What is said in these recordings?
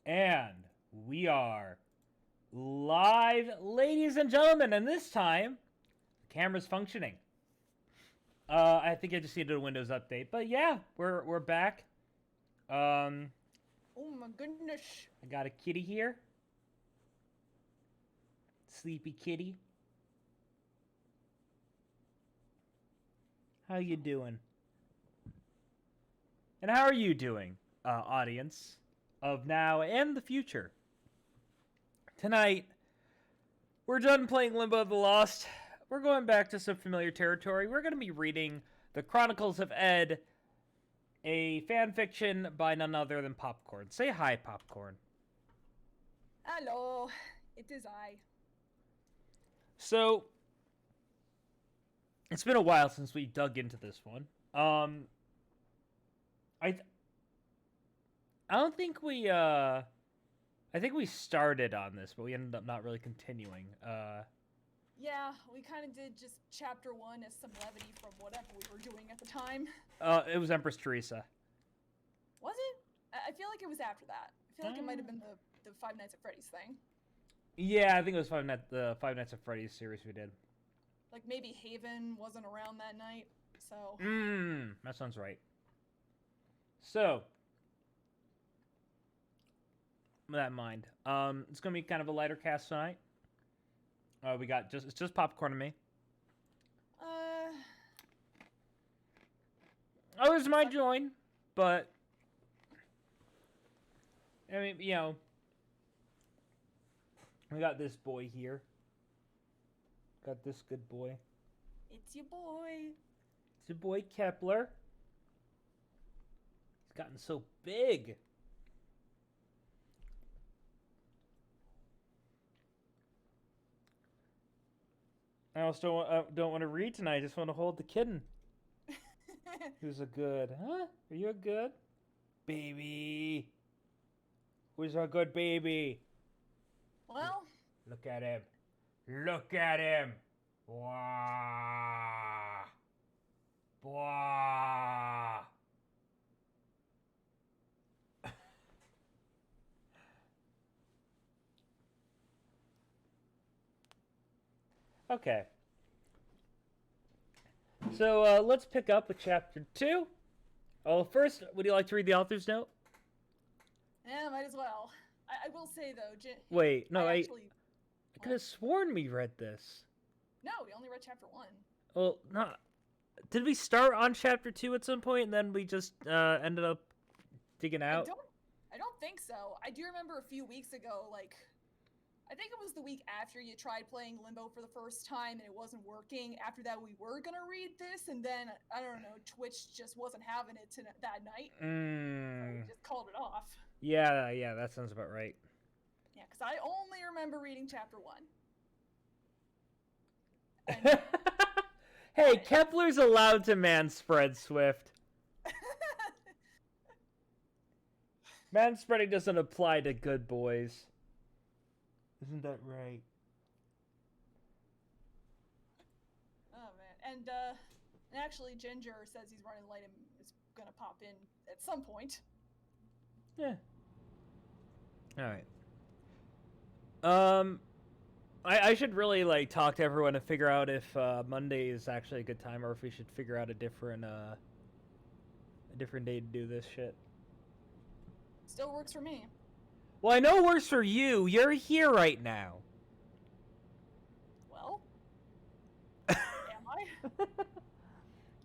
And we are live, ladies and gentlemen, and this time the camera's functioning. I think I just needed a Windows update, but yeah, we're back. Um, Oh my goodness. I got a kitty here, sleepy kitty. How you doing? And how are you doing, audience of now and the future? Tonight, we're done playing Limbo of the Lost. We're going back to some familiar territory. We're going to be reading the Chronicles of Ed, a fan fiction by none other than Popcorn. Say hi, Popcorn. Hello, it is I. So, it's been a while since we dug into this one. I don't think we I think we started on this, but we ended up not really continuing. Yeah, we kind of did just chapter 1 as some levity from whatever we were doing at the time. It was Empress Teresa. Was it? I feel like it was after that. I feel like it might have been the Five Nights at Freddy's thing. Yeah, I think it was the Five Nights at Freddy's series we did. Like maybe Haven wasn't around that night, so. That sounds right. So, with that in mind, it's gonna be kind of a lighter cast tonight. We got it's just Popcorn and me. Others might join, but I mean, we got this boy here. Got this good boy. It's your boy. It's your boy Kepler. He's gotten so big. I also don't want to read tonight. I just want to hold the kitten. Who's a good? Huh? Are you a good baby? Who's a good baby? Well, Look at him. Look at him. Wow. Wow. Okay. So let's pick up with chapter 2. Oh, first, would you like to read the author's note? yeah, might as well. I will say though, Wait, no, I actually. could have sworn we read this. No, we only read chapter 1. Well, not. Did we start on chapter 2 at some point and then we just ended up digging out? I don't think so. I do remember a few weeks ago, like, I think it was the week after you tried playing Limbo for the first time and it wasn't working. After that, we were going to read this, and then, I don't know, Twitch just wasn't having it that night. So we just called it off. Yeah, that sounds about right. Yeah, because I only remember reading chapter 1. And hey, Kepler's allowed to manspread, Swift. Manspreading doesn't apply to good boys. Isn't that right? Oh, man. And actually, Ginger says he's running late and is going to pop in at some point. Yeah. Alright. I should really, like, talk to everyone and figure out if Monday is actually a good time or if we should figure out a different day to do this shit. Still works for me. Well, I know it works for you. You're here right now. Well, am I?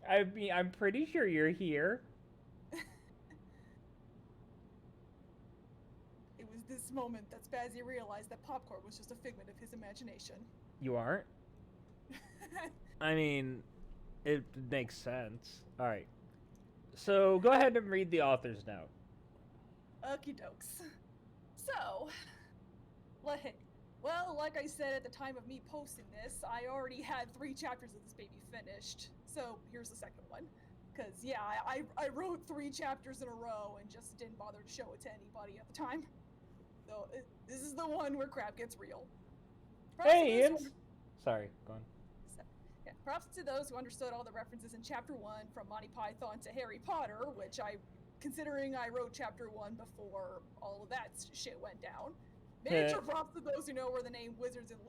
I mean, I'm pretty sure you're here. It was this moment that Spazzy realized that Popcorn was just a figment of his imagination. You aren't? I mean, it makes sense. Alright. So, go ahead and read the author's note. Okie dokes. So, well, like I said at the time of me posting this, I already had 3 chapters of this baby finished. So, here's the second one. Because, yeah, I wrote 3 chapters in a row and just didn't bother to show it to anybody at the time. So, this is the one where crap gets real. Hey, Ian! Sorry, go on. Yeah, props to those who understood all the references in chapter 1 from Monty Python to Harry Potter, which I considering I wrote chapter 1 before all of that shit went down. Major props to those who know where the name Lizards and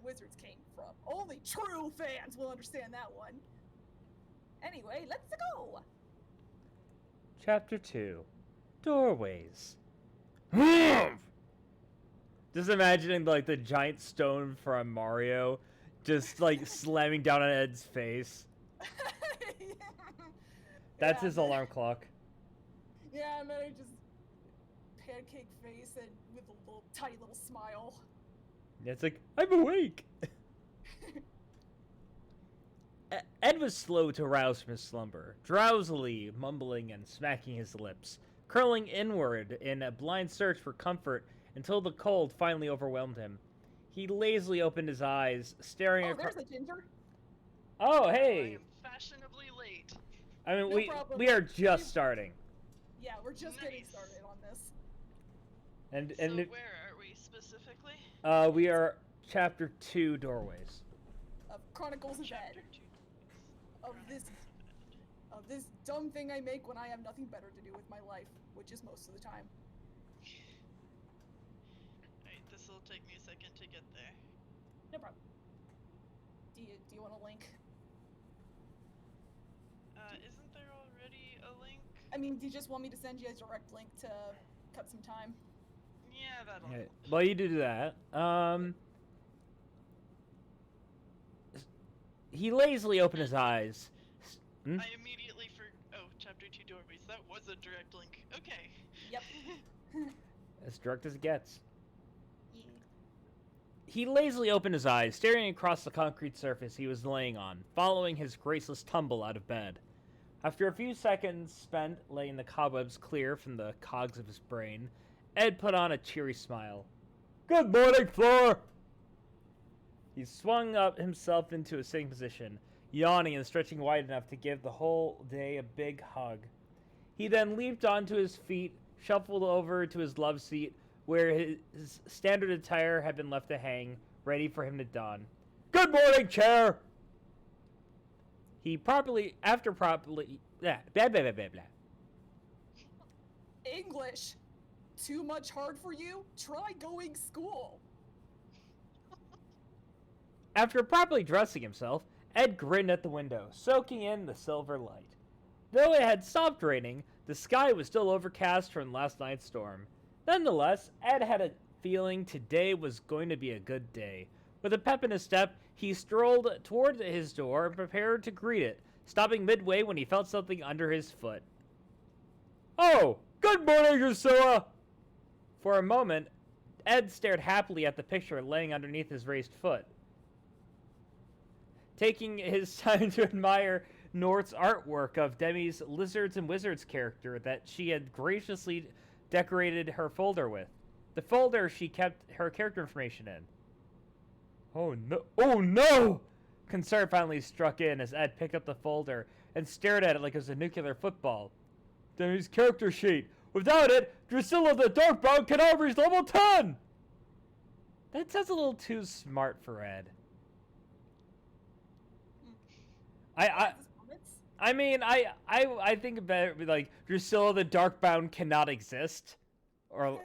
Wizards came from. Only true fans will understand that one. Anyway, let's go! Chapter 2. Doorways. Just imagining, like, the giant stone from Mario just, like, slamming down on Ed's face. That's his alarm clock. Yeah, and then I just pancake face and with a little tiny little smile. Yeah, it's like, I'm awake! Ed was slow to rouse from his slumber, drowsily mumbling and smacking his lips, curling inward in a blind search for comfort until the cold finally overwhelmed him. He lazily opened his eyes, staring across. There's a ginger. Oh, I hey! am fashionably late. I mean, No we are just starting. Yeah, we're just getting Nice. started on this. And So where are we specifically? we are chapter 2, Doorways. Of Chronicles of Chapter Ed. 2. Of this dumb thing I make when I have nothing better to do with my life, which is most of the time. Alright, this will take me a second to get there. No problem. Do you want a link? Isn't there already a link? I mean, do you just want me to send you a direct link to cut some time? Yeah, that'll Okay, help. well, you do that. He lazily opened his eyes. Hmm? I immediately chapter 2 doorways. That was a direct link. Okay. Yep. As direct as it gets. Yeah. He lazily opened his eyes, staring across the concrete surface he was laying on, following his graceless tumble out of bed. After a few seconds spent laying the cobwebs clear from the cogs of his brain, Ed put on a cheery smile. Good morning, Floor! He swung up himself into a sitting position, yawning and stretching wide enough to give the whole day a big hug. He then leaped onto his feet, shuffled over to his love seat, where his standard attire had been left to hang, ready for him to don. Good morning, chair! He blah, blah, blah, blah, blah. English. Too much hard for you? Try going school. After properly dressing himself, Ed grinned at the window, soaking in the silver light. Though it had stopped raining, the sky was still overcast from last night's storm. Nonetheless, Ed had a feeling today was going to be a good day. With a pep in his step, he strolled toward his door and prepared to greet it, stopping midway when he felt something under his foot. Oh, good morning, Drusilla! For a moment, Ed stared happily at the picture laying underneath his raised foot. Taking his time to admire Nort's artwork of Demi's Lizards and Wizards character that she had graciously decorated her folder with. The folder she kept her character information in. Oh no! Oh no! Concern finally struck in as Ed picked up the folder and stared at it like it was a nuclear football. Demi's character sheet! Without it, Drusilla the Darkbound cannot reach level 10! That sounds a little too smart for Ed. I mean, I think about it like Drusilla the Darkbound cannot exist, or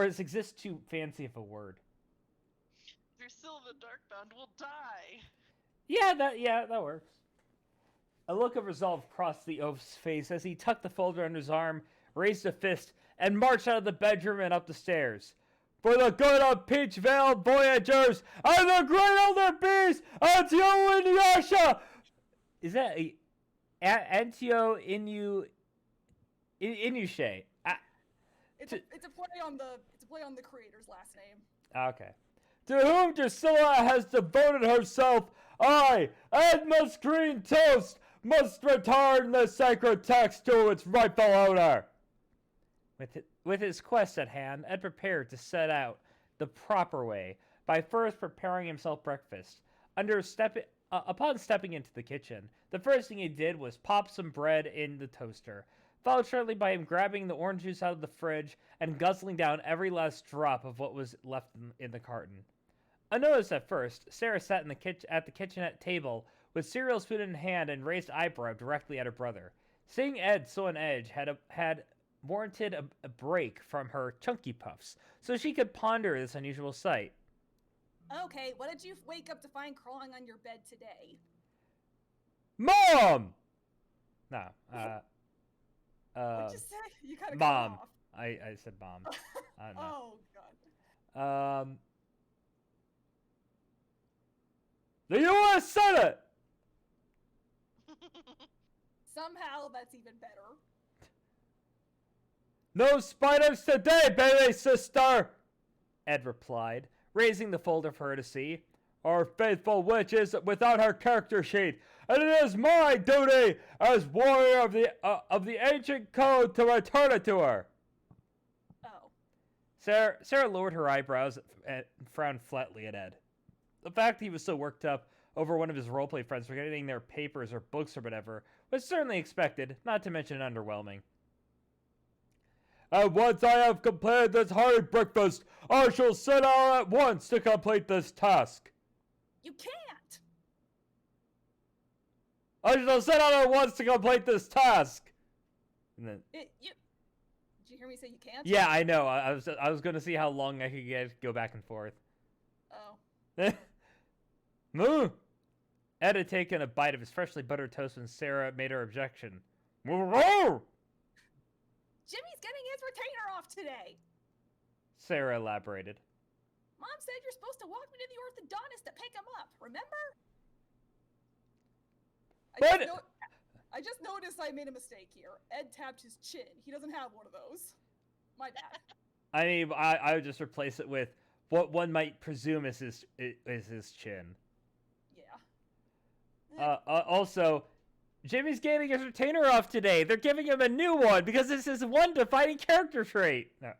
is exist too fancy of a word. Drusilla the Darkbound will die. Yeah, that works. A look of resolve crossed the oaf's face as he tucked the folder under his arm, raised a fist, and marched out of the bedroom and up the stairs. For the good of Peach Vale Voyagers and the great elder beast, Antio Inuyasha! Is that Antio Inushe? It's a play on the creator's last name. Okay. To whom Drusilla has devoted herself, I, Edmund Green Toast, must return the sacred text to its rightful owner. With his quest at hand, Ed prepared to set out the proper way by first preparing himself breakfast. Upon stepping into the kitchen, the first thing he did was pop some bread in the toaster, followed shortly by him grabbing the orange juice out of the fridge and guzzling down every last drop of what was left in the carton. Unnoticed at first, Sarah sat at the kitchenette table with cereal spoon in hand and raised eyebrow directly at her brother. Seeing Ed so on edge had warranted a break from her chunky puffs, so she could ponder this unusual sight. Okay, what did you wake up to find crawling on your bed today? Mom! No, What'd you say? You kind of Mom. off. I said mom. I don't know. Oh god. The U.S. Senate! Somehow that's even better. No spiders today, baby sister! Ed replied, raising the folder for her to see. Our faithful witch is without her character sheet, and it is my duty as warrior of the ancient code to return it to her. Oh. Sarah lowered her eyebrows and frowned flatly at Ed. The fact that he was so worked up over one of his roleplay friends forgetting their papers or books or whatever was certainly expected, not to mention underwhelming. And once I have completed this hearty breakfast, I shall set out at once to complete this task. You can't! I shall set out at once to complete this task. And then, Did you hear me say you can't? yeah, I know. I was going to see how long I could go back and forth. Oh. Moo! Ed had taken a bite of his freshly buttered toast when Sarah made her objection. Moo! Jimmy's getting his retainer off today! Sarah elaborated. Mom said you're supposed to walk me to the orthodontist to pick him up, remember? I just noticed I made a mistake here. Ed tapped his chin. He doesn't have one of those. My bad. I mean, I would just replace it with what one might presume is his chin. Yeah. Also, Jimmy's getting his retainer off today. They're giving him a new one because this is one defining character trait. No.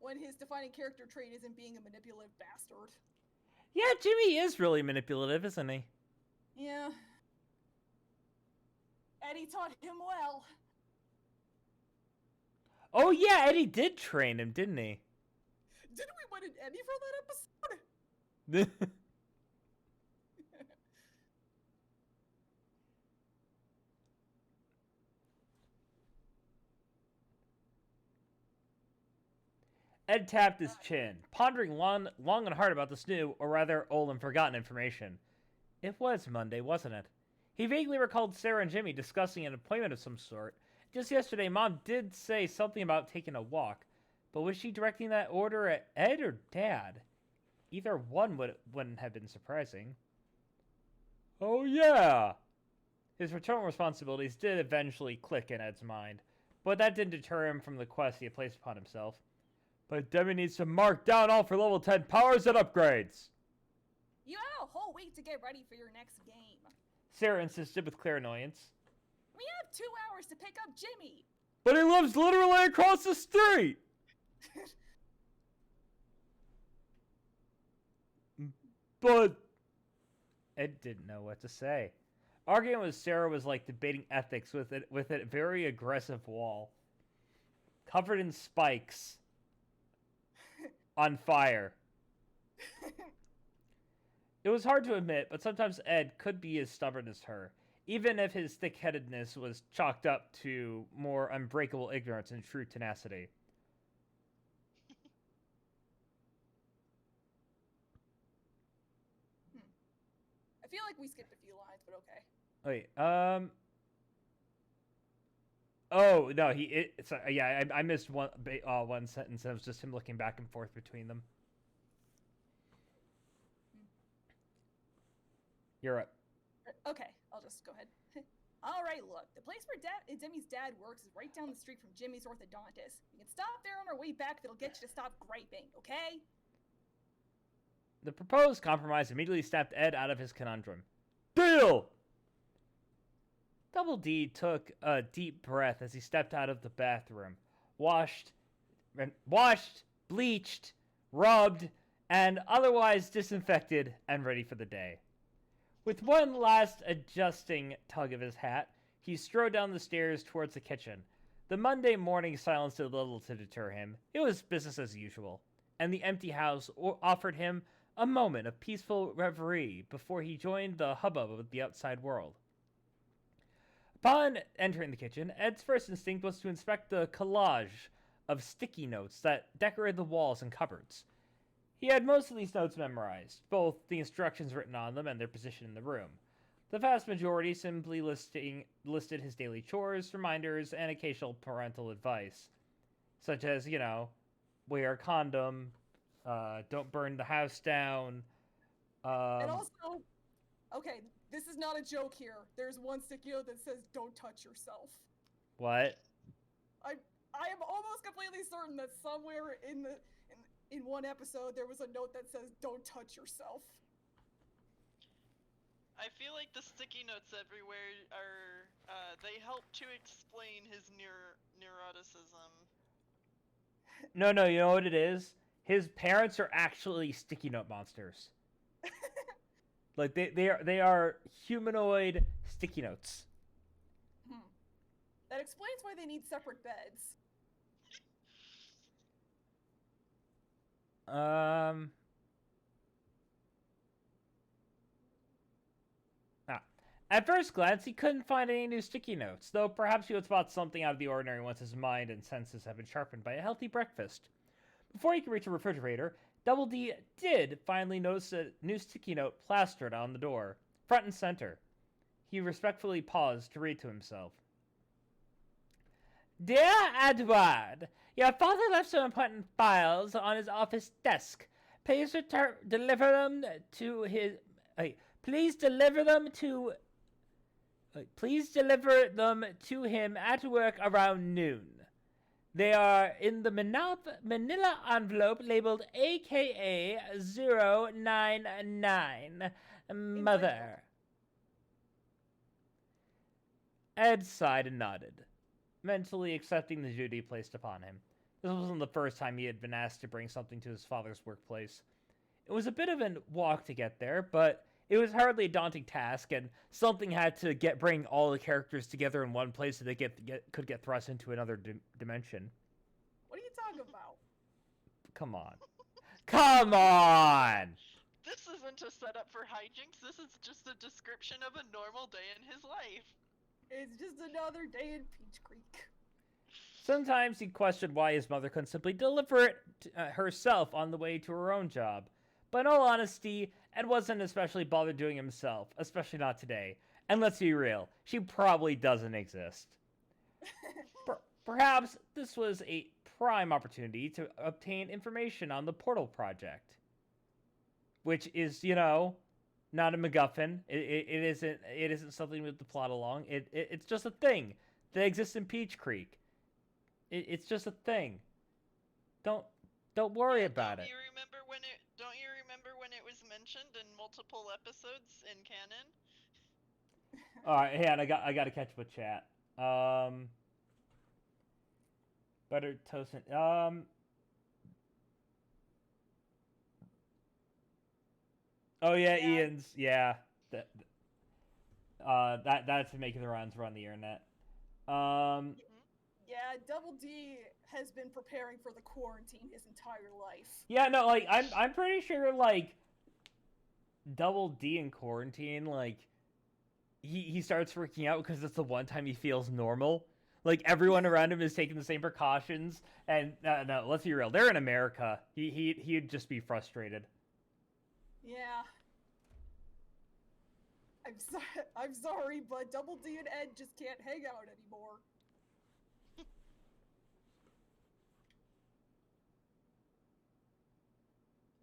When his defining character trait isn't being a manipulative bastard. Yeah, Jimmy is really manipulative, isn't he? Yeah. Eddie taught him well. Oh yeah, Eddie did train him, didn't he? Didn't we win an Emmy for that episode? Ed tapped his chin, pondering long and hard about this new, or rather old and forgotten information. It was Monday, wasn't it? He vaguely recalled Sarah and Jimmy discussing an appointment of some sort. Just yesterday, Mom did say something about taking a walk, but was she directing that order at Ed or Dad? Either one wouldn't have been surprising. Oh yeah! His paternal responsibilities did eventually click in Ed's mind, but that didn't deter him from the quest he had placed upon himself. But Demi needs to mark down all for level 10 powers and upgrades! You have a whole week to get ready for your next game. Sarah insisted with clear annoyance. We have 2 hours to pick up Jimmy. But he lives literally across the street! But Ed didn't know what to say. Arguing with Sarah was like debating ethics with a very aggressive wall. Covered in spikes. On fire. It was hard to admit, but sometimes Ed could be as stubborn as her, even if his thick-headedness was chalked up to more unbreakable ignorance and true tenacity. I feel like we skipped a few lines, but okay. Wait, oh no, I missed one sentence. It was just him looking back and forth between them. You're up. Okay, I'll just go ahead. All right, look, the place where Demi's dad works is right down the street from Jimmy's orthodontist. We can stop there on our way back. That'll get you to stop griping, okay? The proposed compromise immediately snapped Ed out of his conundrum. Deal! Double D took a deep breath as he stepped out of the bathroom. Washed, bleached, rubbed, and otherwise disinfected and ready for the day. With one last adjusting tug of his hat, he strode down the stairs towards the kitchen. The Monday morning silence did little to deter him. It was business as usual, and the empty house offered him a moment of peaceful reverie before he joined the hubbub of the outside world. Upon entering the kitchen, Ed's first instinct was to inspect the collage of sticky notes that decorated the walls and cupboards. He had most of these notes memorized, both the instructions written on them and their position in the room. The vast majority simply listed his daily chores, reminders, and occasional parental advice, such as, wear a condom, don't burn the house down. And also, okay, this is not a joke here. There's one sticky note that says, "Don't touch yourself." What? I am almost completely certain that somewhere in one episode there was a note that says, "Don't touch yourself." I feel like the sticky notes everywhere are, they help to explain his neuroticism. No, you know what it is? His parents are actually sticky note monsters. Like, they are humanoid sticky notes. That explains why they need separate beds. At first glance, he couldn't find any new sticky notes, though perhaps he would spot something out of the ordinary once his mind and senses have been sharpened by a healthy breakfast. Before he could reach a refrigerator, Double D did finally notice a new sticky note plastered on the door, front and center. He respectfully paused to read to himself. Dear Edward, your father left some important files on his office desk. Please deliver them to his. Please deliver them to him at work around noon. They are in the manila envelope labeled AKA 099. Mother. Ed sighed and nodded, mentally accepting the duty placed upon him. This wasn't the first time he had been asked to bring something to his father's workplace. It was a bit of a walk to get there, but it was hardly a daunting task, and something had to bring all the characters together in one place so they could get thrust into another dimension. What are you talking about? Come on. Come on! This isn't a setup for hijinks, this is just a description of a normal day in his life. It's just another day in Peach Creek. Sometimes he questioned why his mother couldn't simply deliver it herself on the way to her own job. But in all honesty, Ed wasn't especially bothered doing it himself, especially not today. And let's be real, she probably doesn't exist. Perhaps this was a prime opportunity to obtain information on the Portal project. Which is, not a MacGuffin. It isn't something with the plot along. It's just a thing that exists in Peach Creek. It's just a thing. Don't worry about it. Don't you remember when it was mentioned in multiple episodes in canon? All right, hey, and I got to catch up with chat. Butter toast and Oh yeah, Ian's that's been making the rounds around the internet. Yeah, Double D has been preparing for the quarantine his entire life. Yeah, no, I'm pretty sure Double D in quarantine, he starts freaking out because it's the one time he feels normal. Everyone around him is taking the same precautions, and no, let's be real, they're in America. He'd just be frustrated. Yeah. I'm sorry, but Double D and Ed just can't hang out anymore.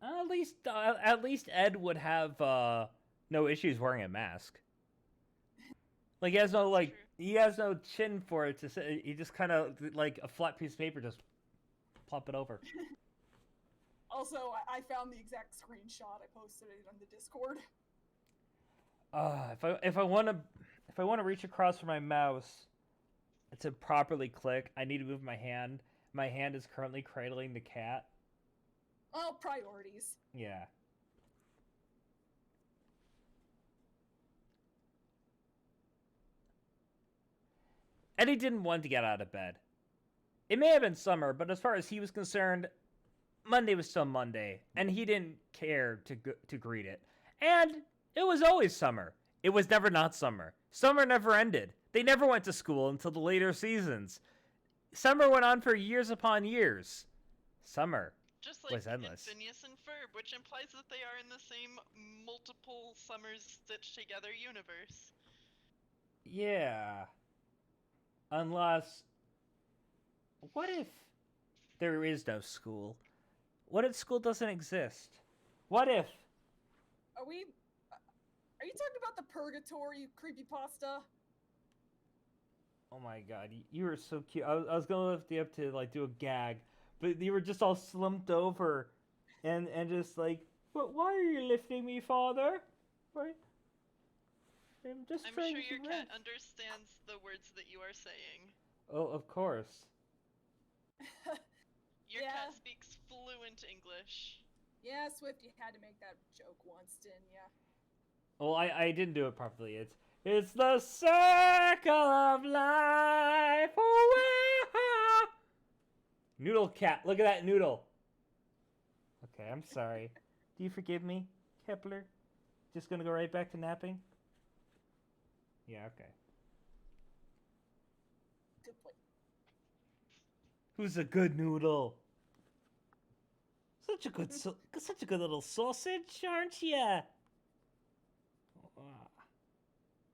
At least Ed would have no issues wearing a mask. He has no chin for it to say. He just kind of a flat piece of paper, just plop it over. Also, I found the exact screenshot. I posted it on the Discord. If I want to reach across for my mouse to properly click, I need to move my hand. My hand is currently cradling the cat. Oh, priorities. Yeah. Eddie didn't want to get out of bed. It may have been summer, but as far as he was concerned, Monday was still Monday, and he didn't care to greet it. And it was always summer. It was never not summer. Summer never ended. They never went to school until the later seasons. Summer went on for years upon years. Summer Just like was endless. Phineas and Ferb, which implies that they are in the same multiple summers stitched together universe. Yeah. Unless, what if there is no school? What if school doesn't exist? What if? Are you talking about the purgatory, you creepypasta? Oh my god, you were so cute. I was gonna lift you up to like do a gag, but you were just all slumped over, and just like, why are you lifting me, father? Right? I'm sure trying your to cat rest. understands the words that you are saying. Oh, of course. Your Yeah. cat speaks fluent English. Yeah, Swift, you had to make that joke once, didn't ya? Well, I didn't do it properly. It's the circle of life. Oh, Noodle cat. Look at that noodle. Okay, I'm sorry. Do you forgive me, Kepler? Just gonna go right back to napping? Yeah, okay. Good point. Who's a good noodle? Such a good little sausage, aren't ya?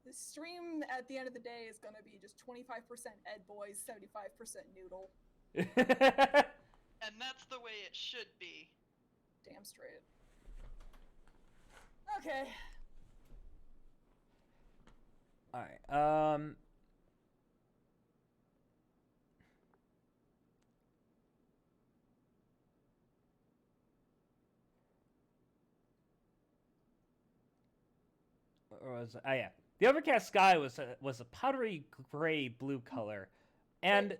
The stream at the end of the day is gonna be just 25% Ed Boys, 75% Noodle. And that's the way it should be. Damn straight. Okay. Alright, or was oh yeah, the overcast sky was a powdery gray blue color, and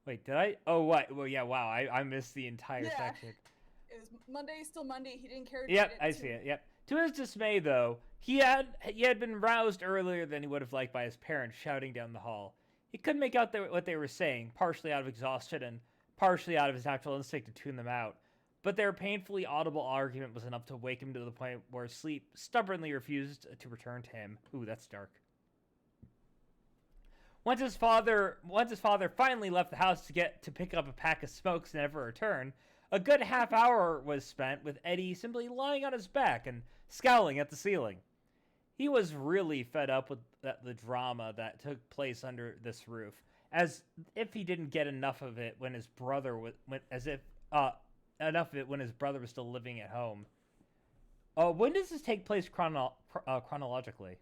wait, did I? Oh, what? Well, yeah. Wow, I missed the entire section. It was Monday, still Monday. He didn't care to Yep, read I see it. Yep. To his dismay, though, he had been roused earlier than he would have liked by his parents shouting down the hall. He couldn't make out what they were saying, partially out of exhaustion and partially out of his natural instinct to tune them out. But their painfully audible argument was enough to wake him to the point where sleep stubbornly refused to return to him. Ooh, that's dark. Once his father finally left the house to pick up a pack of smokes and never return, a good half hour was spent with Eddie simply lying on his back and scowling at the ceiling. He was really fed up with the drama that took place under this roof, as if he didn't get enough of it when his brother was still living at home. When does this take place chronologically?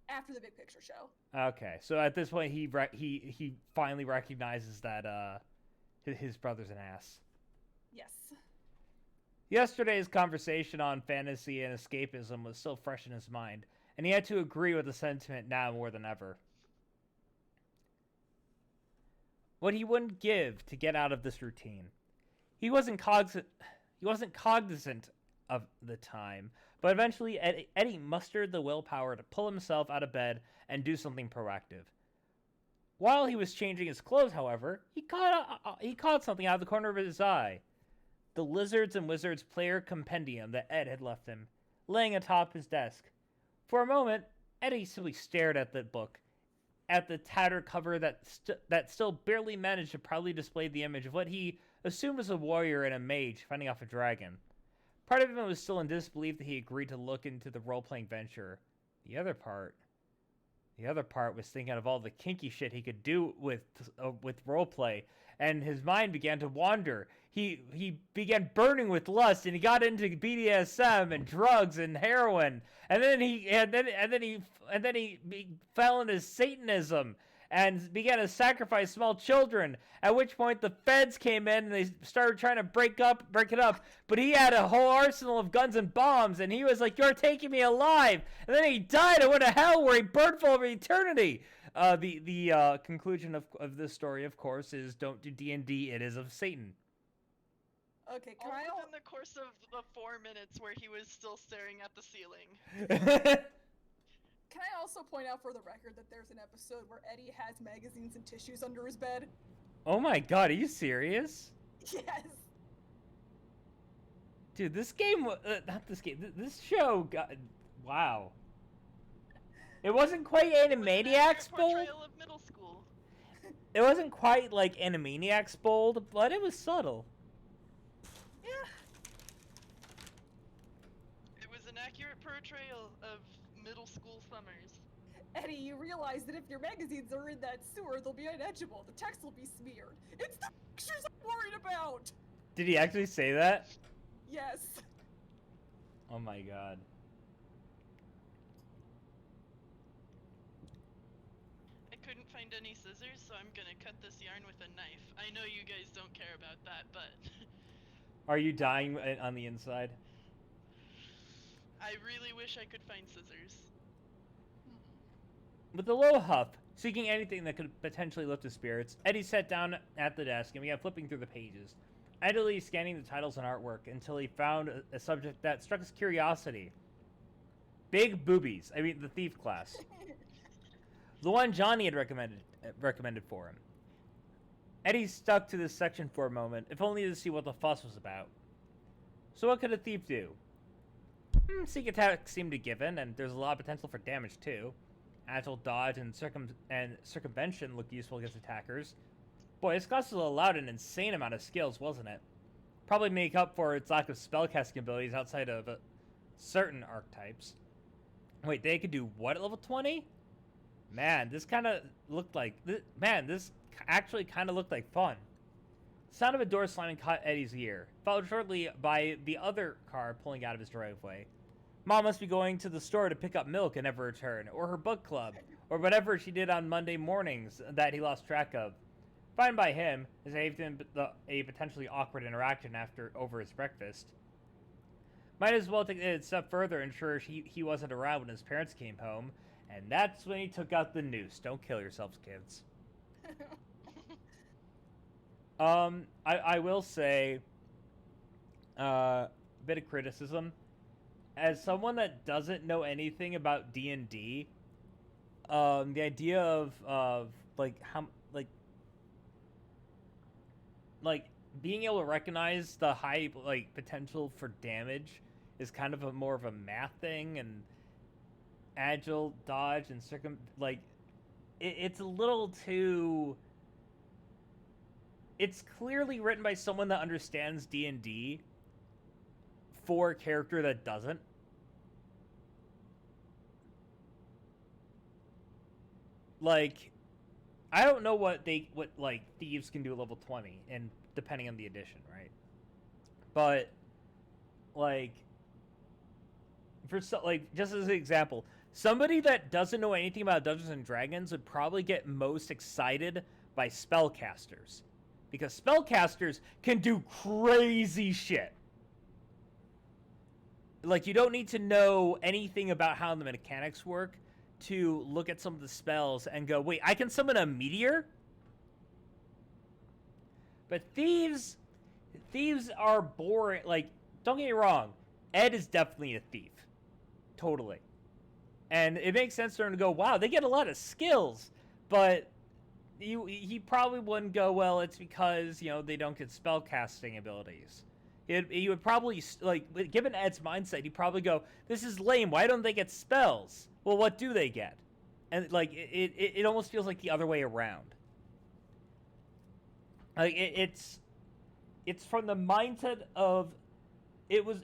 After the Big Picture show. Okay, so at this point, he finally recognizes that his brother's an ass. Yes. Yesterday's conversation on fantasy and escapism was still fresh in his mind, and he had to agree with the sentiment now more than ever. What he wouldn't give to get out of this routine. He wasn't cognizant of the time, but eventually Eddie mustered the willpower to pull himself out of bed and do something proactive. While he was changing his clothes, however, he caught something out of the corner of his eye. The Lizards and Wizards player compendium that Ed had left him, laying atop his desk. For a moment, Eddie simply stared at the book, at the tattered cover that still barely managed to proudly display the image of what he assumed was a warrior and a mage fighting off a dragon. Part of him was still in disbelief that he agreed to look into the role-playing venture. The other part was thinking of all the kinky shit he could do with roleplay, and his mind began to wander. He began burning with lust, and he got into BDSM and drugs and heroin, and then he fell into Satanism and began to sacrifice small children. At which point the feds came in and they started trying to break it up. But he had a whole arsenal of guns and bombs, and he was like, "You're taking me alive." And then he died and went to hell, where he burned for over eternity. The conclusion of this story, of course, is don't do D&D. It is of Satan. Okay, All within the course of the 4 minutes where he was still staring at the ceiling. Can I also point out for the record that there's an episode where Eddie has magazines and tissues under his bed? Oh my god, are you serious? Yes. Dude, this show got... Wow. It wasn't quite It was an Animaniacs accurate bold. portrayal of middle school. It wasn't quite like Animaniacs bold, but it was subtle. Yeah. It was an accurate portrayal of middle school summers. Eddie, you realize that if your magazines are in that sewer, they'll be unedgeable. The text will be smeared. It's the pictures I'm worried about! Did he actually say that? Yes. Oh my god. I couldn't find any scissors, so I'm gonna cut this yarn with a knife. I know you guys don't care about that, but... Are you dying on the inside? I really wish I could find scissors. With a low huff, seeking anything that could potentially lift his spirits, Eddie sat down at the desk and began flipping through the pages, idly scanning the titles and artwork until he found a subject that struck his curiosity. Big boobies. I mean, the thief class. The one Johnny had recommended for him. Eddie stuck to this section for a moment, if only to see what the fuss was about. So what could a thief do? Sneak attack seemed a given, and there's a lot of potential for damage too. Agile dodge and circumvention look useful against attackers. Boy, this class allowed an insane amount of skills, wasn't it? Probably make up for its lack of spellcasting abilities outside of certain archetypes. Wait, they could do what at level 20? Man, this kind of looked like... this actually kind of looked like fun. The sound of a door slamming caught Eddie's ear, followed shortly by the other car pulling out of his driveway. Mom must be going to the store to pick up milk and never return, or her book club, or whatever she did on Monday mornings that he lost track of. Fine by him, as a potentially awkward interaction over his breakfast. Might as well take it a step further and ensure he wasn't around when his parents came home, and that's when he took out the noose. Don't kill yourselves, kids. I will say, a bit of criticism. As someone that doesn't know anything about D&D, the idea of being able to recognize the high potential for damage is kind of more of a math thing, and agile dodge and it's a little too. It's clearly written by someone that understands D&D for a character that doesn't. I don't know what thieves can do at level 20, and depending on the edition, right? But just as an example, somebody that doesn't know anything about Dungeons and Dragons would probably get most excited by spellcasters, because spellcasters can do crazy shit. You don't need to know anything about how the mechanics work to look at some of the spells and go, wait, I can summon a meteor? But thieves are boring. Don't get me wrong, Ed is definitely a thief. Totally. And it makes sense for him to go, wow, they get a lot of skills. But he probably wouldn't go, well, it's because, they don't get spellcasting abilities. He would probably, given Ed's mindset, he'd probably go, this is lame, why don't they get spells? Well, what do they get? And, it almost feels like the other way around. It's from the mindset of, it was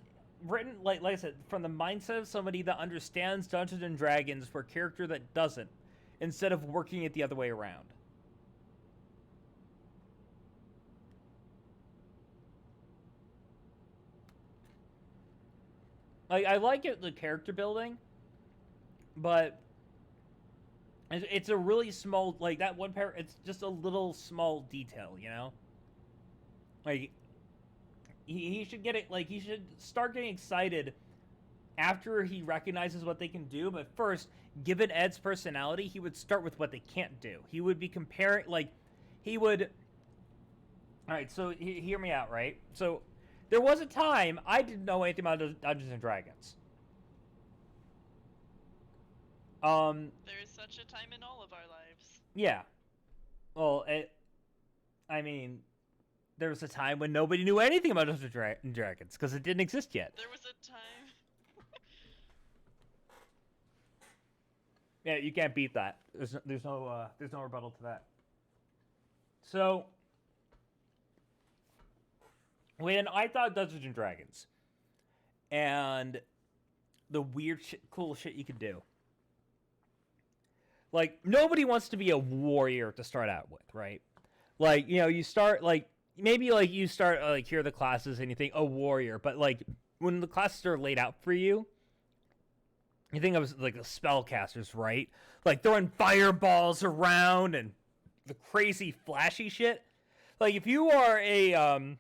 written, like I said, from the mindset of somebody that understands Dungeons and Dragons for a character that doesn't, instead of working it the other way around. I like it, the character building, but it's a really small, that one pair, it's just a little small detail, he should get it, he should start getting excited after he recognizes what they can do, but first, given Ed's personality, he would start with what they can't do. He would be comparing, alright, so hear me out, right? So, there was a time I didn't know anything about Dungeons and Dragons. There is such a time in all of our lives. Yeah. Well, there was a time when nobody knew anything about Dungeons and Dragons because it didn't exist yet. There was a time. Yeah, you can't beat that. There's no rebuttal to that. So, when I thought Dungeons and Dragons, and the weird, cool shit you could do, like nobody wants to be a warrior to start out with, right? Like you start like maybe like you start like here are the classes and you think warrior, but like when the classes are laid out for you. You think of like the spellcasters, right? Like throwing fireballs around and the crazy flashy shit. Like if you are if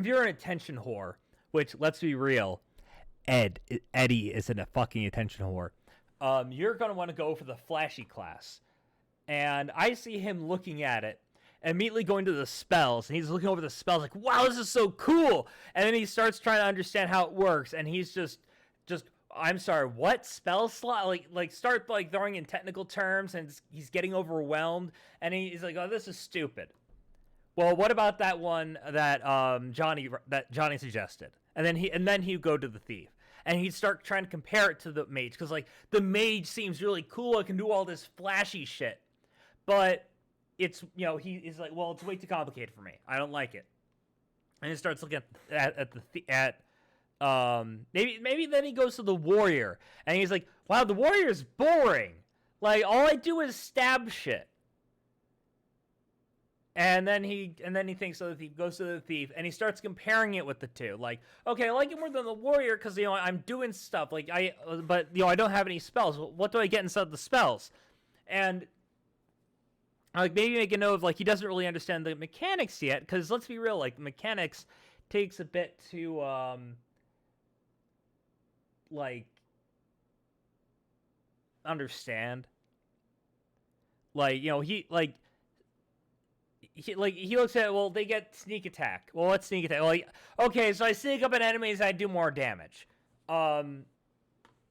you're an attention whore, which let's be real, Eddie isn't a fucking attention whore. You're gonna want to go for the flashy class, and I see him looking at it, immediately going to the spells, and he's looking over the spells like, wow, this is so cool, and then he starts trying to understand how it works, and he's just. I'm sorry, what spell slot? Like start like throwing in technical terms, and he's getting overwhelmed, and he's like, "Oh, this is stupid." Well, what about that one that Johnny suggested? And then he'd go to the thief, and he'd start trying to compare it to the mage, because like the mage seems really cool, it can do all this flashy shit, but it's he's like, well, it's way too complicated for me. I don't like it, and he starts looking at maybe then he goes to the warrior, and he's like, wow, the warrior's boring. Like, all I do is stab shit. And then he thinks of the thief, goes to the thief, and he starts comparing it with the two. Like, okay, I like it more than the warrior because I'm doing stuff. Like I don't have any spells. What do I get instead of the spells? And like maybe make a note of like he doesn't really understand the mechanics yet, because let's be real, like mechanics takes a bit to like understand. Like he looks at, well, they get sneak attack. Well, what's sneak attack? Like, okay, so I sneak up on enemies, I do more damage.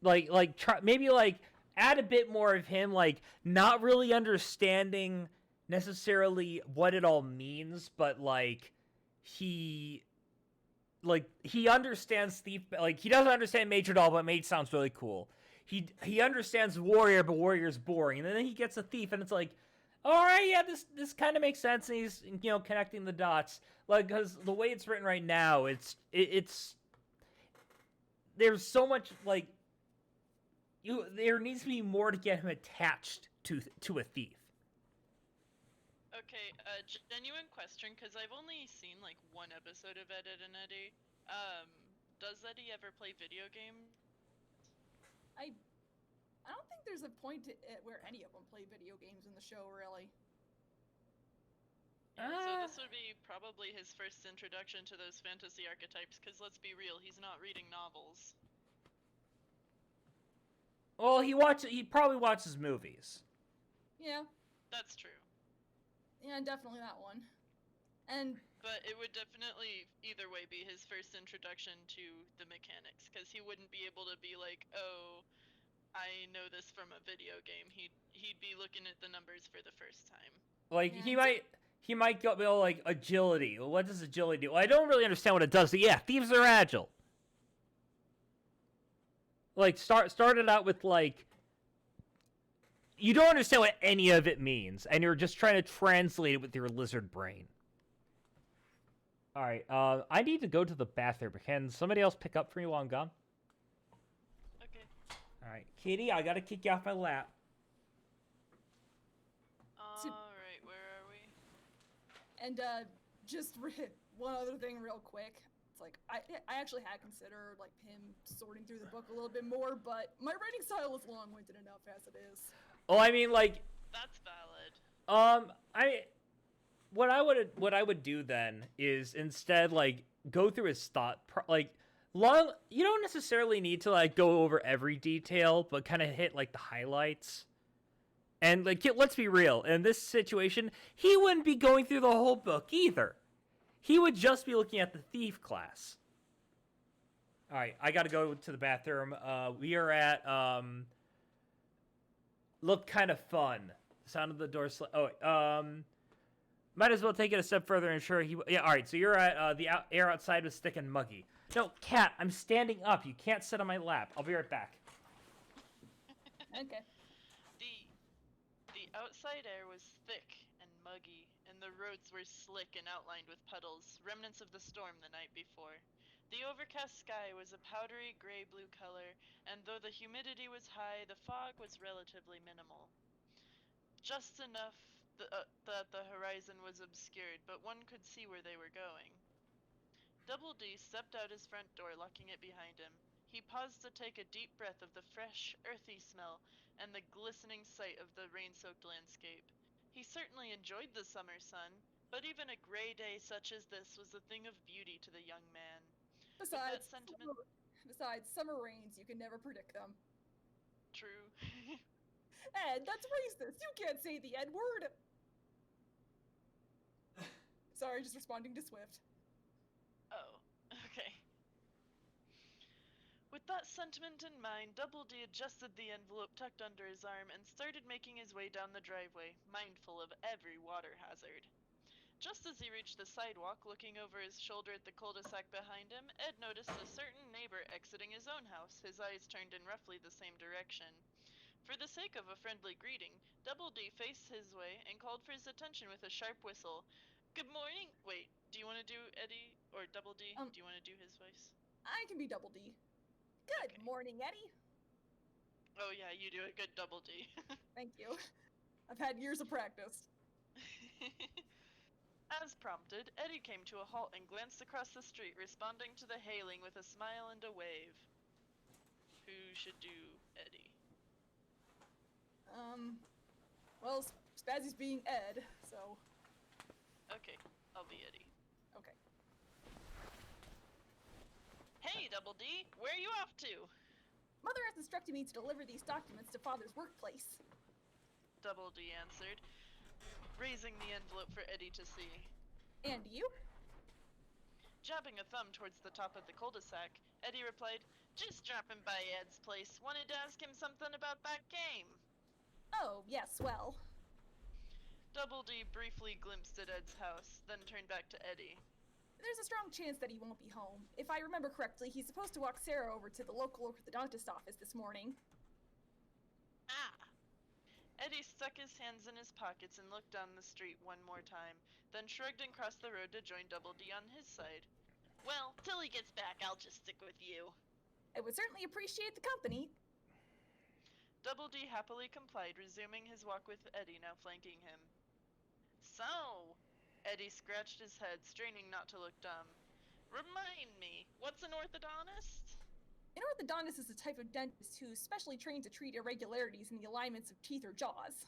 Maybe like add a bit more of him like not really understanding necessarily what it all means, but like he understands thief. Like he doesn't understand mage at all, but mage sounds really cool. He understands warrior, but warrior's boring. And then he gets a thief, and it's like, all right, yeah, this kind of makes sense. And he's connecting the dots, like, because the way it's written right now, it's there's so much like there needs to be more to get him attached to a thief. Okay, genuine question, because I've only seen like one episode of Ed, Edd and Eddy. Does Eddie ever play video games? I don't think there's a point to it where any of them play video games in the show, really. Yeah, so this would be probably his first introduction to those fantasy archetypes, because let's be real, he's not reading novels. Well, he probably watches movies. Yeah. That's true. Yeah, definitely that one. But it would definitely, either way, be his first introduction to the mechanics, because he wouldn't be able to be like, oh, I know this from a video game. He'd be looking at the numbers for the first time. Like, yeah. He might go like agility. Well, what does agility do? Well, I don't really understand what it does, but yeah, thieves are agile. Like, started out with like, you don't understand what any of it means, and you're just trying to translate it with your lizard brain. All right, I need to go to the bathroom. Can somebody else pick up for me while I'm gone? Okay. All right, Katie, I gotta kick you off my lap. Alright, where are we? And just one other thing real quick. It's like, I actually had considered like him sorting through the book a little bit more, but my writing style is long-winded enough as it is. Oh, I mean, like... That's valid. What I would do then is instead like go through his thought you don't necessarily need to like go over every detail, but kind of hit like the highlights. And like let's be real, in this situation, he wouldn't be going through the whole book either. He would just be looking at the thief class. All right, I got to go to the bathroom. We are at look kind of fun. Sound of the door might as well take it a step further and ensure he... Yeah, all right, so you're at the air outside was thick and muggy. No, Cat, I'm standing up. You can't sit on my lap. I'll be right back. Okay. outside air was thick and muggy, and the roads were slick and outlined with puddles, remnants of the storm the night before. The overcast sky was a powdery gray-blue color, and though the humidity was high, the fog was relatively minimal. Just enough that the horizon was obscured, but one could see where they were going. Double D stepped out his front door, locking it behind him. He paused to take a deep breath of the fresh, earthy smell and the glistening sight of the rain-soaked landscape. He certainly enjoyed the summer sun, but even a gray day such as this was a thing of beauty to the young man. With that sentiment... Besides, summer rains, you can never predict them. True. Ed, that's racist. You can't say the Ed word. Sorry, just responding to Swift. Oh, okay. With that sentiment in mind, Double D adjusted the envelope tucked under his arm and started making his way down the driveway, mindful of every water hazard. Just as he reached the sidewalk, looking over his shoulder at the cul-de-sac behind him, Ed noticed a certain neighbor exiting his own house, his eyes turned in roughly the same direction. For the sake of a friendly greeting, Double D faced his way and called for his attention with a sharp whistle. Good morning. Wait, do you want to do Eddie or Double D? Do you want to do his voice? I can be Double D. Good morning, Eddie. Oh yeah, you do a good Double D. Thank you. I've had years of practice. As prompted, Eddie came to a halt and glanced across the street, responding to the hailing with a smile and a wave. Who should do Eddie? Well, Spazzy's being Ed, so... Okay, I'll be Eddie. Okay. Hey, Double D! Where are you off to? Mother has instructed me to deliver these documents to Father's workplace. Double D answered, raising the envelope for Eddie to see. And you? Jabbing a thumb towards the top of the cul-de-sac, Eddie replied, just dropping by Ed's place. Wanted to ask him something about that game. Oh, yes, well. Double D briefly glimpsed at Ed's house, then turned back to Eddie. There's a strong chance that he won't be home. If I remember correctly, he's supposed to walk Sarah over to the local orthodontist office this morning. Ah! Eddie stuck his hands in his pockets and looked down the street one more time, then shrugged and crossed the road to join Double D on his side. Well, till he gets back, I'll just stick with you. I would certainly appreciate the company. Double D happily complied, resuming his walk with Eddie, now flanking him. So, Eddie scratched his head, straining not to look dumb. Remind me, what's an orthodontist? An orthodontist is a type of dentist who's specially trained to treat irregularities in the alignments of teeth or jaws.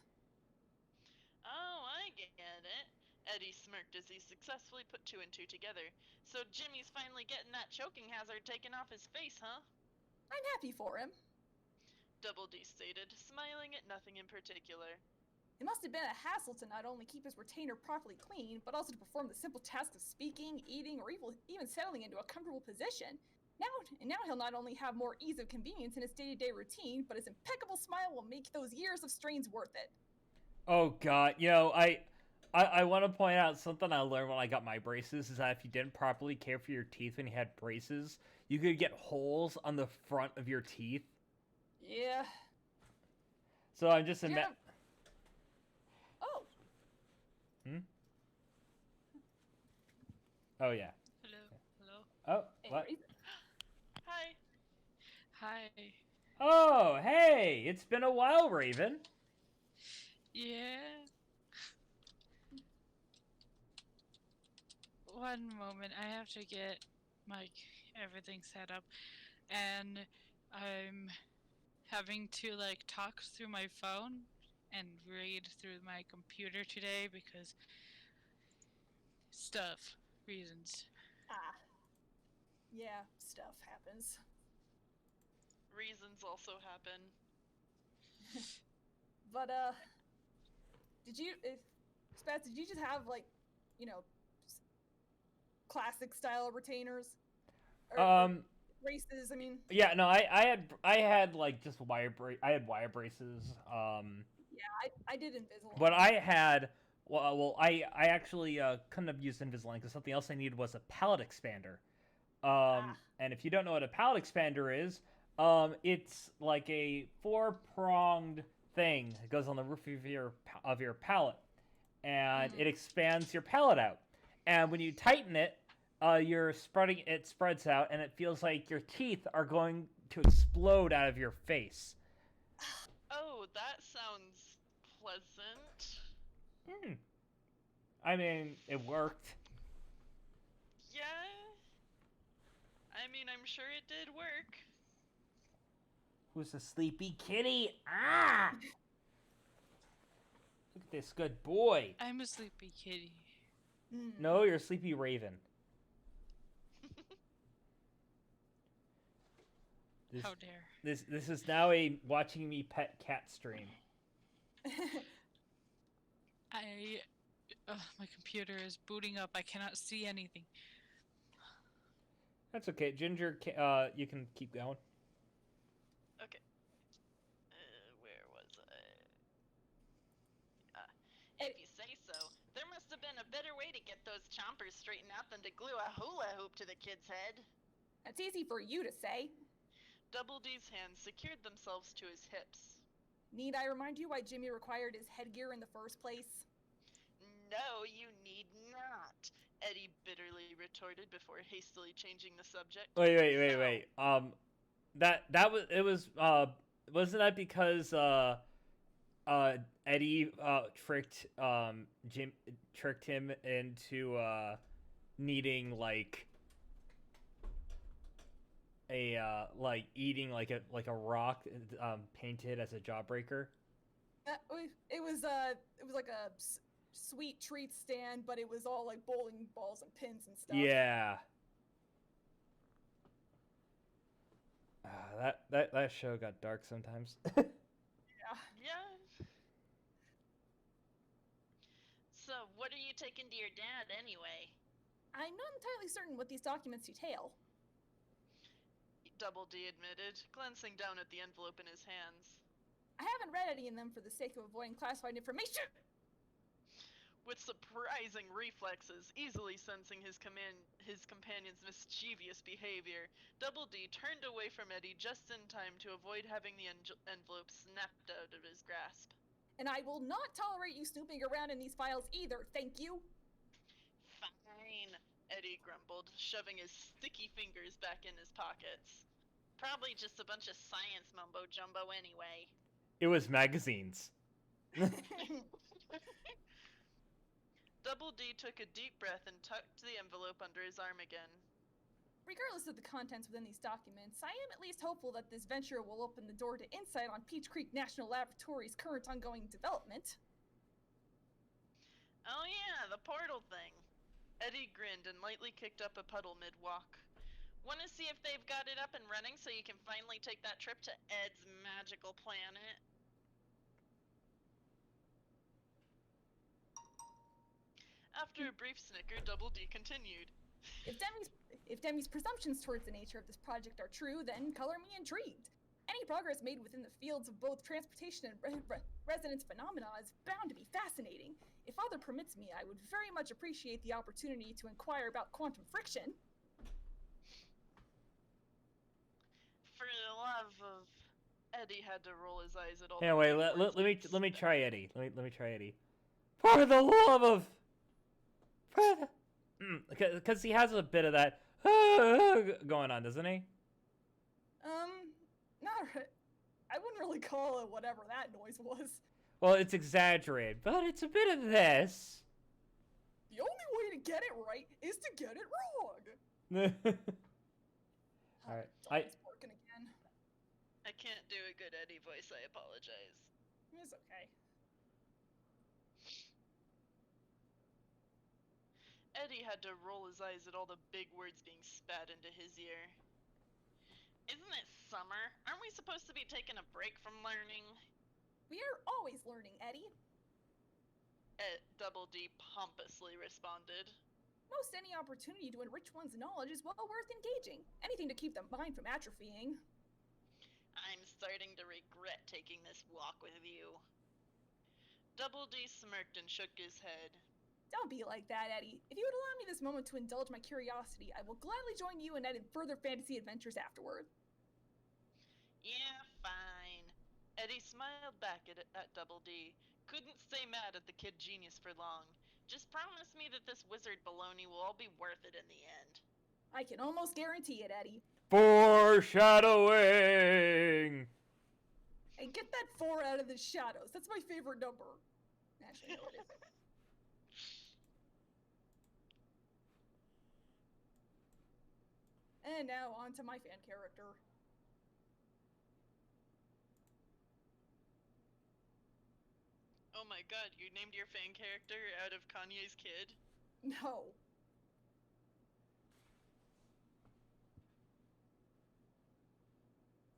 Oh, I get it. Eddie smirked as he successfully put two and two together. So Jimmy's finally getting that choking hazard taken off his face, huh? I'm happy for him. Double D stated, smiling at nothing in particular. It must have been a hassle to not only keep his retainer properly clean, but also to perform the simple task of speaking, eating, or even settling into a comfortable position. Now he'll not only have more ease of convenience in his day-to-day routine, but his impeccable smile will make those years of strains worth it. Oh god, I want to point out something I learned when I got my braces is that if you didn't properly care for your teeth when you had braces, you could get holes on the front of your teeth. Yeah. So I'm just Oh. Oh yeah. Hello. Oh, what? Hi. Hi. Oh, hey! It's been a while, Raven. Yeah. One moment, I have to get everything set up, and I'm having to talk through my phone and read through my computer today because reasons. Ah. Yeah, stuff happens. Reasons also happen. But, Spats, did you just have, classic style retainers? Or braces, I mean? Yeah, no, I had just wire braces. Yeah, I did Invisalign. But I had, I actually couldn't have used Invisalign because something else I needed was a palate expander. And if you don't know what a palate expander is, it's like a 4-pronged thing that goes on the roof of your palate, and it expands your palate out. And when you tighten it, it spreads out, and it feels like your teeth are going to explode out of your face. Oh, that sounds pleasant. I mean, it worked. Yeah. I mean, I'm sure it did work. Who's the sleepy kitty? Ah! Look at this good boy. I'm a sleepy kitty. No, you're a sleepy raven. How dare. This is now a watching me pet cat stream. My computer is booting up. I cannot see anything. That's okay, Ginger. You can keep going. Okay. Where was I? If you say so. There must have been a better way to get those chompers straightened out than to glue a hula hoop to the kid's head. That's easy for you to say. Double D's hands secured themselves to his hips. Need I remind you why Jimmy required his headgear in the first place? No, you need not, Eddie bitterly retorted before hastily changing the subject. Wait. Wasn't that because Eddie tricked him into needing eating like a rock painted as a jawbreaker? It was like a sweet treat stand, but it was all like bowling balls and pins and stuff. Yeah. That show got dark sometimes. Yeah. So, what are you taking to your dad anyway? I'm not entirely certain what these documents detail. Double D admitted, glancing down at the envelope in his hands. I haven't read any of them for the sake of avoiding classified information. With surprising reflexes, easily sensing his companion's mischievous behavior, Double D turned away from Eddie just in time to avoid having the envelope snapped out of his grasp. And I will not tolerate you snooping around in these files either, thank you. Fine, Eddie grumbled, shoving his sticky fingers back in his pockets. Probably just a bunch of science mumbo-jumbo anyway. It was magazines. Double D took a deep breath and tucked the envelope under his arm again. Regardless of the contents within these documents, I am at least hopeful that this venture will open the door to insight on Peach Creek National Laboratory's current ongoing development. Oh yeah, the portal thing. Eddie grinned and lightly kicked up a puddle mid-walk. Want to see if they've got it up and running so you can finally take that trip to Ed's magical planet? After a brief snicker, Double D continued. If Demi's presumptions towards the nature of this project are true, then color me intrigued. Any progress made within the fields of both transportation and resonance phenomena is bound to be fascinating. If Father permits me, I would very much appreciate the opportunity to inquire about quantum friction. For the love of... Eddie had to roll his eyes at all. Yeah, wait. Let me try Eddie. Let me try Eddie. For the love of. Because he has a bit of that going on, doesn't he? Not right. I wouldn't really call it whatever that noise was. Well, it's exaggerated, but it's a bit of this. The only way to get it right is to get it wrong. All right, It's working again. I can't do a good Eddie voice, I apologize. It's okay. Eddie had to roll his eyes at all the big words being spat into his ear. Isn't it summer? Aren't we supposed to be taking a break from learning? We are always learning, Eddie. Double D pompously responded. Most any opportunity to enrich one's knowledge is well worth engaging. Anything to keep the mind from atrophying. I'm starting to regret taking this walk with you. Double D smirked and shook his head. Don't be like that, Eddie. If you would allow me this moment to indulge my curiosity, I will gladly join you and Ed in further fantasy adventures afterward. Yeah, fine. Eddie smiled back at Double D. Couldn't stay mad at the kid genius for long. Just promise me that this wizard baloney will all be worth it in the end. I can almost guarantee it, Eddie. Foreshadowing! Hey, get that 4 out of the shadows. That's my favorite number. Actually, no, it isn't. And now on to my fan character. Oh my god, you named your fan character out of Kanye's kid? No.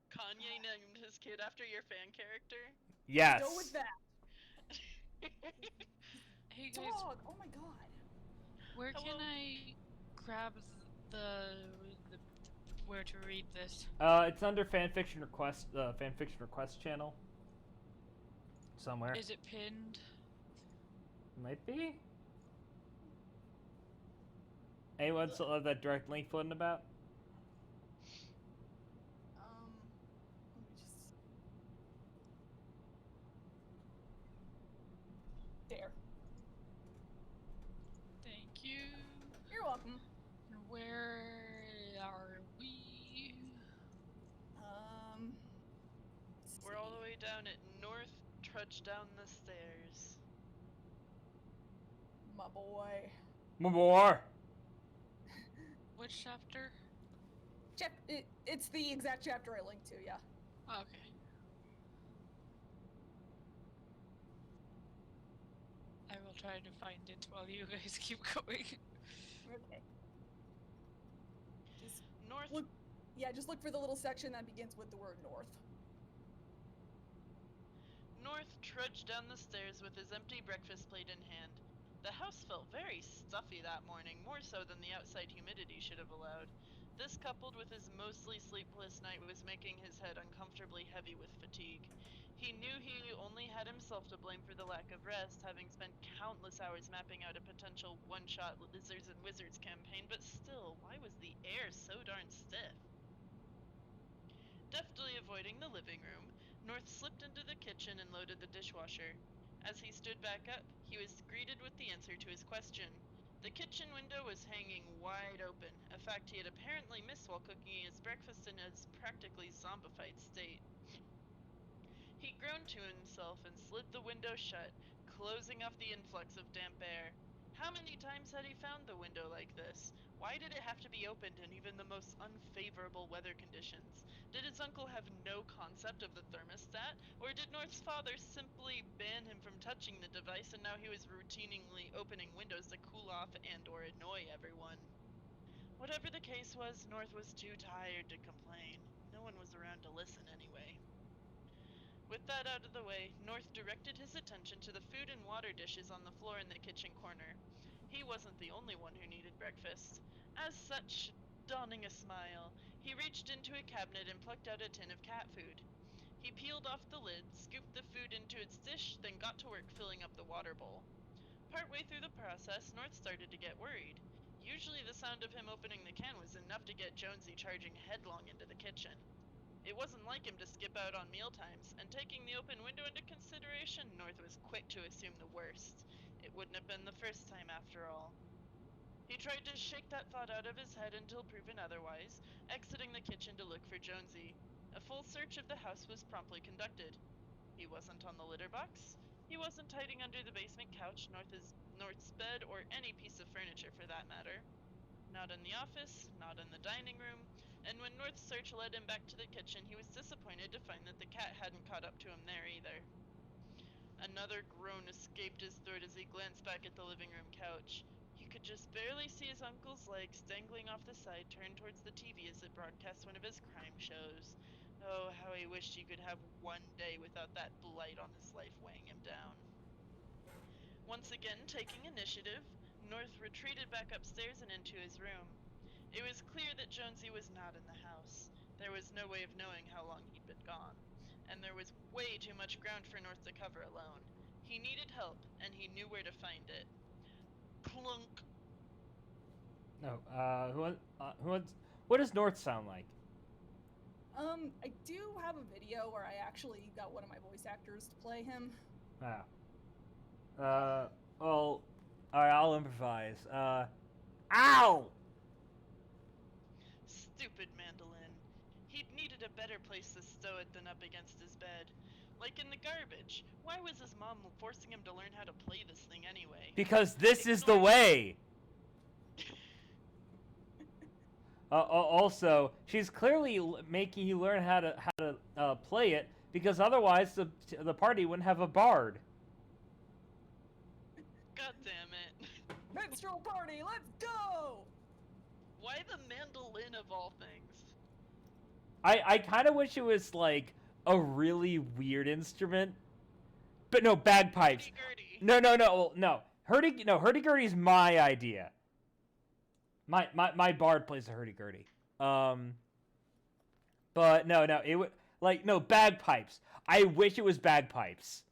Kanye named his kid after your fan character? Yes. Go with that. Hey guys, Dog. Oh my god. where can Hello? I grab the where to read this? It's under fanfiction request, fanfiction request channel. Somewhere. Is it pinned? Might be. Anyone still have that direct link floating about? Let me just. There. Thank you. You're welcome. Where are we? Let's We're all see. the way down at North Trudge Down the Stairs. My boy. More. Which chapter? It's the exact chapter I linked to, yeah. Okay. I will try to find it while you guys keep going. Okay. Just North look. Yeah, just look for the little section that begins with the word north. North trudged down the stairs with his empty breakfast plate in hand. The house felt very stuffy that morning, more so than the outside humidity should have allowed. This, coupled with his mostly sleepless night, was making his head uncomfortably heavy with fatigue. He knew he only had himself to blame for the lack of rest, having spent countless hours mapping out a potential one-shot Lizards and Wizards campaign, but still, why was the air so darn stiff? Deftly avoiding the living room, North slipped into the kitchen and loaded the dishwasher. As he stood back up, he was greeted with the answer to his question. The kitchen window was hanging wide open, a fact he had apparently missed while cooking his breakfast in his practically zombified state. He groaned to himself and slid the window shut, closing off the influx of damp air. How many times had he found the window like this? Why did it have to be opened in even the most unfavorable weather conditions? Did his uncle have no concept of the thermostat, or did North's father simply ban him from touching the device and now he was routinely opening windows to cool off and or annoy everyone? Whatever the case was, North was too tired to complain. No one was around to listen anyway. With that out of the way, North directed his attention to the food and water dishes on the floor in the kitchen corner. He wasn't the only one who needed breakfast. As such, donning a smile, he reached into a cabinet and plucked out a tin of cat food. He peeled off the lid, scooped the food into its dish, then got to work filling up the water bowl. Partway through the process, North started to get worried. Usually the sound of him opening the can was enough to get Jonesy charging headlong into the kitchen. It wasn't like him to skip out on mealtimes, and taking the open window into consideration, North was quick to assume the worst. It wouldn't have been the first time after all. He tried to shake that thought out of his head until proven otherwise, exiting the kitchen to look for Jonesy. A full search of the house was promptly conducted. He wasn't on the litter box. He wasn't hiding under the basement couch, North's bed, or any piece of furniture for that matter. Not in the office, not in the dining room, and when North's search led him back to the kitchen, he was disappointed to find that the cat hadn't caught up to him there either. Another groan escaped his throat as he glanced back at the living room couch. He could just barely see his uncle's legs dangling off the side, turned towards the TV as it broadcast one of his crime shows. Oh, how he wished he could have one day without that blight on his life weighing him down. Once again taking initiative, North retreated back upstairs and into his room. It was clear that Jonesy was not in the house. There was no way of knowing how long he'd been gone, and there was way too much ground for North to cover alone. He needed help, and he knew where to find it. Clunk! No. What does North sound like? I do have a video where I actually got one of my voice actors to play him. Wow. Well, all right, I'll improvise. Ow! Stupid mandolin. He'd needed a better place to stow it than up against his bed. Like in the garbage. Why was his mom forcing him to learn how to play this thing anyway? Because this is the way. Also, she's clearly making you learn how to play it because otherwise the party wouldn't have a bard. God damn it. Minstrel party, let's go! Why the mandolin of all things? I kind of wish it was like a really weird instrument, but no, bagpipes. No. Hurdy-gurdy's my idea. My bard plays a hurdy-gurdy. But no, it would bagpipes. I wish it was bagpipes.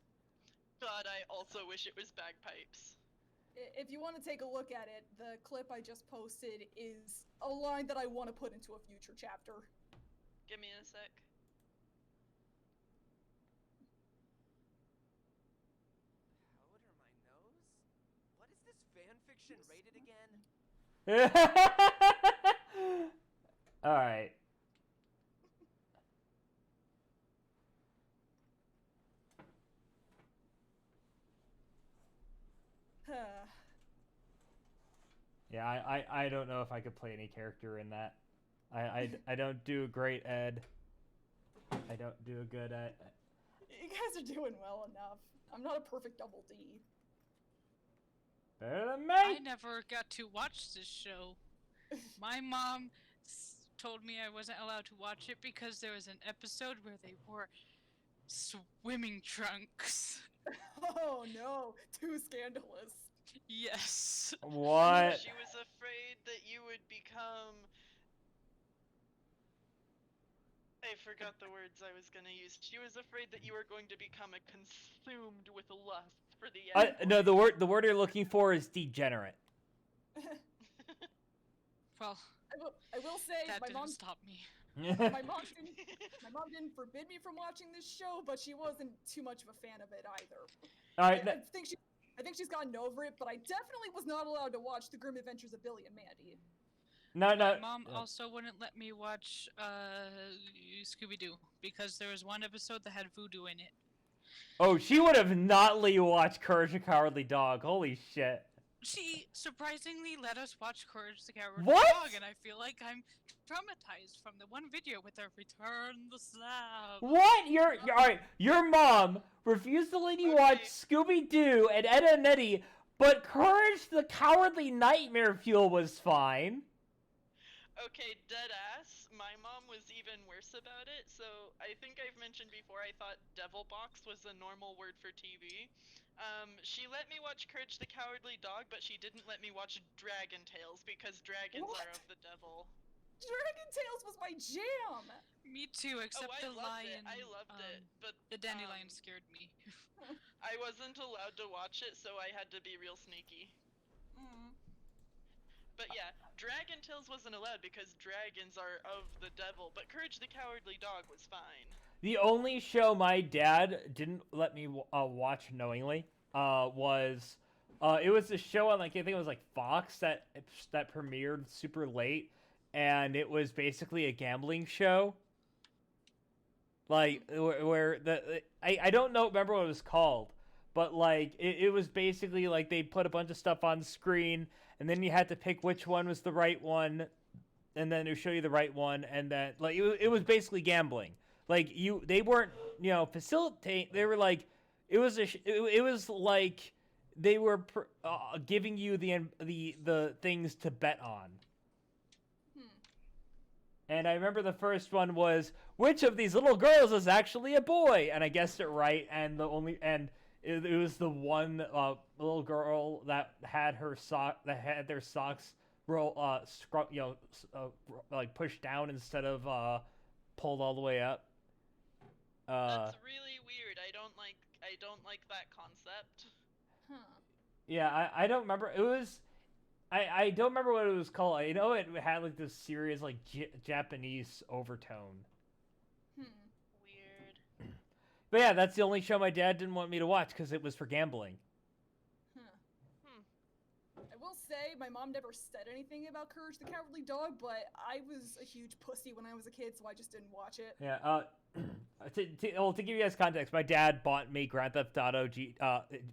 God, I also wish it was bagpipes. If you want to take a look at it, the clip I just posted is a line that I want to put into a future chapter. Give me a sec. Powder my nose? What is this fan fiction rated again? All right. Yeah, I don't know if I could play any character in that. I don't do a great Ed. I don't do a good Ed. You guys are doing well enough. I'm not a perfect double D. Better than me. I never got to watch this show. My mom told me I wasn't allowed to watch it because there was an episode where they wore swimming trunks. Oh no, too scandalous. Yes. What? She was afraid that you would become... I forgot the words I was gonna use. She was afraid that you were going to become consumed with lust for the No, the word you're looking for is degenerate. Well, I will say that my didn't mom stop me. my mom didn't forbid me from watching this show, but she wasn't too much of a fan of it either. All right. I think she's gotten over it, but I definitely was not allowed to watch The Grim Adventures of Billy and Mandy. No. My mom also wouldn't let me watch Scooby-Doo because there was one episode that had voodoo in it. Oh, she would have not let you watch Courage the Cowardly Dog. Holy shit. She surprisingly let us watch Courage the Cowardly What? Dog, and I feel like I'm traumatized from the one video with her Return the Slab. What? All right. Your mom refused to let you watch Scooby-Doo and Ed and Eddie, but Courage the Cowardly Nightmare Fuel was fine. Okay, dead ass. My mom was even worse about it. So I think I've mentioned before I thought devil box was a normal word for TV. She let me watch Courage the Cowardly Dog, but she didn't let me watch Dragon Tales because dragons are of the devil. Dragon Tales was my jam! Me too, except I the loved lion. I loved it, but the dandelion scared me. I wasn't allowed to watch it, so I had to be real sneaky. But yeah, Dragon Tales wasn't allowed because dragons are of the devil, but Courage the Cowardly Dog was fine. The only show my dad didn't let me watch knowingly was it was a show on I think it was Fox that premiered super late, and it was basically a gambling show. Where I don't remember what it was called, but it was basically they put a bunch of stuff on screen, and then you had to pick which one was the right one, and then it would show you the right one, and then it was basically gambling. They weren't facilitate. They were it was like they were giving you the things to bet on. And I remember the first one was, which of these little girls is actually a boy? And I guessed it right, and it was the one little girl that had their socks pushed down instead of pulled all the way up. That's really weird. I don't like that concept. Yeah, I don't remember. It was I don't remember what it was called. I know it had this serious Japanese overtone. But yeah, that's the only show my dad didn't want me to watch because it was for gambling. I will say my mom never said anything about Courage the Cowardly Dog, but I was a huge pussy when I was a kid, so I just didn't watch it. Yeah. To give you guys context, my dad bought me Grand Theft Auto.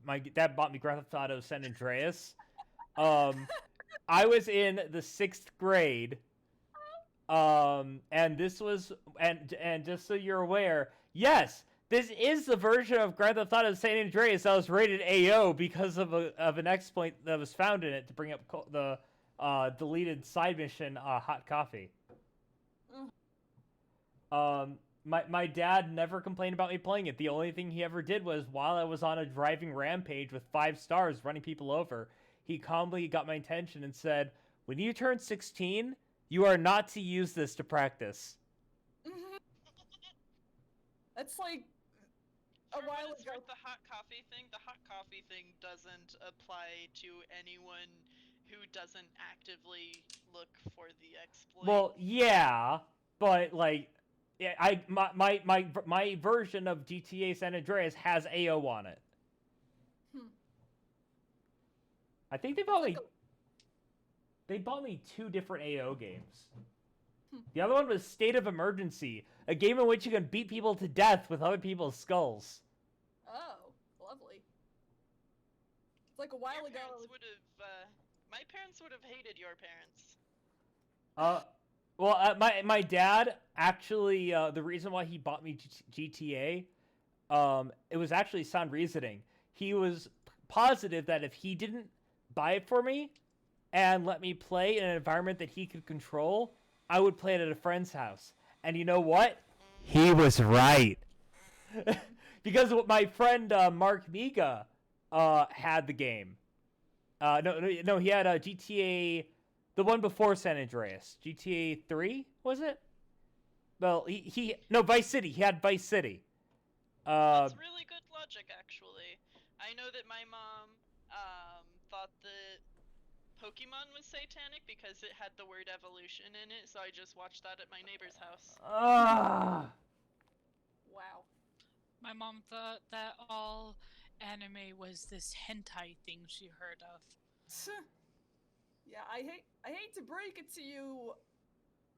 My dad bought me Grand Theft Auto San Andreas. I was in the 6th grade. And this was and just so you're aware, yes, this is the version of Grand Theft Auto San Andreas that was rated AO because of an exploit that was found in it to bring up the deleted side mission, Hot Coffee. My dad never complained about me playing it. The only thing he ever did was while I was on a driving rampage with 5 stars running people over, he calmly got my attention and said, "When you turn 16, you are not to use this to practice." That's like a For what while it's ago. worth, the hot coffee thing doesn't apply to anyone who doesn't actively look for the exploit. Well, yeah, but like, yeah, my version of GTA San Andreas has AO on it. I think they bought me 2 different AO games. The other one was State of Emergency, a game in which you can beat people to death with other people's skulls. Oh, lovely. It's like a while Your ago. parents would have, my parents would have hated your parents. Well, my dad actually, the reason why he bought me GTA, it was actually sound reasoning. He was positive that if he didn't buy it for me and let me play in an environment that he could control, I would play it at a friend's house. And you know what? He was right. Because my friend Mark Miga had the game. No, he had a GTA, the one before San Andreas, GTA 3, was it? Well, Vice City. He had Vice City. That's really good logic, actually. I know that my mom thought that Pokemon was satanic because it had the word evolution in it, so I just watched that at my neighbor's house. Wow. My mom thought that all anime was this hentai thing she heard of. Yeah, I hate to break it to you,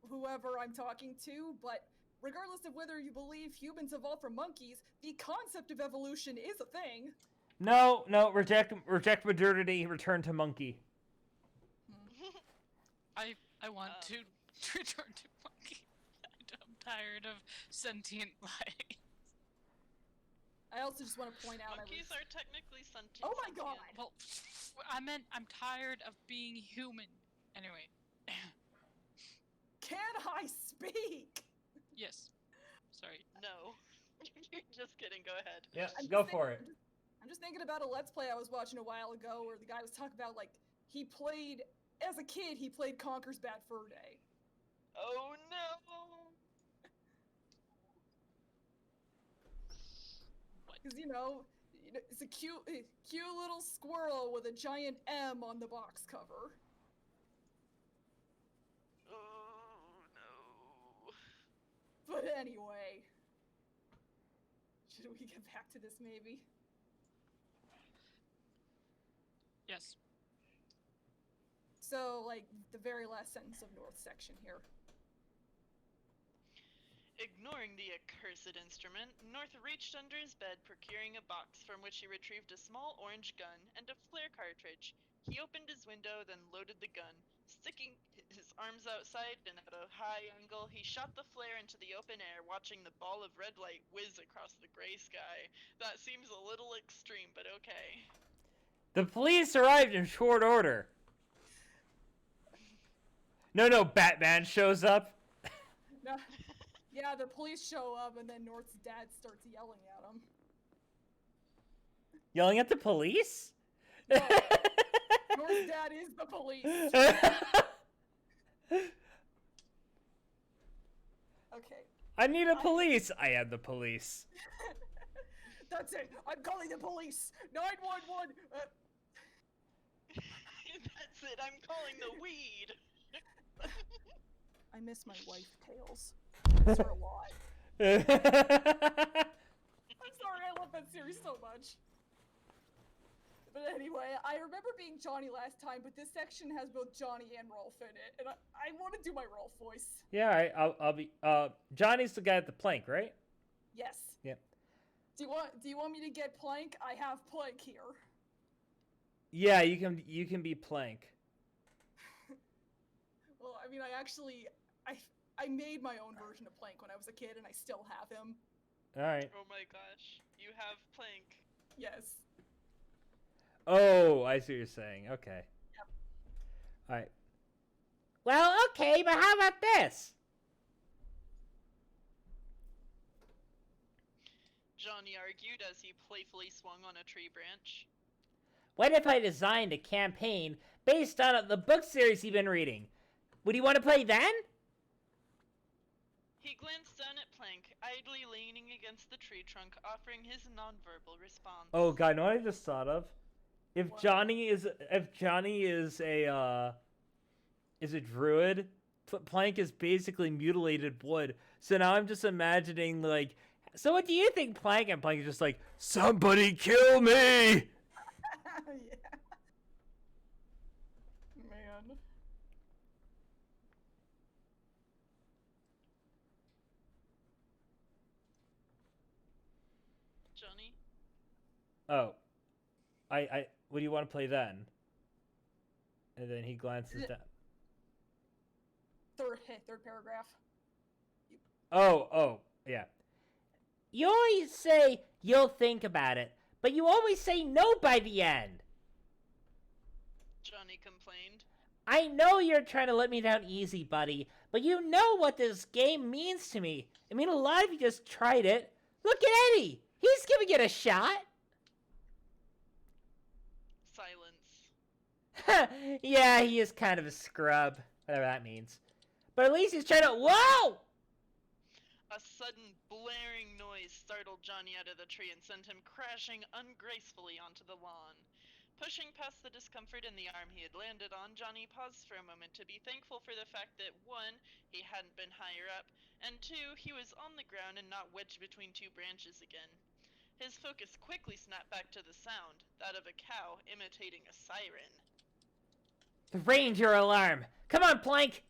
whoever I'm talking to, but regardless of whether you believe humans evolved from monkeys, the concept of evolution is a thing. No, reject modernity, return to monkey. I want to return to monkey. I'm tired of sentient life. I also just want to point out Monkeys are technically sentient. Oh my god! Well, I meant I'm tired of being human. Anyway. Can I speak? Yes. Sorry. No. Just kidding, go ahead. Yeah, I'm go just for it. I'm just thinking about a Let's Play I was watching a while ago where the guy was talking about, like, as a kid, he played Conker's Bad Fur Day. Oh no! Because, it's a cute little squirrel with a giant M on the box cover. Oh no. But anyway. Should we get back to this, maybe? Yes. So, like, the very last sentence of North's section here. Ignoring the accursed instrument, North reached under his bed, procuring a box from which he retrieved a small orange gun and a flare cartridge. He opened his window, then loaded the gun. Sticking his arms outside and at a high angle, he shot the flare into the open air, watching the ball of red light whiz across the gray sky. That seems a little extreme, but okay. The police arrived in short order. No, Batman shows up. No, yeah, the police show up and then North's dad starts yelling at him. Yelling at the police? No, North's dad is the police. Okay. I need a police. I am the police. That's it. I'm calling the police. 911. That's it, I'm calling the weed! I miss my wife, Tails. I miss her a lot. I was sorry, I love that series so much. But anyway, I remember being Johnny last time, but this section has both Johnny and Rolf in it, and I want to do my Rolf voice. Yeah, all right, I'll be. Johnny's the guy at the plank, right? Yes. Yep. Do you want me to get Plank? I have Plank here. Yeah, you can be plank. Well, I mean, I made my own version of Plank when I was a kid, and I still have him. All right. Oh my gosh, you have Plank. Yes. Oh, I see what you're saying. Okay. Yep. All right. Well, okay, but how about this? Johnny argued as he playfully swung on a tree branch. What if I designed a campaign based on the book series you've been reading? Would you want to play then? He glanced down at Plank, idly leaning against the tree trunk, offering his nonverbal response. Oh god, know what I just thought of? If What? Johnny is a druid, Plank is basically mutilated wood. So now I'm just imagining like, so what do you think, Plank? And Plank is just like, somebody kill me! Yeah. Man. Johnny? Oh. What do you want to play then? And then he glances down. Third paragraph. Oh, yeah. You always say you'll think about it, but you always say no by the end. Johnny complained. I know you're trying to let me down easy, buddy, but you know what this game means to me. I mean, a lot of you just tried it. Look at Eddie. He's giving it a shot. Silence. Yeah, he is kind of a scrub, whatever that means. But at least he's trying to. Whoa! A sudden blaring noise startled Johnny out of the tree and sent him crashing ungracefully onto the lawn. Pushing past the discomfort in the arm he had landed on, Johnny paused for a moment to be thankful for the fact that 1, he hadn't been higher up, and 2, he was on the ground and not wedged between two branches again. His focus quickly snapped back to the sound, that of a cow imitating a siren. The ranger alarm. Come on, Plank.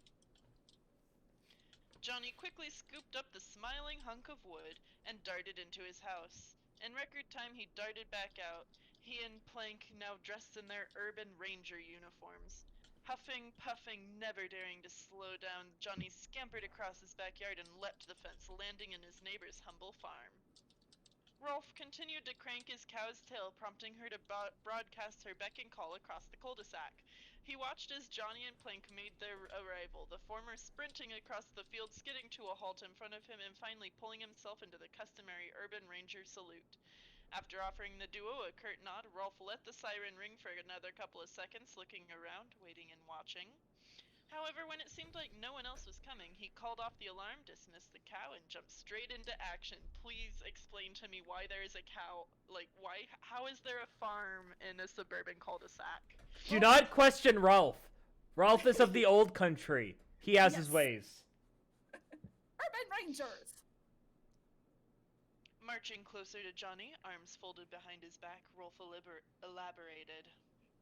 Johnny quickly scooped up the smiling hunk of wood and darted into his house. In record time, he darted back out, he and Plank now dressed in their urban ranger uniforms. Huffing, puffing, never daring to slow down, Johnny scampered across his backyard and leapt the fence, landing in his neighbor's humble farm. Rolf continued to crank his cow's tail, prompting her to broadcast her beck and call across the cul-de-sac. He watched as Johnny and Plank made their arrival, the former sprinting across the field, skidding to a halt in front of him, and finally pulling himself into the customary urban ranger salute. After offering the duo a curt nod, Rolf let the siren ring for another couple of seconds, looking around, waiting and watching. However, when it seemed like no one else was coming, he called off the alarm, dismissed the cow, and jumped straight into action. Please explain to me why there is a cow. Like, how is there a farm in a suburban cul-de-sac? Do not question Rolf. Rolf is of the old country. He has his Yes. ways. Urban Rangers! Marching closer to Johnny, arms folded behind his back, Rolf elaborated.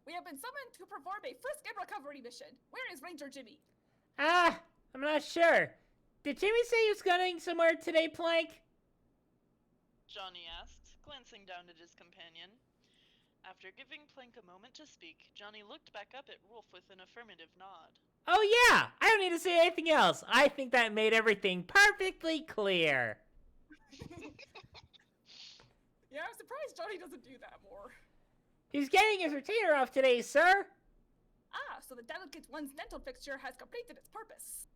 We have been summoned to perform a frisk and recovery mission. Where is Ranger Jimmy? I'm not sure. Did Jimmy say he was going somewhere today, Plank? Johnny asked, glancing down at his companion. After giving Plank a moment to speak, Johnny looked back up at Rolf with an affirmative nod. Oh yeah, I don't need to say anything else. I think that made everything perfectly clear. Yeah, I'm surprised Johnny doesn't do that more. He's getting his retainer off today, sir. Ah, so the delicate one's dental fixture has completed its purpose.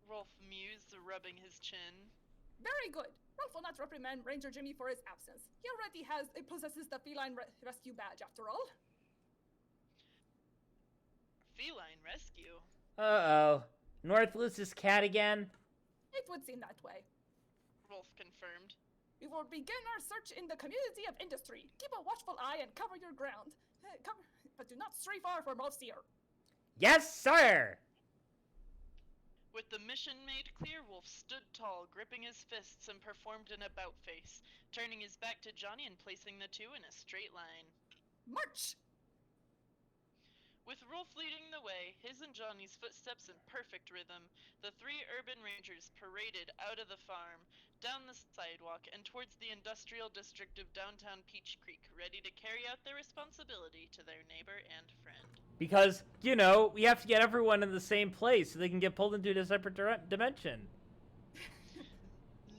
Rolf mused, rubbing his chin. Very good. Rolf will not reprimand Ranger Jimmy for his absence. He already possesses the feline rescue badge, after all. Feline rescue? Uh-oh. North loses cat again? It would seem that way. Rolf confirmed. We will begin our search in the community of industry. Keep a watchful eye and cover your ground. But do not stray far from Rolf's ear. Yes, sir! With the mission made clear, Wolf stood tall, gripping his fists, and performed an about-face, turning his back to Johnny and placing the two in a straight line. March! With Rolf leading the way, his and Johnny's footsteps in perfect rhythm, the three urban rangers paraded out of the farm, down the sidewalk, and towards the industrial district of downtown Peach Creek, ready to carry out their responsibility to their neighbor and friend. Because, we have to get everyone in the same place so they can get pulled into a separate dimension.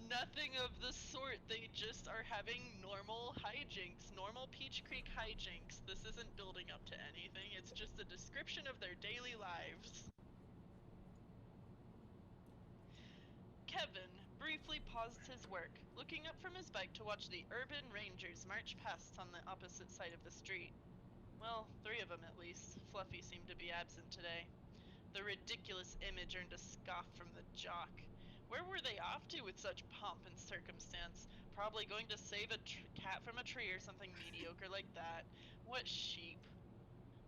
Nothing of the sort. They just are having normal hijinks, normal Peach Creek hijinks. This isn't building up to anything. It's just a description of their daily lives. Kevin briefly paused his work, looking up from his bike to watch the urban rangers march past on the opposite side of the street. Well, 3 of them at least. Fluffy seemed to be absent today. The ridiculous image earned a scoff from the jock. Where were they off to with such pomp and circumstance? Probably going to save a cat from a tree or something mediocre like that. What sheep.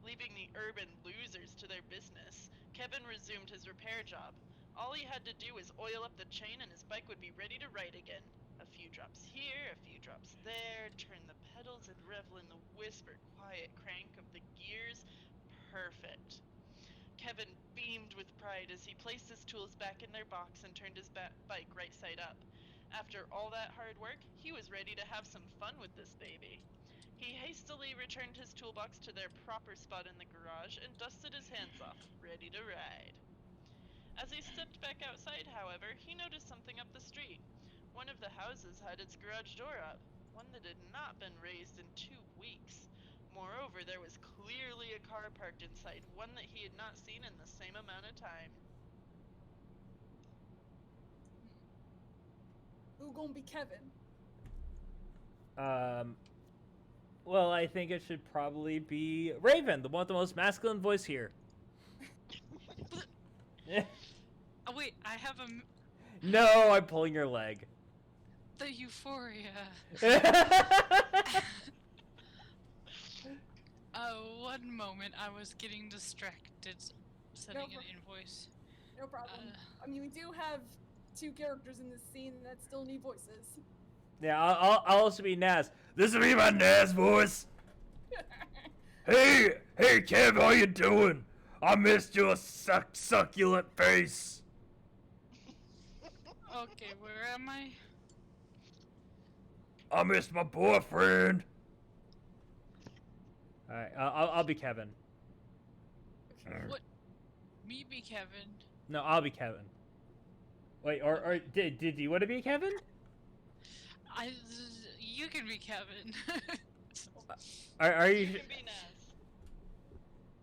Leaving the urban losers to their business, Kevin resumed his repair job. All he had to do was oil up the chain and his bike would be ready to ride again. A few drops here, a few drops there, turn the pedals and revel in the whispered quiet crank of the gears. Perfect. Kevin beamed with pride as he placed his tools back in their box and turned his bike right side up. After all that hard work, he was ready to have some fun with this baby. He hastily returned his toolbox to their proper spot in the garage and dusted his hands off, ready to ride. As he stepped back outside, however, he noticed something up the street. One of the houses had its garage door up, one that had not been raised in 2 weeks. Moreover, there was clearly a car parked inside, one that he had not seen in the same amount of time. Who gonna be Kevin? Well, I think it should probably be Raven, the one with the most masculine voice here. Oh wait, I have No, I'm pulling your leg. the euphoria. One moment, I was getting distracted setting an invoice. No problem. I mean, we do have 2 characters in this scene that still need voices. Yeah, I'll also be Naz. This will be my Naz voice. Hey, Kev, how you doing? I missed your succulent face. Okay, where am I? I missed my boyfriend. All right, I'll be Kevin. What? Me be Kevin? No, I'll be Kevin. Wait, or did you want to be Kevin? You can be Kevin. Are you? You can be Naz.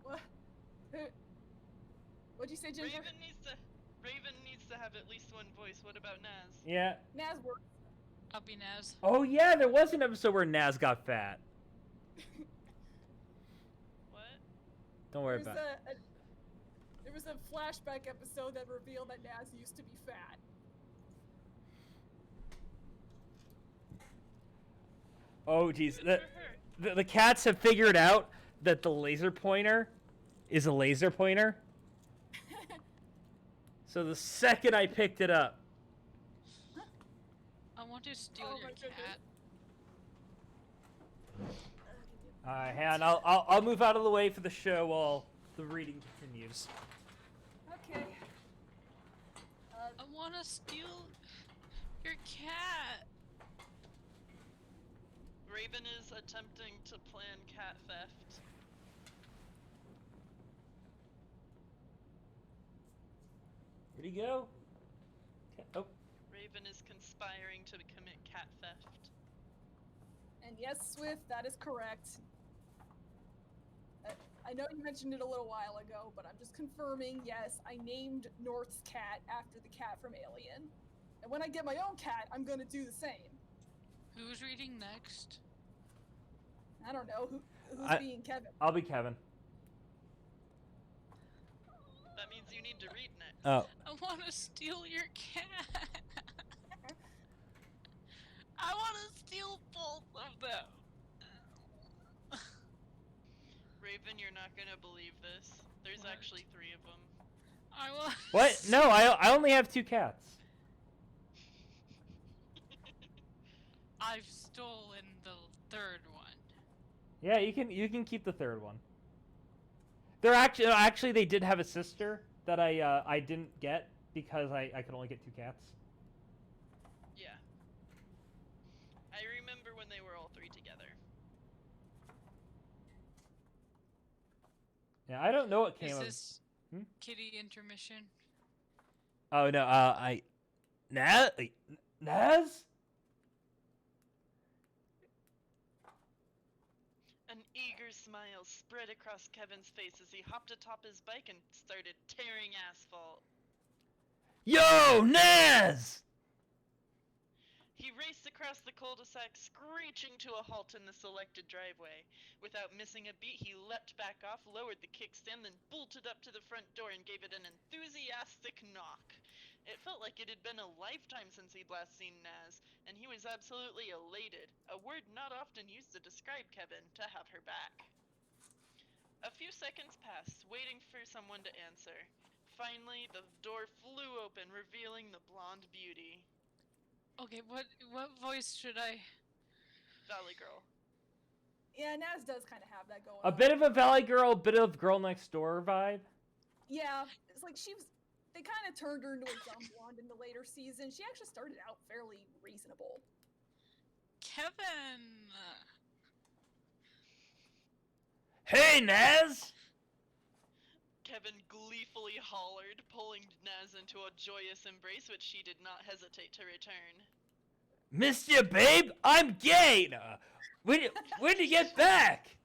What? What'd you say, Ginger? Raven needs to have at least one voice. What about Naz? Yeah. Naz works. I'll be Naz. Oh yeah, there was an episode where Naz got fat. What? Don't worry about it. There was a flashback episode that revealed that Naz used to be fat. Oh geez, Good for her. the cats have figured out that the laser pointer is a laser pointer. So the second I picked it up, I want to steal Oh your my cat. goodness. all right, hang on, I'll move out of the way for the show while the reading continues. Okay. I want to steal your cat. Raven is attempting to plan cat theft. Where'd he go? Oh, Raven is conspiring to commit cat theft. And yes, Swift, that is correct. I know you mentioned it a little while ago, but I'm just confirming, yes, I named North's cat after the cat from Alien. And when I get my own cat, I'm gonna do the same. Who's reading next? I don't know, who's being Kevin? I'll be Kevin. That means you need to read next. Oh. I want to steal your cat. I want to steal both of them. Raven, you're not gonna believe this. There's What? actually 3 of them. I will. What? No, I only have 2 cats. I've stolen the third one. Yeah, you can keep the third one. They're actually they did have a sister that I didn't get because I could only get 2 cats. Yeah. I remember when they were all 3 together. Yeah, I don't know what came Is of. this kitty intermission? Oh no, Naz. An eager smile spread across Kevin's face as he hopped atop his bike and started tearing asphalt. Yo, Naz! He raced across the cul-de-sac, screeching to a halt in the selected driveway. Without missing a beat, he leapt back off, lowered the kickstand, then bolted up to the front door and gave it an enthusiastic knock. It felt like it had been a lifetime since he'd last seen Naz, and he was absolutely elated, a word not often used to describe Kevin, to have her back. A few seconds passed, waiting for someone to answer. Finally, the door flew open, revealing the blonde beauty. Okay, what voice should I? Valley Girl. Yeah, Naz does kind of have that going A on. bit of a Valley Girl, a bit of Girl Next Door vibe. Yeah, it's like they kind of turned her into a dumb blonde in the later season. She actually started out fairly reasonable. Kevin. Hey, Naz! Kevin gleefully hollered, pulling Naz into a joyous embrace which she did not hesitate to return. Missed you, babe. I'm gay. When you get back?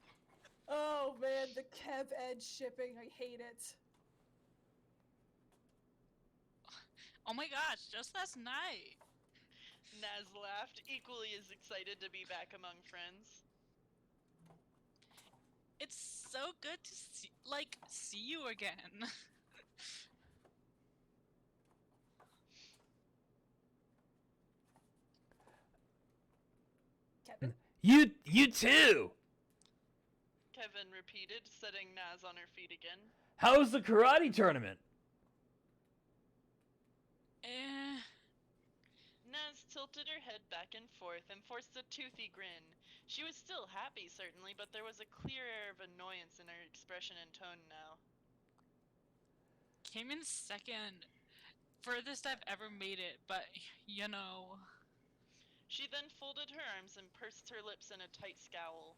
Oh man, the Kev Ed shipping, I hate it. Oh my gosh, just last night. Naz laughed, equally as excited to be back among friends. It's so good to see you again. Kevin? You too. Kevin repeated, setting Naz on her feet again. How was the karate tournament? Naz tilted her head back and forth and forced a toothy grin. She was still happy, certainly, but there was a clear air of annoyance in her expression and tone now. Came in second. Furthest I've ever made it, but you know. She then folded her arms and pursed her lips in a tight scowl.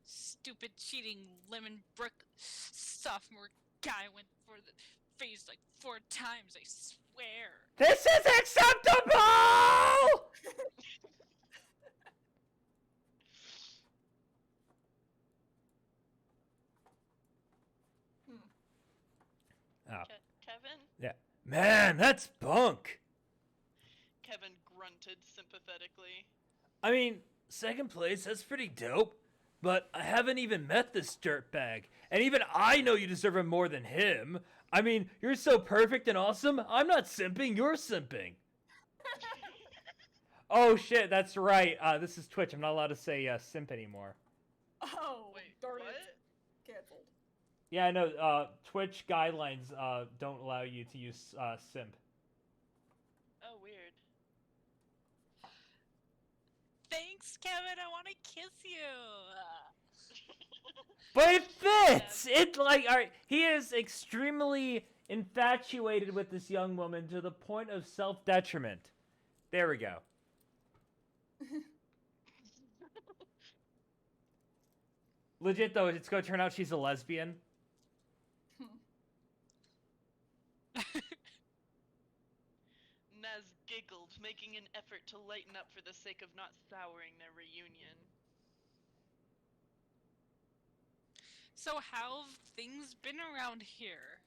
Stupid cheating lemon brook sophomore guy went for the face like 4 times, I swear. This is acceptable! Oh. Kevin? Yeah. Man, that's bunk. Kevin grunted sympathetically. I mean, second place, that's pretty dope. But I haven't even met this dirtbag. And even I know you deserve it more than him. I mean, you're so perfect and awesome. I'm not simping, you're simping. Oh shit, that's right. This is Twitch. I'm not allowed to say simp anymore. Oh, Wait, darn what? it. Cancelled. Yeah, I know. Twitch guidelines don't allow you to use simp. Oh, weird. Thanks, Kevin. I want to kiss you. But it fits. It like, all right, he is extremely infatuated with this young woman to the point of self-detriment. There we go. Legit though, it's gonna turn out she's a lesbian. Naz giggled, making an effort to lighten up for the sake of not souring their reunion. So how have things been around here?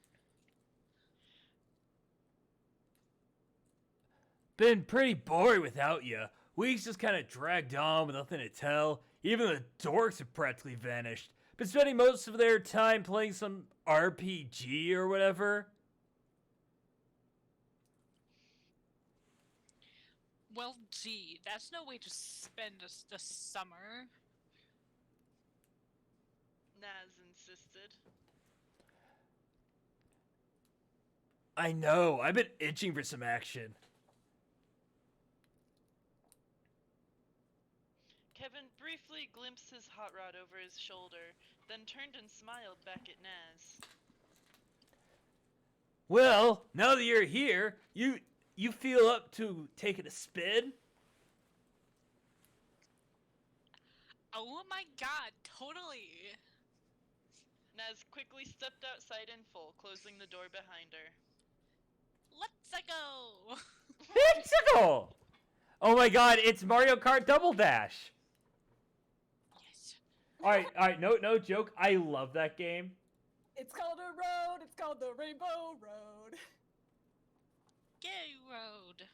Been pretty boring without you. Weeks just kind of dragged on with nothing to tell. Even the dorks have practically vanished. Been spending most of their time playing some RPG or whatever. Well, gee, that's no way to spend the summer. Naz insisted. I know. I've been itching for some action. Kevin briefly glimpsed his hot rod over his shoulder, then turned and smiled back at Naz. Well, now that you're here, you feel up to taking a spin? Oh my god, totally. Naz quickly stepped outside in full, closing the door behind her. Let's go. Mexico! Oh my god, it's Mario Kart Double Dash. Yes. All right, no joke. I love that game. It's called a road. It's called the Rainbow Road. Gay road.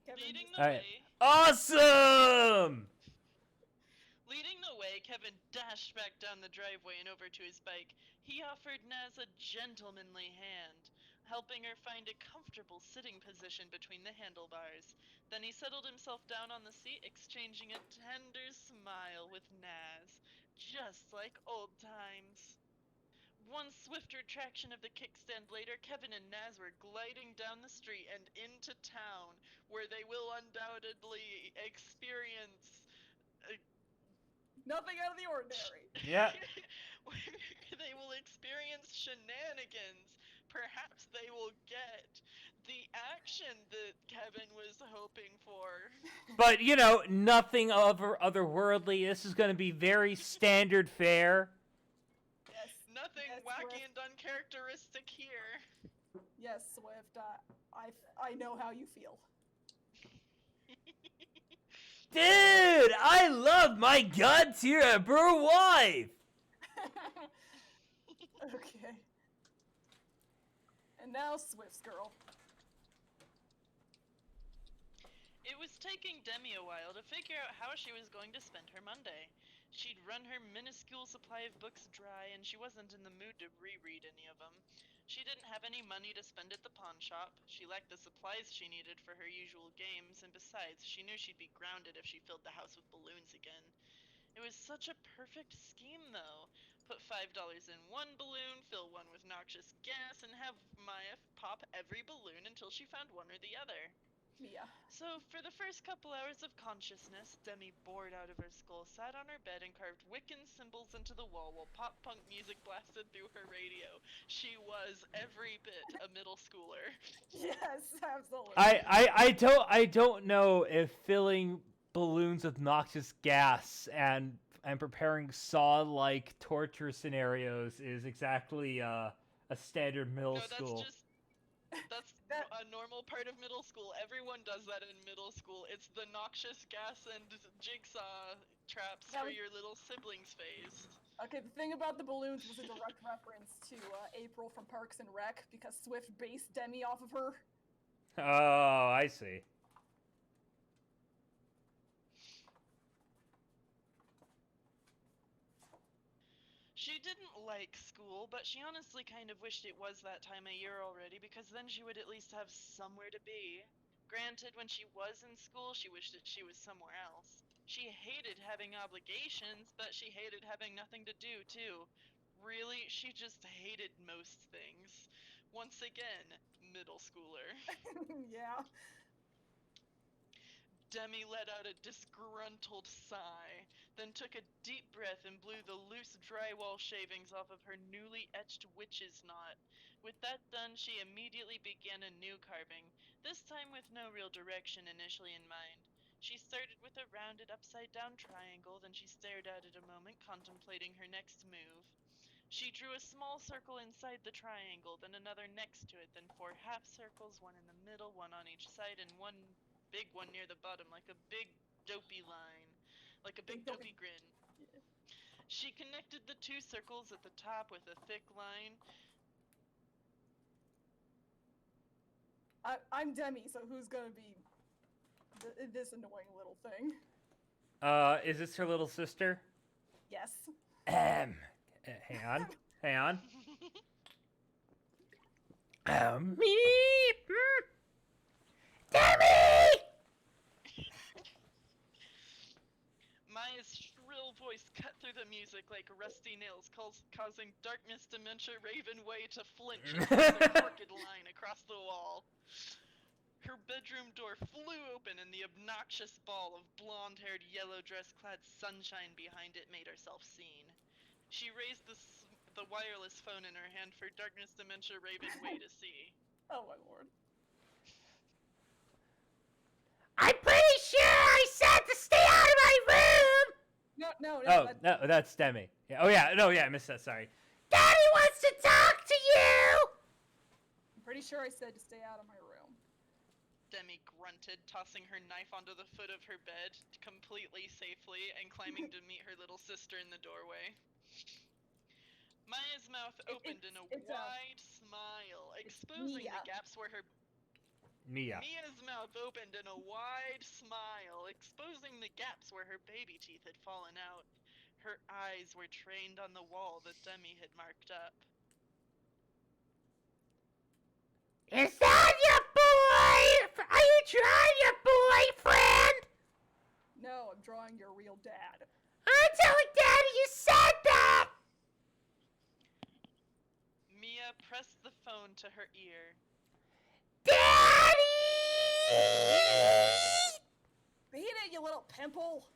Kevin, Leading just- the Alright. way, Awesome! Leading the way, Kevin dashed back down the driveway and over to his bike. He offered Naz a gentlemanly hand, helping her find a comfortable sitting position between the handlebars. Then he settled himself down on the seat, exchanging a tender smile with Naz, just like old times. One swift retraction of the kickstand later, Kevin and Naz were gliding down the street and into town, where they will undoubtedly experience Nothing out of the ordinary. Yeah. they will experience shenanigans. Perhaps they will get the action that Kevin was hoping for. But, you know, nothing otherworldly. This is going to be very standard fare. Yes. Nothing Yes, wacky Swift. and uncharacteristic here. Yes, Swift. I know how you feel. Dude, I love my God-tier Emperor wife! Okay. And now Swift's girl. It was taking Demi a while to figure out how she was going to spend her Monday. She'd run her minuscule supply of books dry, and she wasn't in the mood to reread any of them. She didn't have any money to spend at the pawn shop, she lacked the supplies she needed for her usual games, and besides, she knew she'd be grounded if she filled the house with balloons again. It was such a perfect scheme, though. Put $5 in one balloon, fill one with noxious gas, and have Maya pop every balloon until she found one or the other. Mia. So, for the first couple hours of consciousness, Demi, bored out of her skull, sat on her bed and carved Wiccan symbols into the wall while pop-punk music blasted through her radio. She was every bit a middle schooler. Yes, absolutely. I don't know if filling balloons with noxious gas and preparing Saw-like torture scenarios is exactly a standard middle school. That's That- a normal part of middle school. Everyone does that in middle school. It's the noxious gas and jigsaw traps That for was- your little siblings phase. Okay, the thing about the balloons was a direct reference to April from Parks and Rec because Swift based Demi off of her. Oh, I see. She didn't like school, but she honestly kind of wished it was that time of year already, because then she would at least have somewhere to be. Granted, when she was in school, she wished that she was somewhere else. She hated having obligations, but she hated having nothing to do, too. Really, she just hated most things. Once again, middle schooler. Yeah. Demi let out a disgruntled sigh, then took a deep breath and blew the loose drywall shavings off of her newly etched witch's knot. With that done, she immediately began a new carving, this time with no real direction initially in mind. She started with a rounded upside-down triangle, then she stared at it a moment, contemplating her next move. She drew a small circle inside the triangle, then another next to it, then 4 half circles, one in the middle, one on each side, and one big one near the bottom, like a big dopey line, like a big Big dopey- dopey grin. She connected the 2 circles at the top with a thick line. I'm Demi, so who's gonna be this annoying little thing? Is this her little sister? Yes. Hang on. Hang on. Meep. Demi! Maya's shrill voice cut through the music like rusty nails, causing Darkness Dementia Ravenway to flinch and cross a crooked line across the wall. Her bedroom door flew open and the obnoxious ball of blonde-haired, yellow dress-clad sunshine behind it made herself seen. She raised the wireless phone in her hand for Darkness Dementia Ravenway to see. Oh my lord. I'm pretty sure I said to stay out of my room! No. Oh, no, that's Demi. Yeah. Oh, yeah. No, yeah, I missed that. Sorry. Daddy wants to talk to you! I'm pretty sure I said to stay out of my room. Demi grunted, tossing her knife onto the foot of her bed, completely safely, and climbing to meet her little sister in the doorway. Maya's mouth opened in a wide smile, exposing the gaps where her... Mia's mouth opened in a wide smile, exposing the gaps where her baby teeth had fallen out. Her eyes were trained on the wall that Demi had marked up. Is that your boy? Are you drawing your boyfriend? No, I'm drawing your real dad. I'm telling Daddy you said that! Mia pressed the phone to her ear. Daddy! Beat it, you little pimple!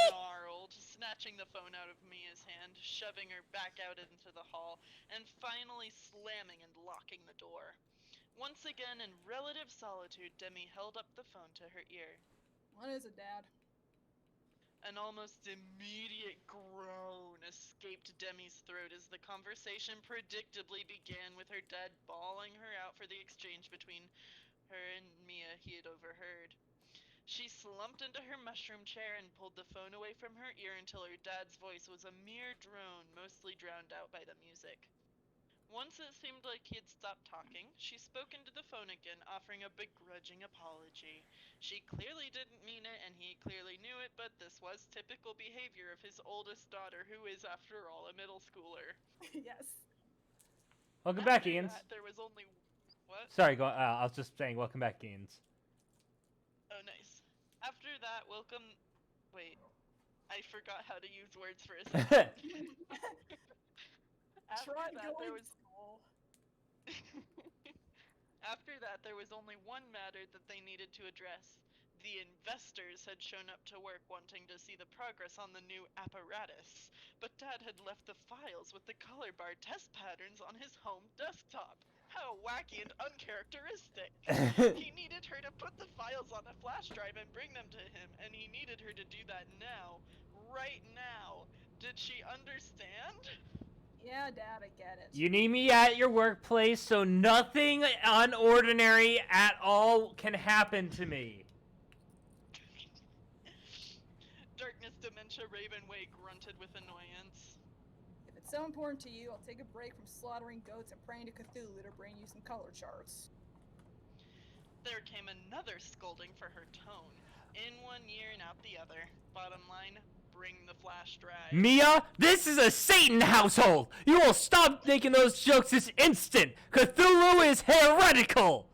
Snarled, snatching the phone out of Mia's hand, shoving her back out into the hall, and finally slamming and locking the door. Once again, in relative solitude, Demi held up the phone to her ear. What is it, Dad? An almost immediate groan escaped Demi's throat as the conversation predictably began with her dad bawling her out for the exchange between her and Mia he had overheard. She slumped into her mushroom chair and pulled the phone away from her ear until her dad's voice was a mere drone, mostly drowned out by the music. Once it seemed like he had stopped talking, she spoke into the phone again, offering a begrudging apology. She clearly didn't mean it, and he clearly knew it, but this was typical behavior of his oldest daughter, who is, after all, a middle schooler. Yes. Welcome back, After Ians. that, there was only... What? Sorry, I was just saying welcome back, Ians. Oh, nice. After that, welcome... Wait. I forgot how to use words for a second. After that, there was only one matter that they needed to address. The investors had shown up to work wanting to see the progress on the new apparatus, but Dad had left the files with the color bar test patterns on his home desktop. How wacky and uncharacteristic! He needed her to put the files on a flash drive and bring them to him, and he needed her to do that now. Right now. Did she understand? Yeah, Dad, I get it. You need me at your workplace, so nothing unordinary at all can happen to me. Darkness Dementia Ravenway grunted with annoyance. If it's so important to you, I'll take a break from slaughtering goats and praying to Cthulhu to bring you some color charts. There came another scolding for her tone. In one ear and out the other. Bottom line, bring the flash drive. Mia, this is a Satan household! You will stop making those jokes this instant! Cthulhu is heretical!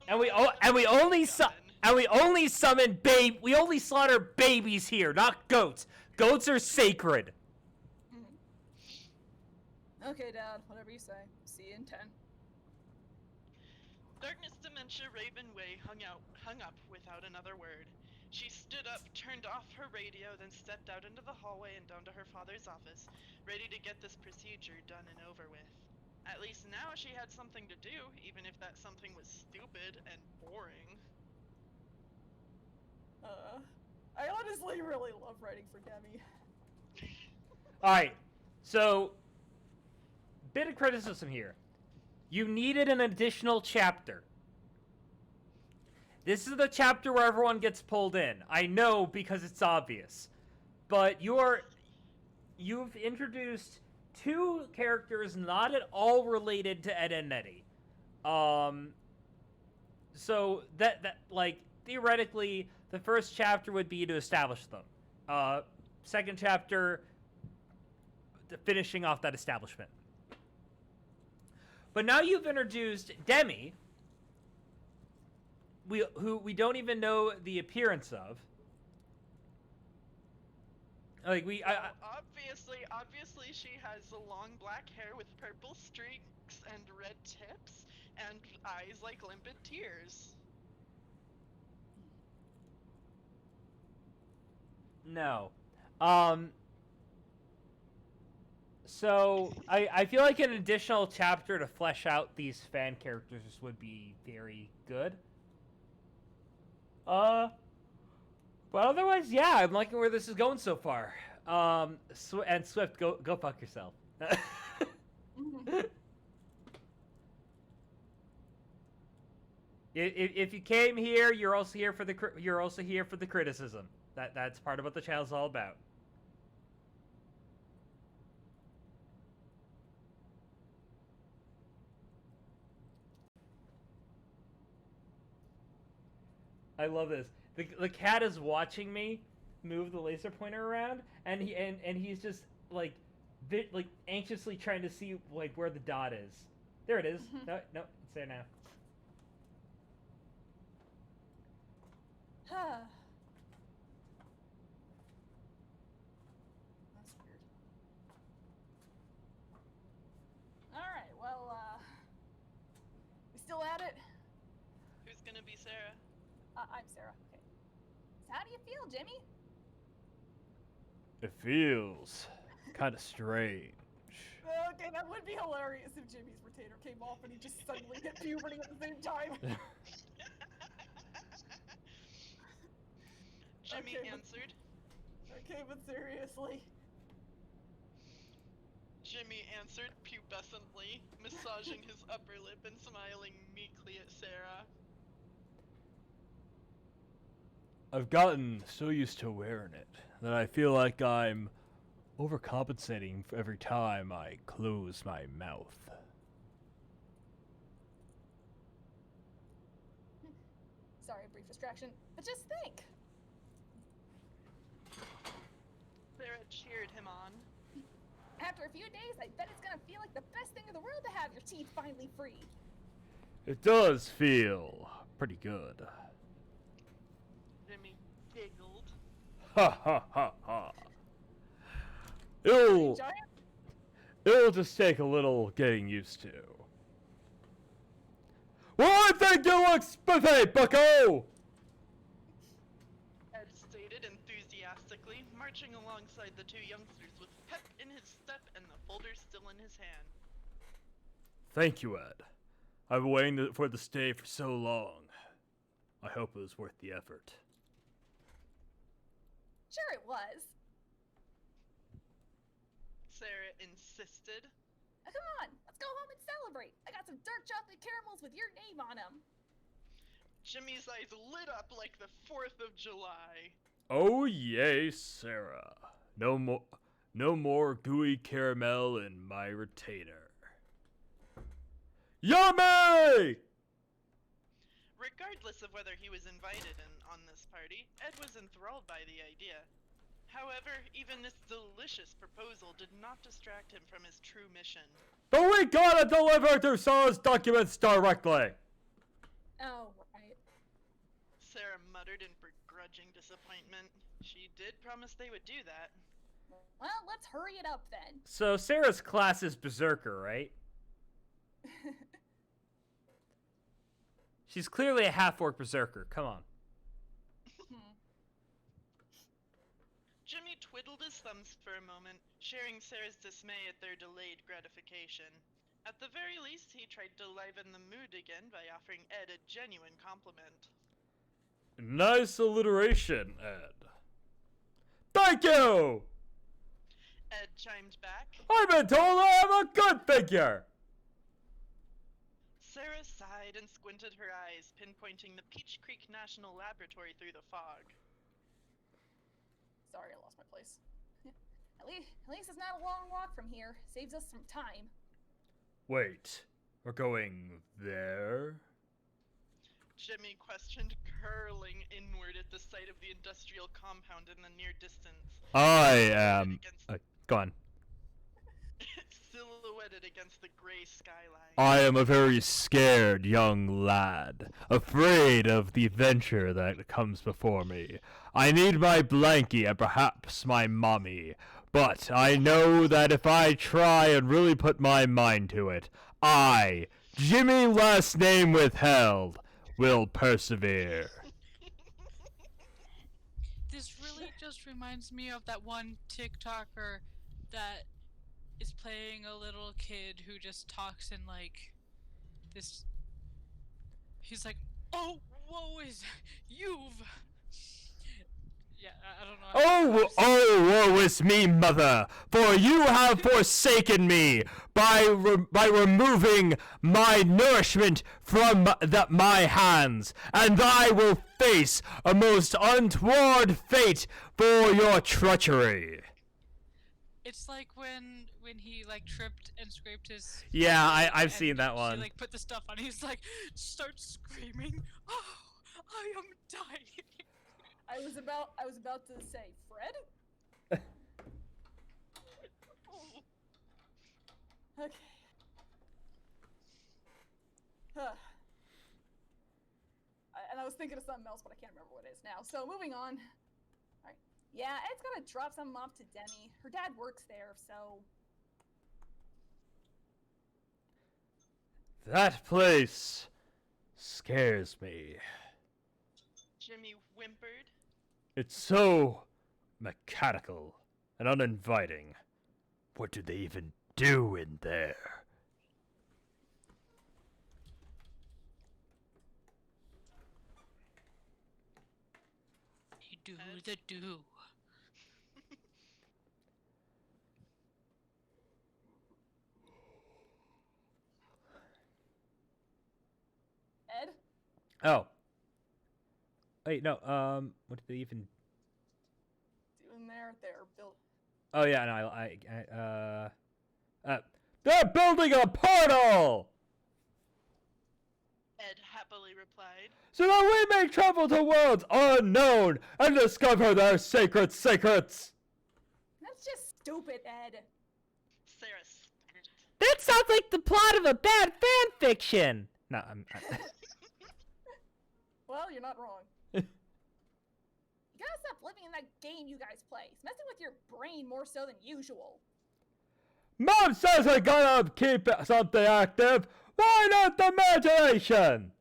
And we only slaughter babies here, not goats. Goats are sacred. Okay, Dad, whatever you say. See you in 10. Darkness Dementia Ravenway hung up without another word. She stood up, turned off her radio, then stepped out into the hallway and down to her father's office, ready to get this procedure done and over with. At least now she had something to do, even if that something was stupid and boring. I honestly really love writing for Demi. Alright, so, bit of criticism here. You needed an additional chapter. This is the chapter where everyone gets pulled in. I know because it's obvious. But you've introduced two characters not at all related to Ed and Nettie. So that like theoretically the first chapter would be to establish them. Second chapter finishing off that establishment. But now you've introduced Demi, who we don't even know the appearance of. Like Obviously she has the long black hair with purple streaks and red tips and eyes like limpid tears. No. So I feel like an additional chapter to flesh out these fan characters would be very good. But otherwise, yeah, I'm liking where this is going so far. And Swift, go fuck yourself. If you came here, you're also here for the criticism. That's part of what the channel's all about. I love this. The cat is watching me move the laser pointer around, and he's just like anxiously trying to see like where the dot is. There it is. No, it's there now. That's weird. Alright, well, we still at it? Who's gonna be Sarah? I'm Sarah. Okay. So how do you feel, Jimmy? It feels kind of strange. Okay, that would be hilarious if Jimmy's retainer came off and he just suddenly hit puberty at the same time. Jimmy Okay, answered. Okay, but seriously. Jimmy answered pubescently, massaging his upper lip and smiling meekly at Sarah. I've gotten so used to wearing it that I feel like I'm overcompensating for every time I close my mouth. Sorry, brief distraction, but just think. Sarah cheered him on. After a few days, I bet it's gonna feel like the best thing in the world to have your teeth finally free. It does feel pretty good. Jimmy giggled. Ha ha ha ha. Giant? It'll just take a little getting used to. Well, I think you look spiffy, bucko! Ed stated enthusiastically, marching alongside the two youngsters with pep in his step and the folder still in his hand. Thank you, Ed. I've been waiting for this day for so long. I hope it was worth the effort. Sure it was. Sarah insisted. Come on, let's go home and celebrate. I got some dark chocolate caramels with your name on them. Jimmy's eyes lit up like the 4th of July. Oh yay, Sarah. No more gooey caramel in my retainer. Yummy! Regardless of whether he was invited on this party, Ed was enthralled by the idea. However, even this delicious proposal did not distract him from his true mission. But we gotta deliver to Sarah's documents directly! Oh, right. Sarah muttered in begrudging disappointment. She did promise they would do that. Well, let's hurry it up then. So Sarah's class is Berserker, right? She's clearly a half-orc Berserker, come on. Jimmy twiddled his thumbs for a moment, sharing Sarah's dismay at their delayed gratification. At the very least, he tried to liven the mood again by offering Ed a genuine compliment. Nice alliteration, Ed. Thank you! Ed chimed back. I've been told I have a good figure! Sarah sighed and squinted her eyes, pinpointing the Peach Creek National Laboratory through the fog. Sorry, I lost my place. At least it's not a long walk from here. Saves us some time. Wait, we're going there? Jimmy questioned, curling inward at the sight of the industrial compound in the near distance. I am... Go on. Silhouetted silhouetted against the gray skyline. I am a very scared young lad, afraid of the adventure that comes before me. I need my blankie and perhaps my mommy, but I know that if I try and really put my mind to it, I, Jimmy last name withheld, will persevere. This really just reminds me of that one TikToker that is playing a little kid who just talks in like this. He's like, "Oh, woe is you've." Yeah, I don't know. Woe is me, mother, for you have forsaken me by removing my nourishment from my hands, and I will face a most untoward fate for your treachery. It's like when he like tripped and scraped his. Yeah, leg I've and seen that one. She like put the stuff on. He's like starts screaming. Oh, I am dying. I was about to say, Fred? Okay. And I was thinking of something else, but I can't remember what it is now. So moving on. Alright. Yeah, Ed's gotta drop something off to Demi. Her dad works there, so... That place scares me. Jimmy whimpered. It's so mechanical and uninviting. What do they even do in there? You do the do. Ed? Oh. Wait, no, what did they even... Doing there? They're built... Oh, yeah, no, they're building a portal! Ed happily replied. So that we may travel to worlds unknown and discover their sacred secrets! That's just stupid, Ed. Sarah spat. That sounds like the plot of a bad fan fiction! No, Well, you're not wrong. You gotta stop living in that game you guys play. It's messing with your brain more so than usual. Mom says I gotta keep something active! Why not the imagination?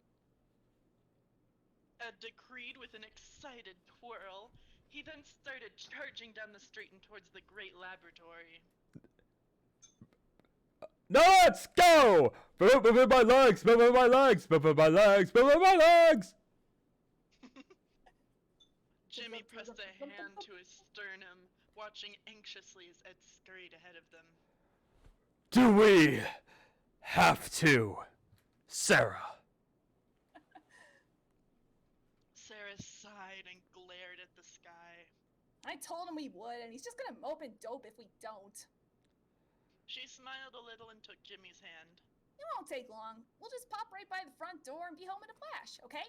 Ed decreed with an excited twirl. He then started charging down the street and towards the great laboratory. Now let's go! Move my legs, move my legs, move my legs, move my legs! Jimmy pressed a hand to his sternum, watching anxiously as Ed scurried ahead of them. Do we have to, Sarah? Sarah sighed and glared at the sky. I told him we would, and he's just gonna mope and dope if we don't. She smiled a little and took Jimmy's hand. It won't take long. We'll just pop right by the front door and be home in a flash, okay?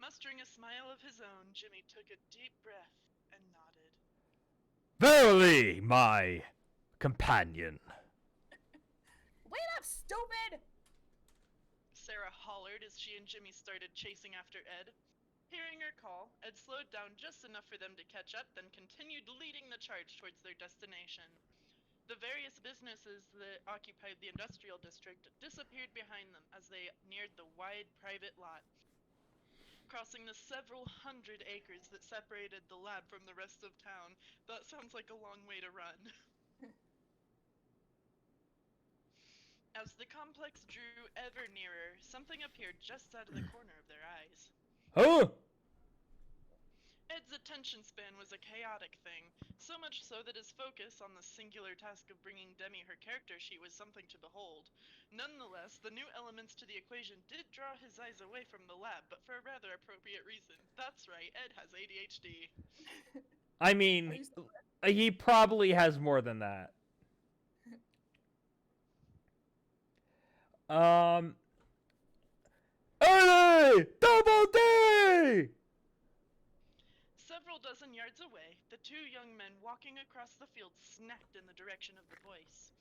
Mustering a smile of his own, Jimmy took a deep breath and nodded. Verily, my companion. Wait up, stupid! Sarah hollered as she and Jimmy started chasing after Ed. Hearing her call, Ed slowed down just enough for them to catch up, then continued leading the charge towards their destination. The various businesses that occupied the industrial district disappeared behind them as they neared the wide private lot. Crossing the several hundred acres that separated the lab from the rest of town, that sounds like a long way to run. As the complex drew ever nearer, something appeared just out of the corner of their eyes. Huh? Ed's attention span was a chaotic thing, so much so that his focus on the singular task of bringing Demi her character sheet was something to behold. Nonetheless, the new elements to the equation did draw his eyes away from the lab, but for a rather appropriate reason. That's right, Ed has ADHD. I mean, he probably has more than that. Eddie! Double D! Several dozen yards away, the two young men walking across the field snapped in the direction of the voice.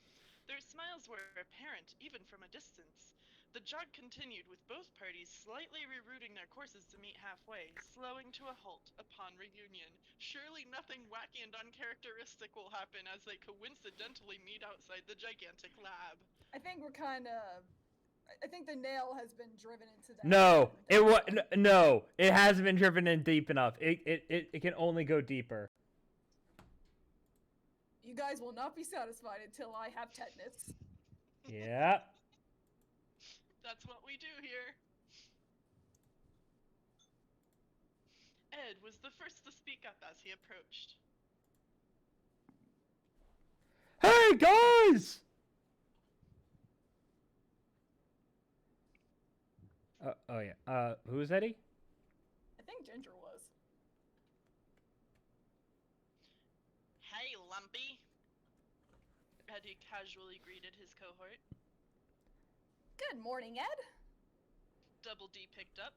Their smiles were apparent even from a distance. The jog continued, with both parties slightly rerouting their courses to meet halfway, slowing to a halt upon reunion. Surely nothing wacky and uncharacteristic will happen as they coincidentally meet outside the gigantic lab. I think we're kind of. I think the nail has been driven into that. No, no, it hasn't been driven in deep enough. It can only go deeper. You guys will not be satisfied until I have tetanus. Yeah. That's what we do here. Ed was the first to speak up as he approached. Hey, guys! Oh, yeah. Who is Eddie? I think Ginger was. Hey, Lumpy. Eddie casually greeted his cohort. Good morning, Ed. Double D picked up.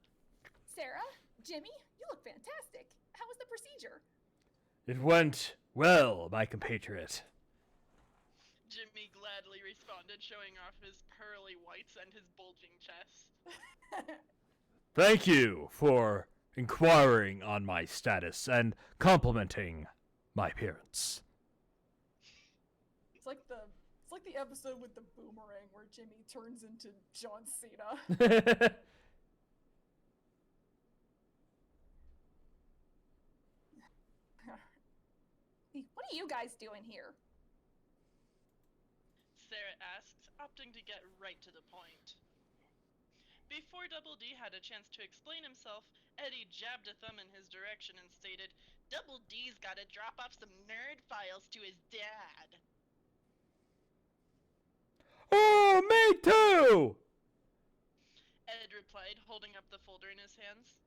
Sarah, Jimmy, you look fantastic. How was the procedure? It went well, my compatriot. Jimmy gladly responded, showing off his pearly whites and his bulging chest. Thank you for inquiring on my status and complimenting my appearance. It's like the episode with the boomerang where Jimmy turns into John Cena. What are you guys doing here? Sarah asked, opting to get right to the point. Before Double D had a chance to explain himself, Eddie jabbed a thumb in his direction and stated, Double D's gotta drop off some nerd files to his dad. Oh, me too! Ed replied, holding up the folder in his hands.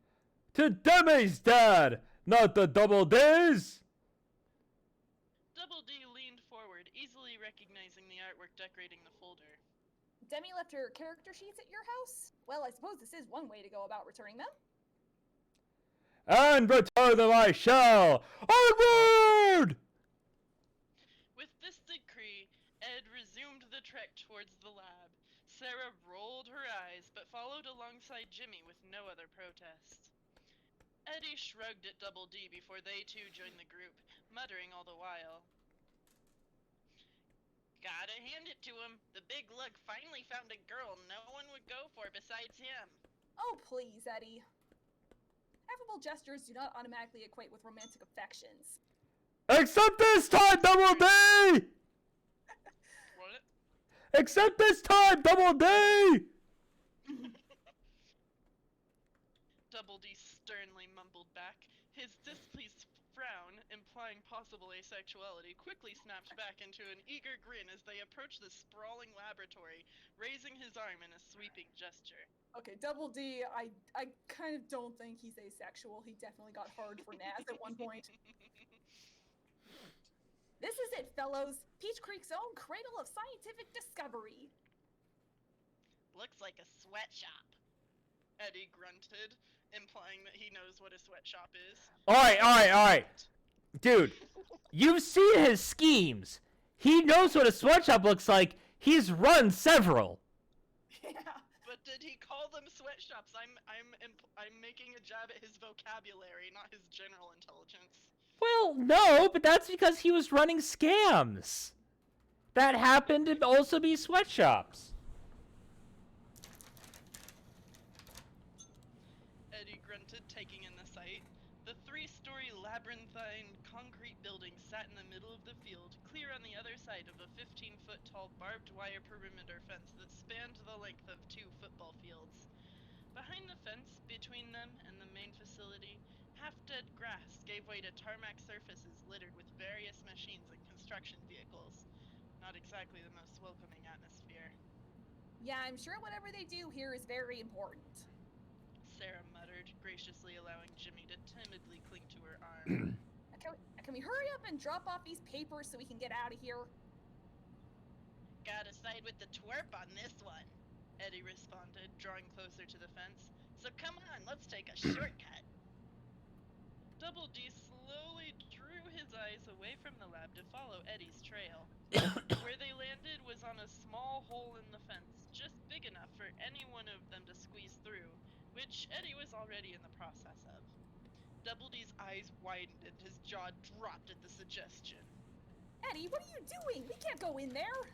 To Demi's dad, not the Double D's! Double D leaned forward, easily recognizing the artwork decorating the folder. Demi left her character sheets at your house? Well, I suppose this is one way to go about returning them. And return them I shall! Onward! With this decree, Ed resumed the trek towards the lab. Sarah rolled her eyes, but followed alongside Jimmy with no other protest. Eddie shrugged at Double D before they too joined the group, muttering all the while. Gotta hand it to him. The big lug finally found a girl no one would go for besides him. Oh, please, Eddie. Affable gestures do not automatically equate with romantic affections. Except this time, Double D! What? Except this time, Double D! Double D sternly mumbled back. His displeased frown, implying possible asexuality, quickly snapped back into an eager grin as they approached the sprawling laboratory, raising his arm in a sweeping gesture. Okay, Double D, I kind of don't think he's asexual. He definitely got hard for Naz at one point. This is it, fellows. Peach Creek's own cradle of scientific discovery. Looks like a sweatshop. Eddie grunted, implying that he knows what a sweatshop is. Alright. Dude, you've seen his schemes. He knows what a sweatshop looks like. He's run several. Yeah. But did he call them sweatshops? I'm making a jab at his vocabulary, not his general intelligence. Well, no, but that's because he was running scams. That happened to also be sweatshops. Eddie grunted, taking in the sight. The three-story labyrinthine concrete building sat in the middle of the field, clear on the other side of a 15-foot-tall barbed wire perimeter fence that spanned the length of 2 football fields. Behind the fence, between them and the main facility, half-dead grass gave way to tarmac surfaces littered with various machines and construction vehicles. Not exactly the most welcoming atmosphere. Yeah, I'm sure whatever they do here is very important. Sarah muttered, graciously allowing Jimmy to timidly cling to her arm. Can we hurry up and drop off these papers so we can get out of here? Gotta side with the twerp on this one, Eddie responded, drawing closer to the fence. So come on, let's take a shortcut. Double D slowly drew his eyes away from the lab to follow Eddie's trail. Where they landed was on a small hole in the fence, just big enough for any one of them to squeeze through, which Eddie was already in the process of. Double D's eyes widened and his jaw dropped at the suggestion. Eddie, what are you doing? We can't go in there.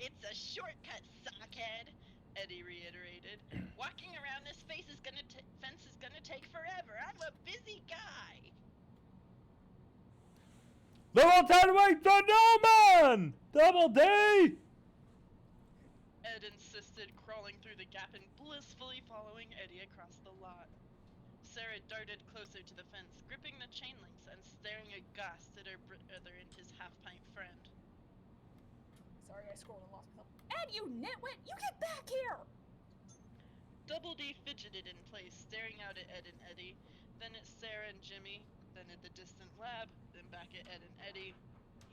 It's a shortcut, sockhead, Eddie reiterated. Walking around this fence is gonna take forever. I'm a busy guy. Level 10 weight to Newman! Double D! Ed insisted, crawling through the gap and blissfully following Eddie across the lot. Sarah darted closer to the fence, gripping the chain links and staring aghast at her brother and his half-pint friend. Sorry, I scrolled and lost myself. Ed, you nitwit! You get back here! Double D fidgeted in place, staring out at Ed and Eddie, then at Sarah and Jimmy, then at the distant lab, then back at Ed and Eddie.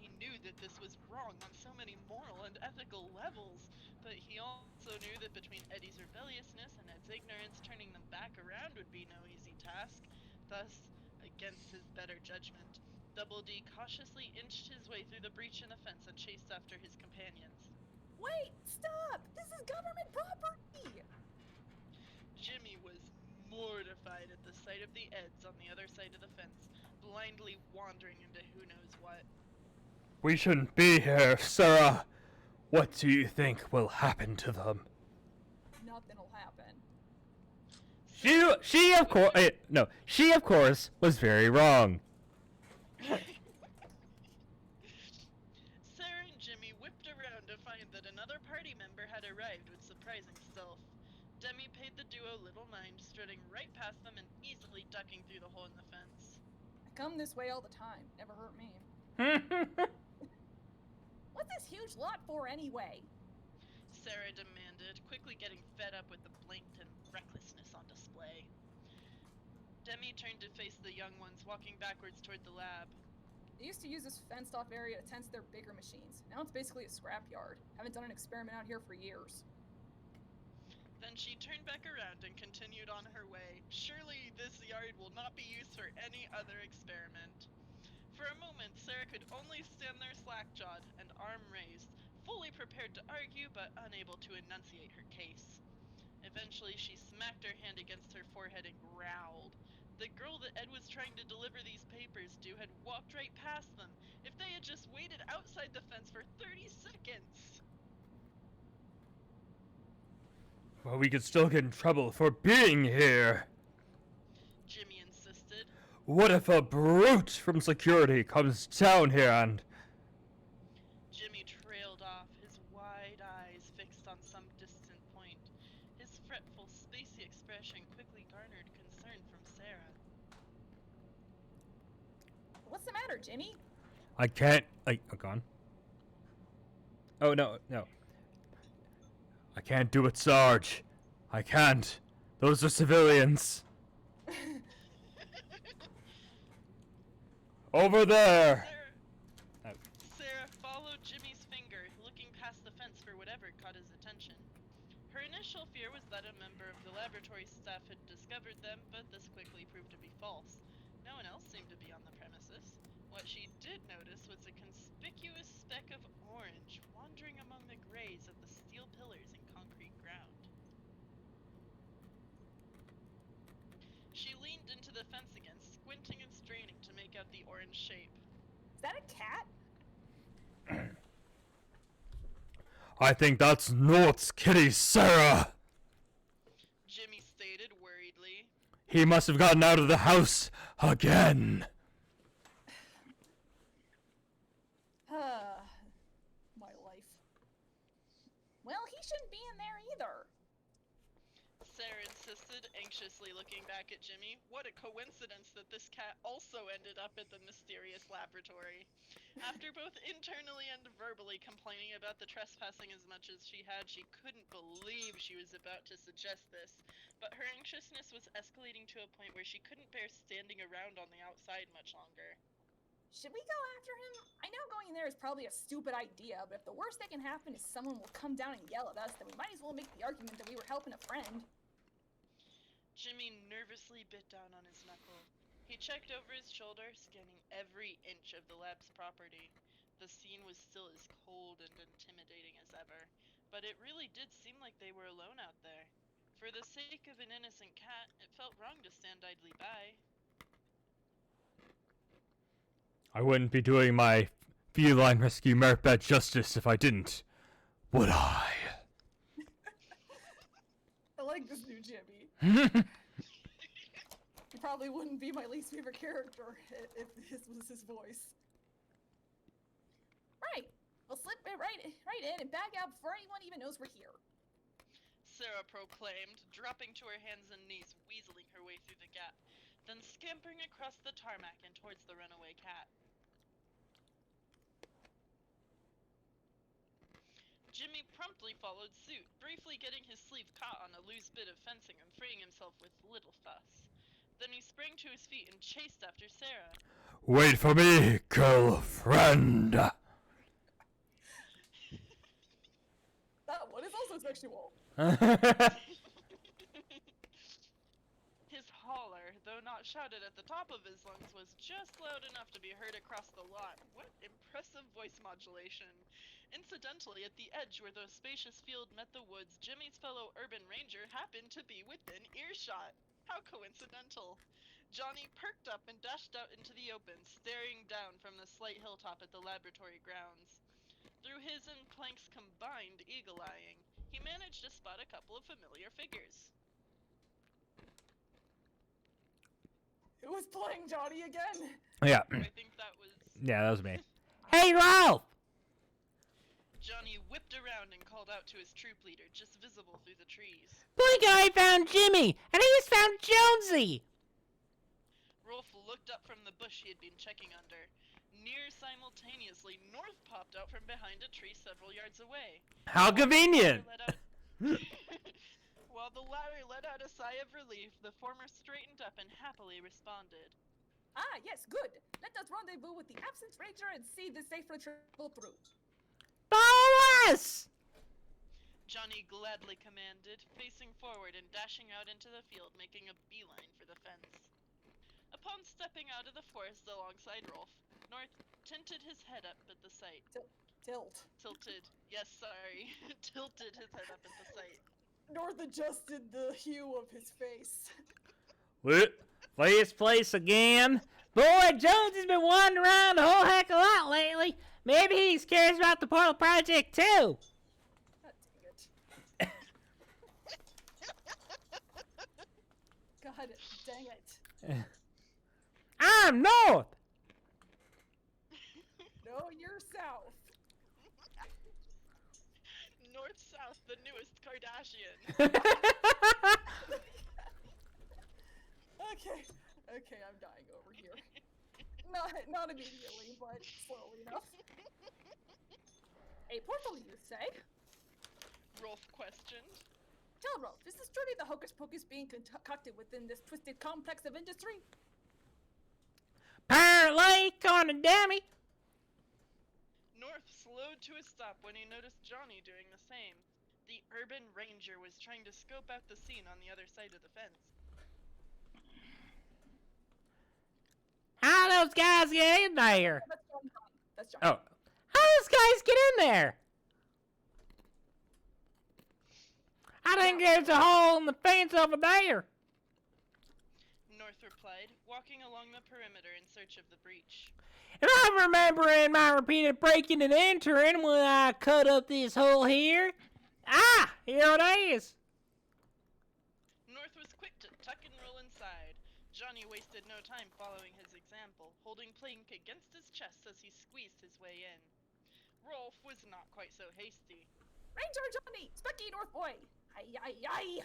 He knew that this was wrong on so many moral and ethical levels, but he also knew that between Eddie's rebelliousness and Ed's ignorance, turning them back around would be no easy task. Thus, against his better judgment, Double D cautiously inched his way through the breach in the fence and chased after his companions. Wait! Stop! This is government property! Jimmy was mortified at the sight of the Eds on the other side of the fence, blindly wandering into who knows what. We shouldn't be here, Sarah. What do you think will happen to them? Nothing'll happen. She of course was very wrong. Sarah and Jimmy whipped around to find that another party member had arrived with surprising stealth. Demi paid the duo little mind, strutting right past them and easily ducking through the hole in the fence. I come this way all the time. Never hurt me. What's this huge lot for anyway? Sarah demanded, quickly getting fed up with the blatant recklessness on display. Demi turned to face the young ones walking backwards toward the lab. They used to use this fenced-off area to test their bigger machines. Now it's basically a scrapyard. Haven't done an experiment out here for years. Then she turned back around and continued on her way. Surely this yard will not be used for any other experiment. For a moment, Sarah could only stand there slack-jawed and arm raised, fully prepared to argue but unable to enunciate her case. Eventually, she smacked her hand against her forehead and growled. The girl that Ed was trying to deliver these papers to had walked right past them. If they had just waited outside the fence for 30 seconds! Well, we could still get in trouble for being here. Jimmy insisted. What if a brute from security comes down here and... Jimmy trailed off, his wide eyes fixed on some distant point. His fretful, spacey expression quickly garnered concern from Sarah. What's the matter, Jimmy? I can't... I'm gone. Oh, no. I can't do it, Sarge. I can't. Those are civilians. Over there! Sarah followed Jimmy's finger, looking past the fence for whatever caught his attention. Her initial fear was that a member of the laboratory staff had discovered them, but this quickly proved to be false. No one else seemed to be on the premises. What she did notice was a conspicuous speck of orange wandering among the grays of the steel pillars and concrete ground. She leaned into the fence again, squinting and straining to make out the orange shape. Is that a cat? I think that's Nort's kitty, Sarah! Jimmy stated worriedly. He must have gotten out of the house again. My life. Well, he shouldn't be in there either. Sarah insisted, anxiously looking back at Jimmy. What a coincidence that this cat also ended up at the mysterious laboratory. After both internally and verbally complaining about the trespassing as much as she had, she couldn't believe she was about to suggest this. But her anxiousness was escalating to a point where she couldn't bear standing around on the outside much longer. Should we go after him? I know going in there is probably a stupid idea, but if the worst that can happen is someone will come down and yell at us, then we might as well make the argument that we were helping a friend. Jimmy nervously bit down on his knuckle. He checked over his shoulder, scanning every inch of the lab's property. the scene was still as cold and intimidating as ever, but it really did seem like they were alone out there. For the sake of an innocent cat, it felt wrong to stand idly by. I wouldn't be doing my feline rescue merit badge justice if I didn't. Would I? I like this new Jimmy. He probably wouldn't be my least favorite character if this was his voice. Right. We'll slip it right in and back out before anyone even knows we're here. Sarah proclaimed, dropping to her hands and knees, weaseling her way through the gap, then scampering across the tarmac and towards the runaway cat. Jimmy promptly followed suit, briefly getting his sleeve caught on a loose bit of fencing and freeing himself with little fuss. Then he sprang to his feet and chased after Sarah. Wait for me, girlfriend. That one is also sexual. His holler, though not shouted at the top of his lungs, was just loud enough to be heard across the lot. What impressive voice modulation. Incidentally, at the edge where the spacious field met the woods, Jimmy's fellow urban ranger happened to be within earshot. How coincidental. Johnny perked up and dashed out into the open, staring down from the slight hilltop at the laboratory grounds. Through his and Clank's combined eagle-eyeing, he managed to spot a couple of familiar figures. Who was playing Johnny again? Yeah. I think that was... Yeah, that was me. Hey, Ralph! Johnny whipped around and called out to his troop leader, just visible through the trees. Blink and I found Jimmy, and he just found Jonesy! Rolf looked up from the bush he had been checking under. Near simultaneously, North popped out from behind a tree several yards away. How convenient! While the latter let out a sigh of relief, the former straightened up and happily responded. Ah, yes, good. Let us rendezvous with the absent ranger and see the safe travel through. Follow us! Johnny gladly commanded, facing forward and dashing out into the field, making a beeline for the fence. Upon stepping out of the forest alongside Rolf, North tilted his head up at the sight. Tilted. Yes, sorry. Tilted his head up at the sight. North adjusted the hue of his face. What? Last place again? Boy, Jones has been wandering around a whole heck of a lot lately. Maybe he's curious about the Portal Project, too. God dang it. I'm North! No, you're south. North-South, the newest Kardashian. Okay, I'm dying over here. Not immediately, but slowly enough. A portal, you say? Rolf questioned. Tell Rolf, is this truly the hocus pocus being concocted within this twisted complex of industry? Apparently, corner dummy. North slowed to a stop when he noticed Johnny doing the same. The urban ranger was trying to scope out the scene on the other side of the fence. How those guys get in there? That's Johnny. Oh. How those guys get in there? I think there's a hole in the fence over there. North replied, walking along the perimeter in search of the breach. If I'm remembering my repeated breaking and entering when I cut up this hole here. Ah, here it is. North was quick to tuck and roll inside. Johnny wasted no time following his example, holding Plink against his chest as he squeezed his way in. Rolf was not quite so hasty. Ranger Johnny! Specky North Boy! Aye!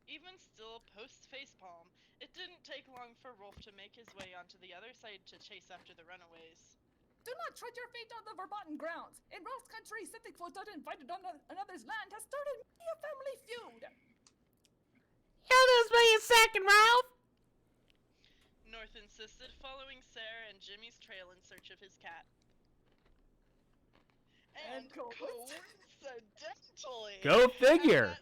Even still, post-facepalm, it didn't take long for Rolf to make his way onto the other side to chase after the runaways. Do not tread your fate on the verboten grounds. In Rolf's country, setting foot uninvited on another's land has started many a family feud. You'll just be a second, Ralph. North insisted, following Sarah and Jimmy's trail in search of his cat. And coincidentally, Go figure.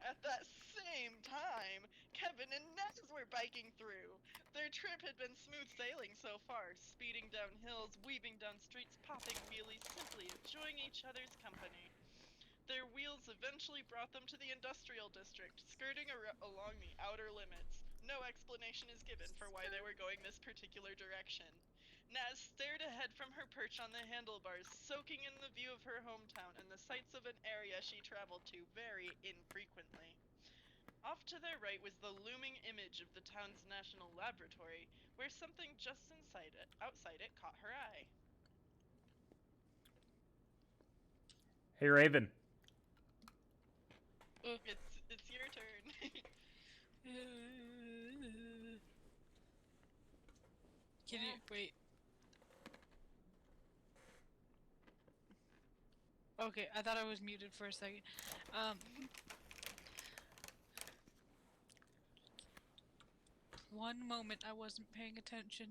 At that same time, Kevin and Nez were biking through. Their trip had been smooth sailing so far, speeding down hills, weaving down streets, popping wheelies, simply enjoying each other's company. Their wheels eventually brought them to the industrial district, skirting along the outer limits. No explanation is given for why they were going this particular direction. Naz stared ahead from her perch on the handlebars, soaking in the view of her hometown and the sights of an area she traveled to very infrequently. Off to their right was the looming image of the town's national laboratory, where something just outside it caught her eye. Hey, Raven. It's your turn. Can you wait? Okay, I thought I was muted for a second. One moment, I wasn't paying attention.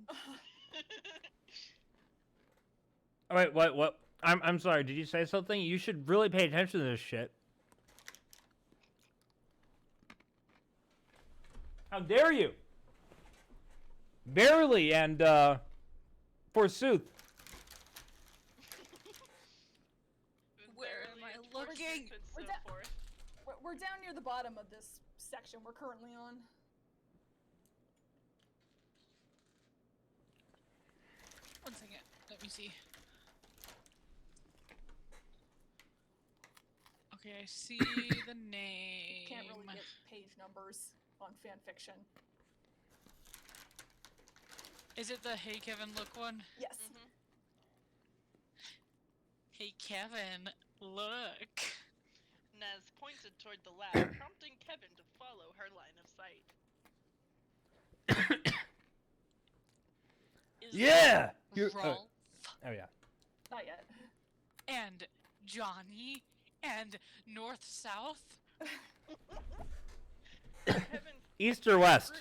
Oh, wait, what? I'm sorry. Did you say something? You should really pay attention to this shit. How dare you? Barely and forsooth. Where am I Barely, looking? and We're so da- forth. We're down near the bottom of this section we're currently on. One second, let me see. Okay, I see the name. Can't really get page numbers on fanfiction. Is it the Hey Kevin Look one? Yes. Mhm. Hey Kevin, look. Naz pointed toward the lab, prompting Kevin to follow her line of sight. Is Yeah! that Rolf Oh, yeah. Not yet. and Johnny and North South? Kevin East or west?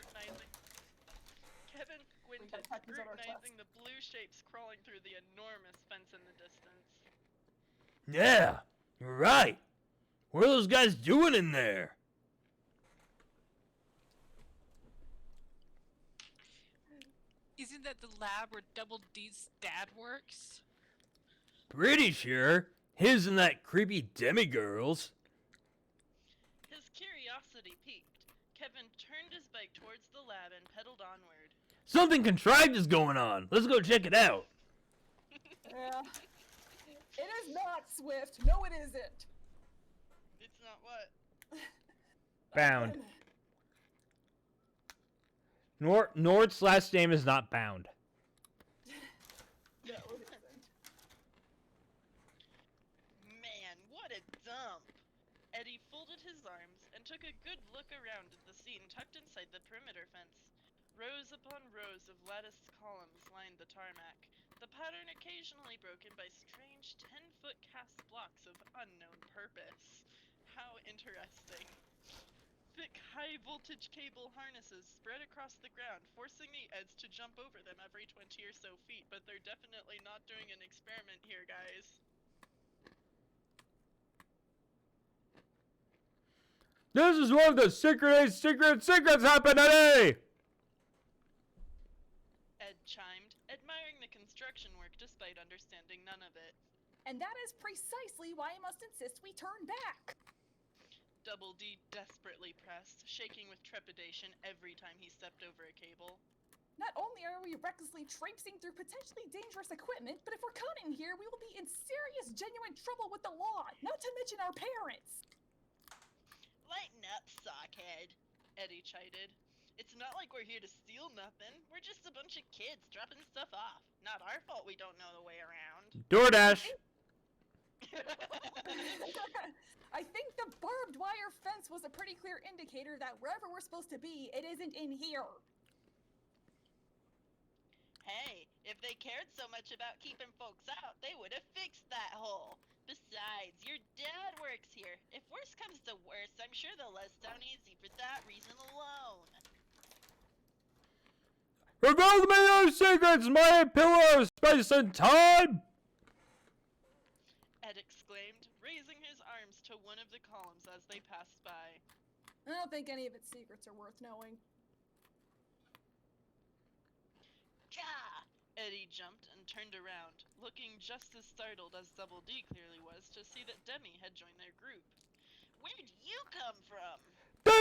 Kevin squinted, gotta tuck these other scrutinizing the blue shapes crawling through the enormous fence in the distance. Yeah, you're right. What are those guys doing in there? Isn't that the lab where Double D's dad works? Pretty sure. His and that creepy demigirls. His curiosity piqued. Kevin turned his bike towards the lab and pedaled onward. Something contrived is going on. Let's go check it out. Yeah. It is not Swift. No, it isn't. It's not what? Bound. Nord's last name is not Bound. No, it isn't. Man, what a dump! Eddie folded his arms and took a good look around at the scene tucked inside the perimeter fence. Rows upon rows of latticed columns lined the tarmac, the pattern occasionally broken by strange 10-foot cast blocks of unknown purpose. How interesting. Thick, high-voltage cable harnesses spread across the ground, forcing the Eds to jump over them every 20 or so feet, but they're definitely not doing an experiment here, guys. This is one of the secrets happening today! Ed chimed, admiring the construction work despite understanding none of it. And that is precisely why I must insist we turn back. Double D desperately pressed, shaking with trepidation every time he stepped over a cable. Not only are we recklessly traipsing through potentially dangerous equipment, but if we're caught in here, we will be in serious, genuine trouble with the law, not to mention our parents. Lighten up, sockhead, Eddie chided. It's not like we're here to steal nothing. We're just a bunch of kids dropping stuff off. Not our fault we don't know the way around. DoorDash! I think the barbed wire fence was a pretty clear indicator that wherever we're supposed to be, it isn't in here. Hey, if they cared so much about keeping folks out, they would have fixed that hole. Besides, your dad works here. If worse comes to worse, I'm sure they'll let us down easy for that reason alone. Reveal me your secrets, my pillar of space and time! Ed exclaimed, raising his arms to one of the columns as they passed by. I don't think any of its secrets are worth knowing. Gah! Eddie jumped and turned around, looking just as startled as Double D clearly was to see that Demi had joined their group. Where'd you come from? Hey!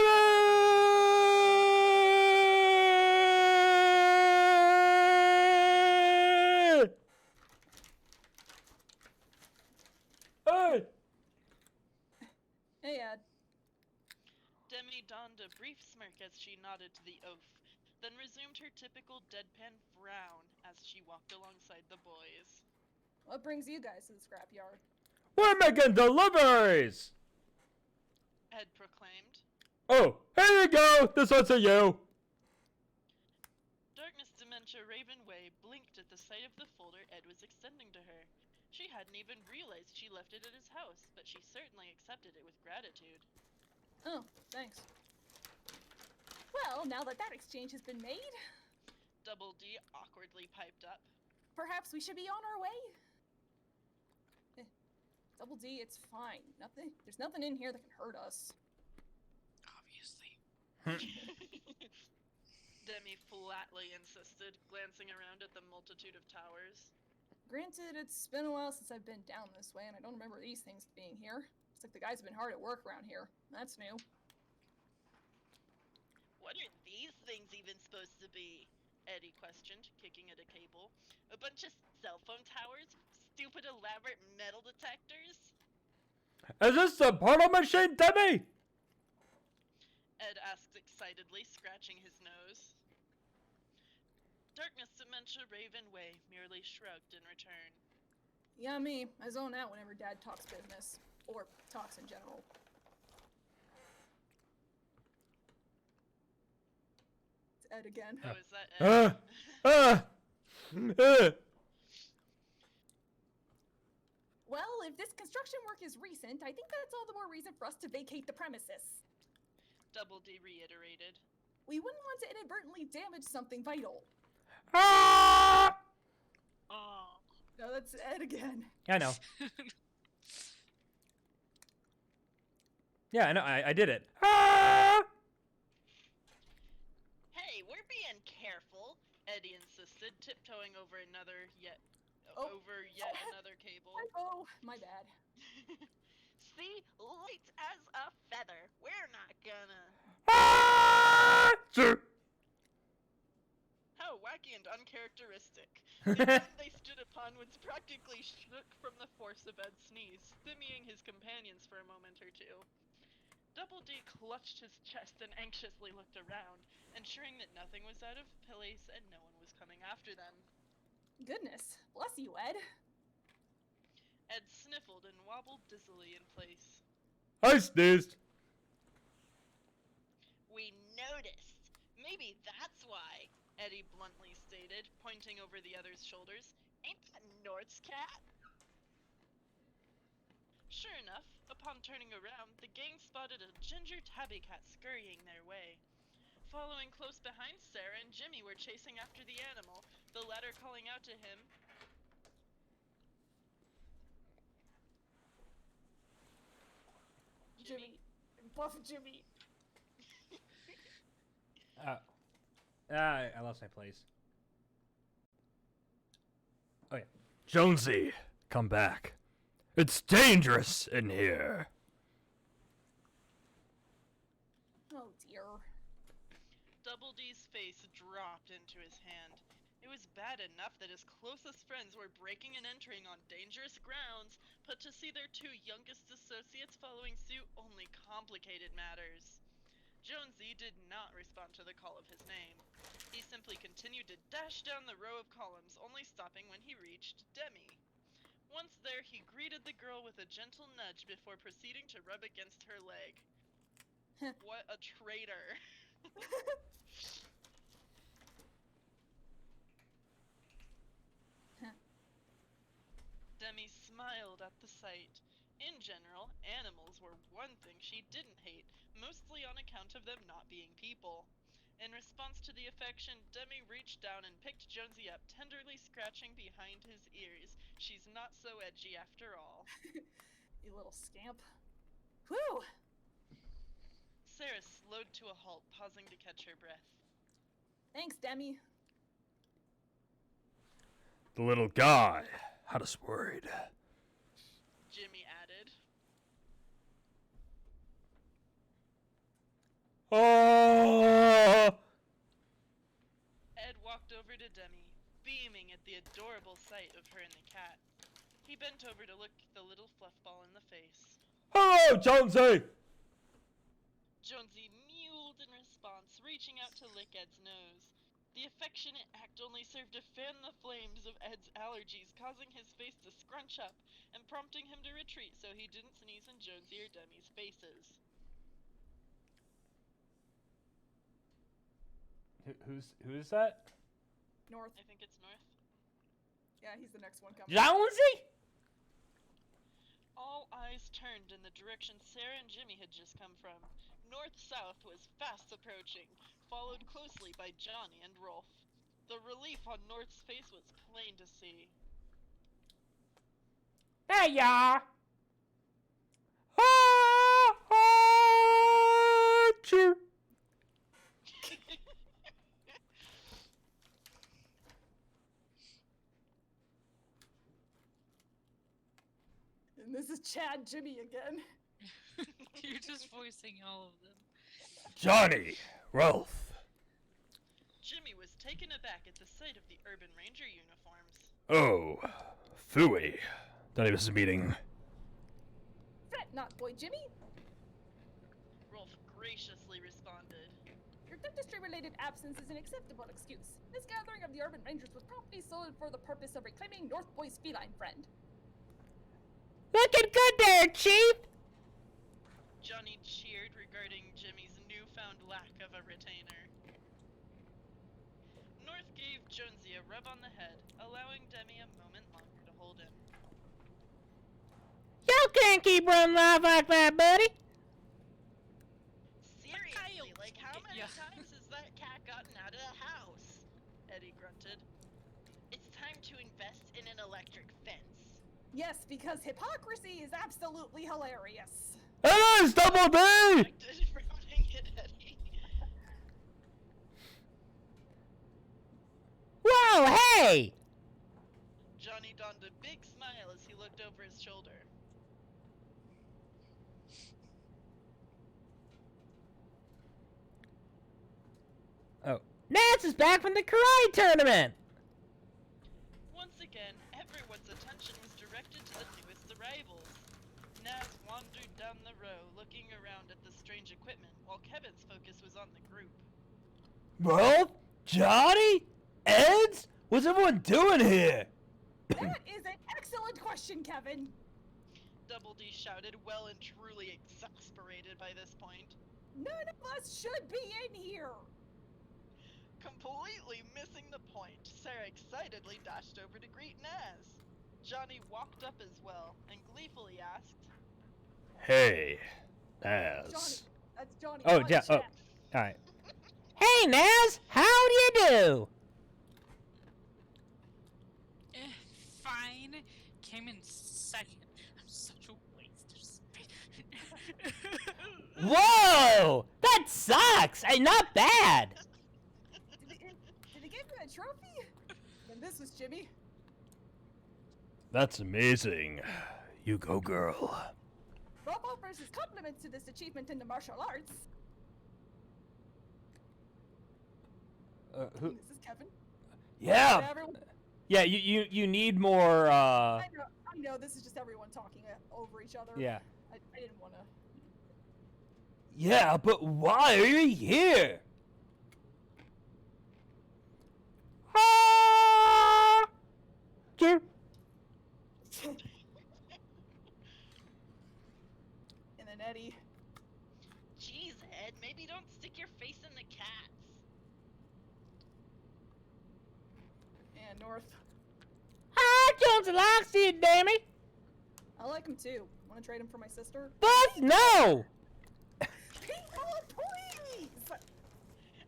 Hey, Ed. Demi donned a brief smirk as she nodded to the oaf, then resumed her typical deadpan frown as she walked alongside the boys. What brings you guys to the scrapyard? We're making deliveries! Ed proclaimed. Oh, here you go! This one's for you! Darkness Dementia Ravenway blinked at the sight of the folder Ed was extending to her. She hadn't even realized she left it at his house, but she certainly accepted it with gratitude. Oh, thanks. Well, now that exchange has been made, Double D awkwardly piped up. perhaps we should be on our way? Double D, it's fine. There's nothing in here that can hurt us. Obviously. Demi flatly insisted, glancing around at the multitude of towers. Granted, it's been a while since I've been down this way, and I don't remember these things being here. Looks like the guys have been hard at work around here. That's new. What are these things even supposed to be? Eddie questioned, kicking at a cable. A bunch of cell phone towers? Stupid elaborate metal detectors? Is this a portal machine, Demi? Ed asked excitedly, scratching his nose. Darkness Dementia Ravenway merely shrugged in return. Yeah, me. I zone out whenever Dad talks business. Or talks in general. It's Ed again. Oh, is that Ed? Well, if this construction work is recent, I think that's all the more reason for us to vacate the premises. Double D reiterated. We wouldn't want to inadvertently damage something vital. Ah! Oh. No, that's Ed again. I know. Yeah, I know. I did it. Ah! Hey, we're being careful, Eddie insisted, tiptoeing over another yet another cable. Oh, my bad. See? Light as a feather. We're not gonna. Ah! Sure. How wacky and uncharacteristic. The ground they stood upon was practically shook from the force of Ed's sneeze, stimmying his companions for a moment or two. Double D clutched his chest and anxiously looked around, ensuring that nothing was out of place and no one was coming after them. Goodness. Bless you, Ed. Ed sniffled and wobbled dizzily in place. I sneezed. We noticed. Maybe that's why, Eddie bluntly stated, pointing over the other's shoulders. Ain't that Nord's cat? Sure enough, upon turning around, the gang spotted a ginger tabby cat scurrying their way. Following close behind, Sarah and Jimmy were chasing after the animal, the latter calling out to him. Jimmy. Buff Jimmy. I lost my place. Oh yeah. Jonesy, come back. It's dangerous in here. Oh, dear. Double D's face dropped into his hand. It was bad enough that his closest friends were breaking and entering on dangerous grounds, but to see their two youngest associates following suit only complicated matters. Jonesy did not respond to the call of his name. He simply continued to dash down the row of columns, only stopping when he reached Demi. Once there, he greeted the girl with a gentle nudge before proceeding to rub against her leg. What a traitor. Demi smiled at the sight. In general, animals were one thing she didn't hate, mostly on account of them not being people. In response to the affection, Demi reached down and picked Jonesy up, tenderly scratching behind his ears. She's not so edgy after all. You little scamp. Whew! Sarah slowed to a halt, pausing to catch her breath. Thanks, Demi. The little guy had us worried. Jimmy added. Oh! Ed walked over to Demi, beaming at the adorable sight of her and the cat. He bent over to look the little fluff ball in the face. Hello, Jonesy! Jonesy mewed in response, reaching out to lick Ed's nose. The affectionate act only served to fan the flames of Ed's allergies, causing his face to scrunch up and prompting him to retreat so he didn't sneeze in Jonesy or Demi's faces. Who is that? North. I think it's North. Yeah, he's the next one coming. Jonesy? All eyes turned in the direction Sarah and Jimmy had just come from. North-south was fast approaching, followed closely by Johnny and Rolf. The relief on North's face was plain to see. There you are! Achoo! And this is Chad Jimmy again. You're just voicing all of them. Johnny! Rolf! Jimmy was taken aback at the sight of the Urban Ranger uniforms. Oh, phooey. Thought he was meeting. Fret not, boy Jimmy. Rolf graciously responded. Your dentistry-related absence is an acceptable excuse. This gathering of the Urban Rangers was promptly sold for the purpose of reclaiming North Boy's feline friend. Looking good there, Chief! Johnny cheered regarding Jimmy's newfound lack of a retainer. North gave Jonesy a rub on the head, allowing Demi a moment longer to hold him. You can't keep running off like that, buddy! Seriously, like how many Yeah. times has that cat gotten out of the house? Eddie grunted. It's time to invest in an electric fence. Yes, because hypocrisy is absolutely hilarious. It is Double D! Expected frowning at Eddie. Whoa, hey! Johnny donned a big smile as he looked over his shoulder. Oh. Nance is back from the karate tournament! Once again, everyone's attention was directed to the newest arrivals. Naz wandered down the row, looking around at the strange equipment, while Kevin's focus was on the group. Rolf? Johnny? Eds? What's everyone doing here? That is an excellent question, Kevin. Double D shouted, well and truly exasperated by this point. None of us should be in here. Completely missing the point, Sarah excitedly dashed over to greet Naz. Johnny walked up as well, and gleefully asked, Hey, Johnny. Naz. That's Johnny. Oh, not yeah, oh. Chad. Alright. Hey, Naz! How do you do? Fine. Came in second. I'm such a waste of space. Whoa! That sucks! Hey, not bad! Did they give you a trophy? Then this was Jimmy. That's amazing. You go, girl. Rob offers his compliments to this achievement in the martial arts. Who? This is Kevin. Yeah! Everyone, Yeah, you need more, I know, this is just everyone talking over each other. Yeah. I didn't want to. Yeah, but why are you here? Ah! Jim. And then Eddie. Jeez, Ed, maybe don't stick your face in the cat's. And North. Ah, Jones likes you, damn it. I like him too. Want to trade him for my sister? But no! People, please!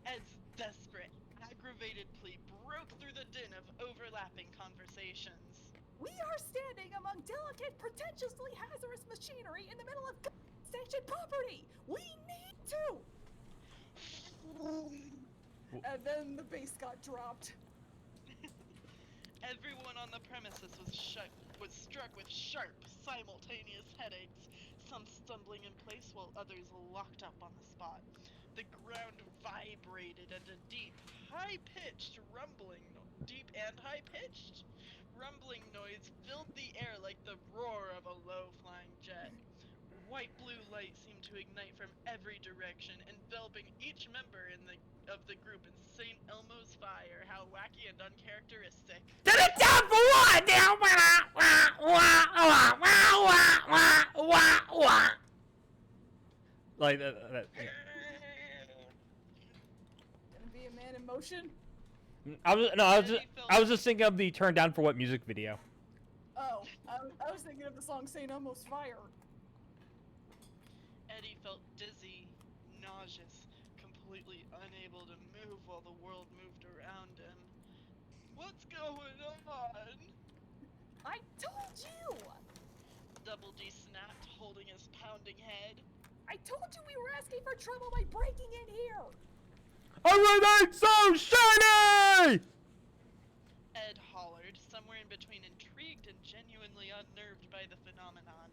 Ed's desperate, aggravated plea broke through the din of overlapping conversations. We are standing among delicate, pretentiously hazardous machinery in the middle of sanctioned property. We need to. And then the base got dropped. Everyone on the premises was struck with sharp, simultaneous headaches, some stumbling in place while others locked up on the spot. The ground vibrated and a deep and high-pitched rumbling noise filled the air like the roar of a low-flying jet. White-blue light seemed to ignite from every direction, enveloping each member of the group in St. Elmo's fire. How wacky and uncharacteristic. To the top for what? Now, like that. Yeah. Gonna be a man in motion. I was just thinking of the "Turn Down for What" music video. Oh, I was thinking of the song St. Elmo's Fire. Eddie felt dizzy, nauseous, completely unable to move while the world moved around him. What's going on? I told you! Double D snapped, holding his pounding head. I told you we were asking for trouble by breaking in here! Everything's so shiny! Ed hollered, somewhere in between intrigued and genuinely unnerved by the phenomenon.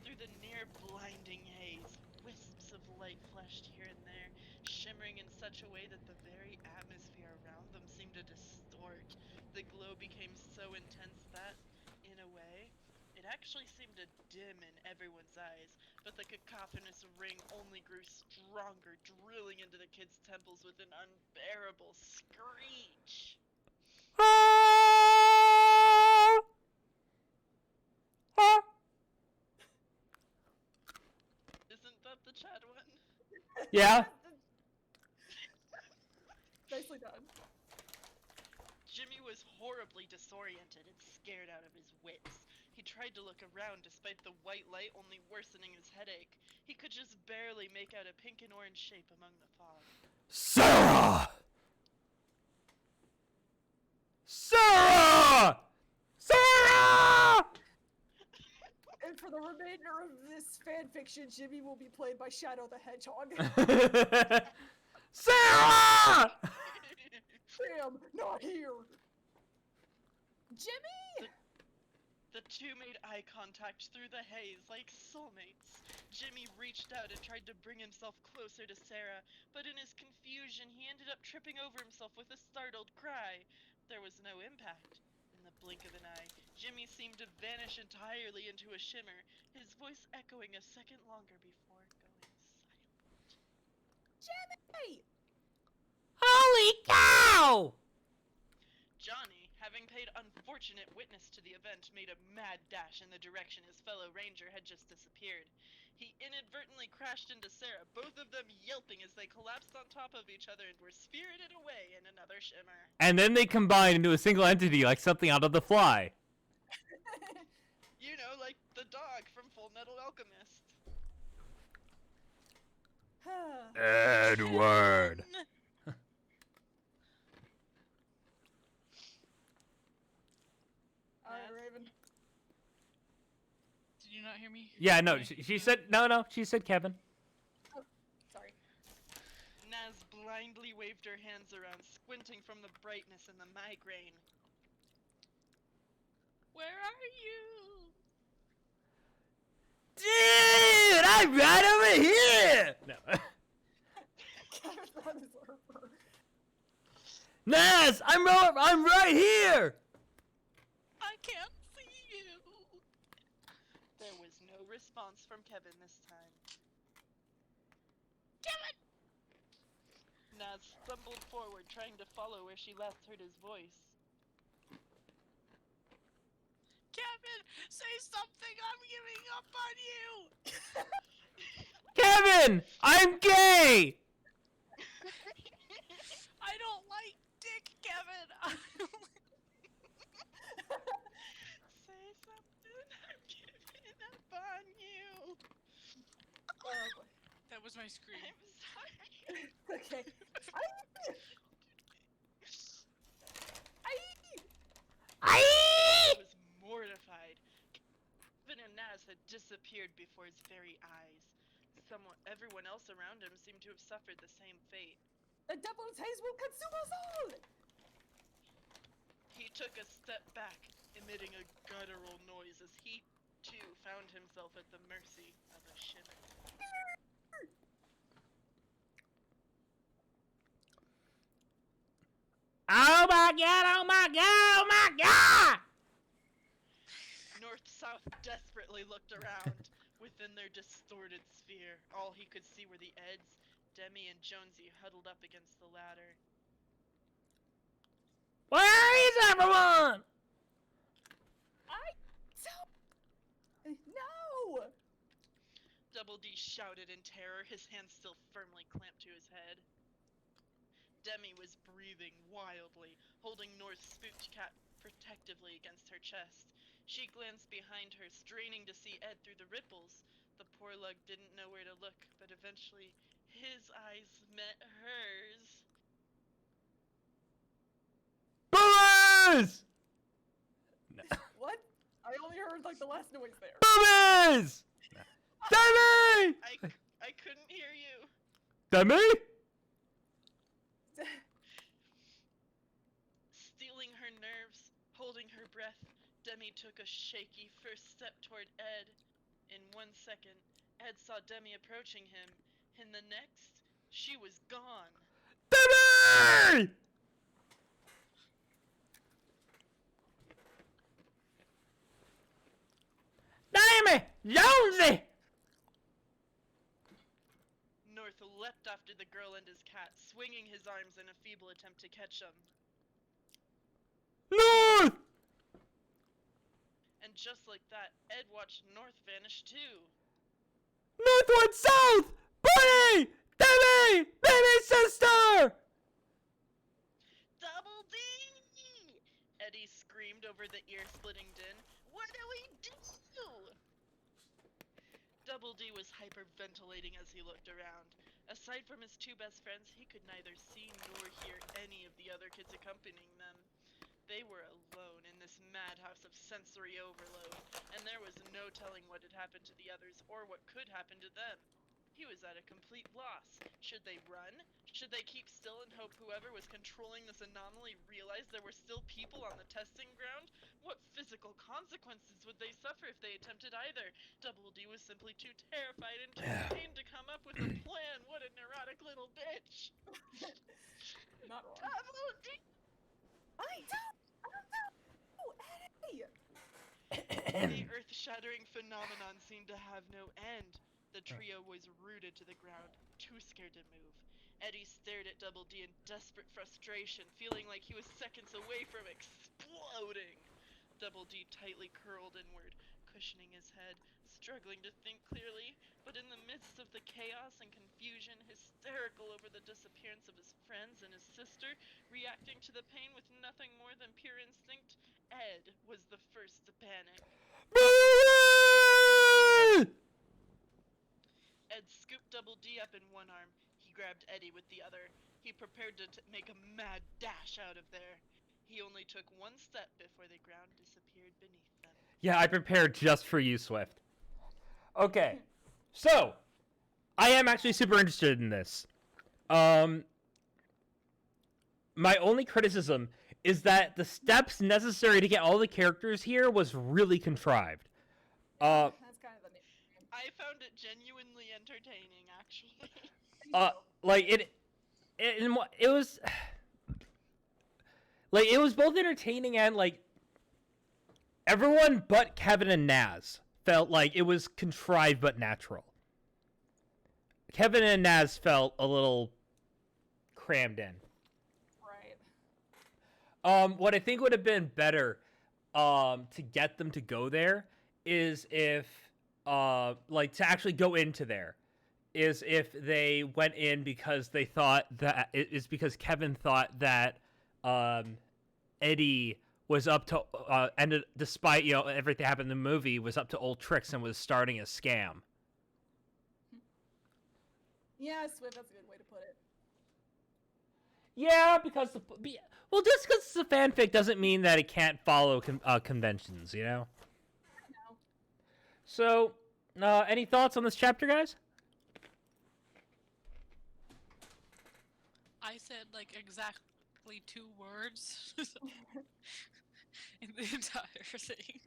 Through the near-blinding haze, wisps of light flashed here and there, shimmering in such a way that the very atmosphere around them seemed to distort. The glow became so intense that, in a way, it actually seemed to dim in everyone's eyes, but the cacophonous ring only grew stronger, drilling into the kids' temples with an unbearable screech. Isn't that the Chad one? Yeah. Nicely done. Jimmy was horribly disoriented and scared out of his wits. He tried to look around despite the white light only worsening his headache. He could just barely make out a pink and orange shape among the fog. Sarah! Sarah! Sarah! And for the remainder of this fanfiction, Jimmy will be played by Shadow the Hedgehog. Sarah! Damn, not here! Jimmy! The two made eye contact through the haze like soulmates. Jimmy reached out and tried to bring himself closer to Sarah, but in his confusion he ended up tripping over himself with a startled cry. There was no impact. In the blink of an eye, Jimmy seemed to vanish entirely into a shimmer, his voice echoing a second longer before going silent. Jimmy! Holy cow! Johnny, having paid unfortunate witness to the event, made a mad dash in the direction his fellow ranger had just disappeared. He inadvertently crashed into Sarah, both of them yelping as they collapsed on top of each other and were spirited away in another shimmer. And then they combine into a single entity like something out of The Fly. You know, like the dog from Full Metal Alchemist. Edward. Alright, Raven. Did you not hear me? Yeah, no, she said, no, she said Kevin. Oh, sorry. Naz blindly waved her hands around, squinting from the brightness and the migraine. Where are you? Dude, I'm right over here! No. That is over. Naz, I'm right here! I can't see you. There was no response from Kevin this time. Kevin! Naz stumbled forward, trying to follow where she last heard his voice. Kevin, say something. I'm giving up on you. Kevin, I'm gay! I don't like dick, Kevin. Say something, I'm giving up on you. Oh, That was my scream. I'm sorry. okay. Aye! Was mortified. Kevin and Naz had but disappeared before his very eyes. Everyone else around him seemed to have suffered the same fate. The devil's haze will consume us all! He took a step back, emitting a guttural noise as he, too, found himself at the mercy of a shimmer. Oh my god, oh my god, oh my god! North-South desperately looked around. Within their distorted sphere, all he could see were the Eds, Demi, and Jonesy huddled up against the ladder. Where is everyone? No! Double D shouted in terror, his hands still firmly clamped to his head. Demi was breathing wildly, holding North's spooked cat protectively against her chest. She glanced behind her, straining to see Ed through the ripples. The poor lug didn't know where to look, but eventually his eyes met hers. Boobies! What? I only heard like the last noise there. Boobies! Demi! I couldn't hear you. Demi? Stealing her nerves, holding her breath, Demi took a shaky first step toward Ed. In 1 second, Ed saw Demi approaching him. In the next, she was gone. Demi! Demi! Jonesy! North leapt after the girl and his cat, swinging his arms in a feeble attempt to catch them. North! And just like that, Ed watched North vanish too. North went south! Buddy! Demi! Baby sister! Double D! Eddie screamed over the ear-splitting din. What do we do? Double D was hyperventilating as he looked around. Aside from his two best friends, he could neither see nor hear any of the other kids accompanying them. They were alone in this madhouse of sensory overload, and there was no telling what had happened to the others or what could happen to them. He was at a complete loss. Should they run? Should they keep still and hope whoever was controlling this anomaly realized there were still people on the testing ground? What physical consequences would they suffer if they attempted either? Double D was simply too terrified and too pained to come up with a plan. What a neurotic little bitch! Not wrong. Double D! I don't know, Eddie! The earth-shattering phenomenon seemed to have no end. The trio was rooted to the ground, too scared to move. Eddie stared at Double D in desperate frustration, feeling like he was seconds away from exploding. Double D tightly curled inward, cushioning his head, struggling to think clearly, but in the midst of the chaos and confusion, hysterical over the disappearance of his friends and his sister, reacting to the pain with nothing more than pure instinct, Ed was the first to panic. Ed scooped Double D up in one arm. He grabbed Eddie with the other. He prepared to make a mad dash out of there. He only took one step before the ground disappeared beneath them. Yeah, I prepared just for you, Swift. Okay, so I am actually super interested in this. My only criticism is that the steps necessary to get all the characters here was really contrived. That's kind of the name. I found it genuinely entertaining, actually. Like it was like it was both entertaining and like everyone but Kevin and Naz felt like it was contrived but natural. Kevin and Naz felt a little crammed in. Right. What I think would have been better to get them to go there is if like to actually go into there is if they went in because they thought that it is because Kevin thought that Eddie was up to ended despite everything happened in the movie was up to old tricks and was starting a scam. Yeah, Swift, that's a good way to put it. Yeah, because just because it's a fanfic doesn't mean that it can't follow conventions, you know. No. So, any thoughts on this chapter, guys? I said like exactly 2 words in the entire thing.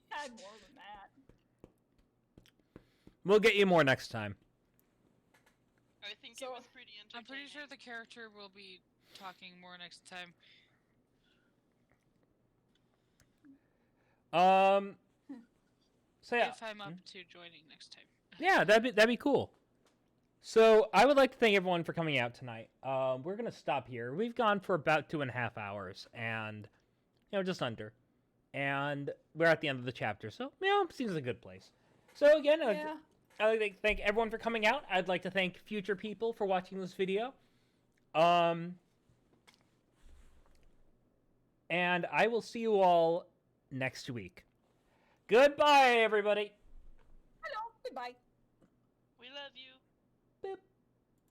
Had more than that. We'll get you more next time. I think So, it was pretty entertaining. I'm pretty sure the character will be talking more next time. So yeah, If I'm up to joining next time. yeah, that'd be cool. So I would like to thank everyone for coming out tonight. We're gonna stop here. We've gone for about 2.5 hours, and just under, and we're at the end of the chapter. So seems like a good place. So again, yeah. I'd like to thank everyone for coming out. I'd like to thank future people for watching this video. And I will see you all next week. Goodbye, everybody. Hello. Goodbye. We love you.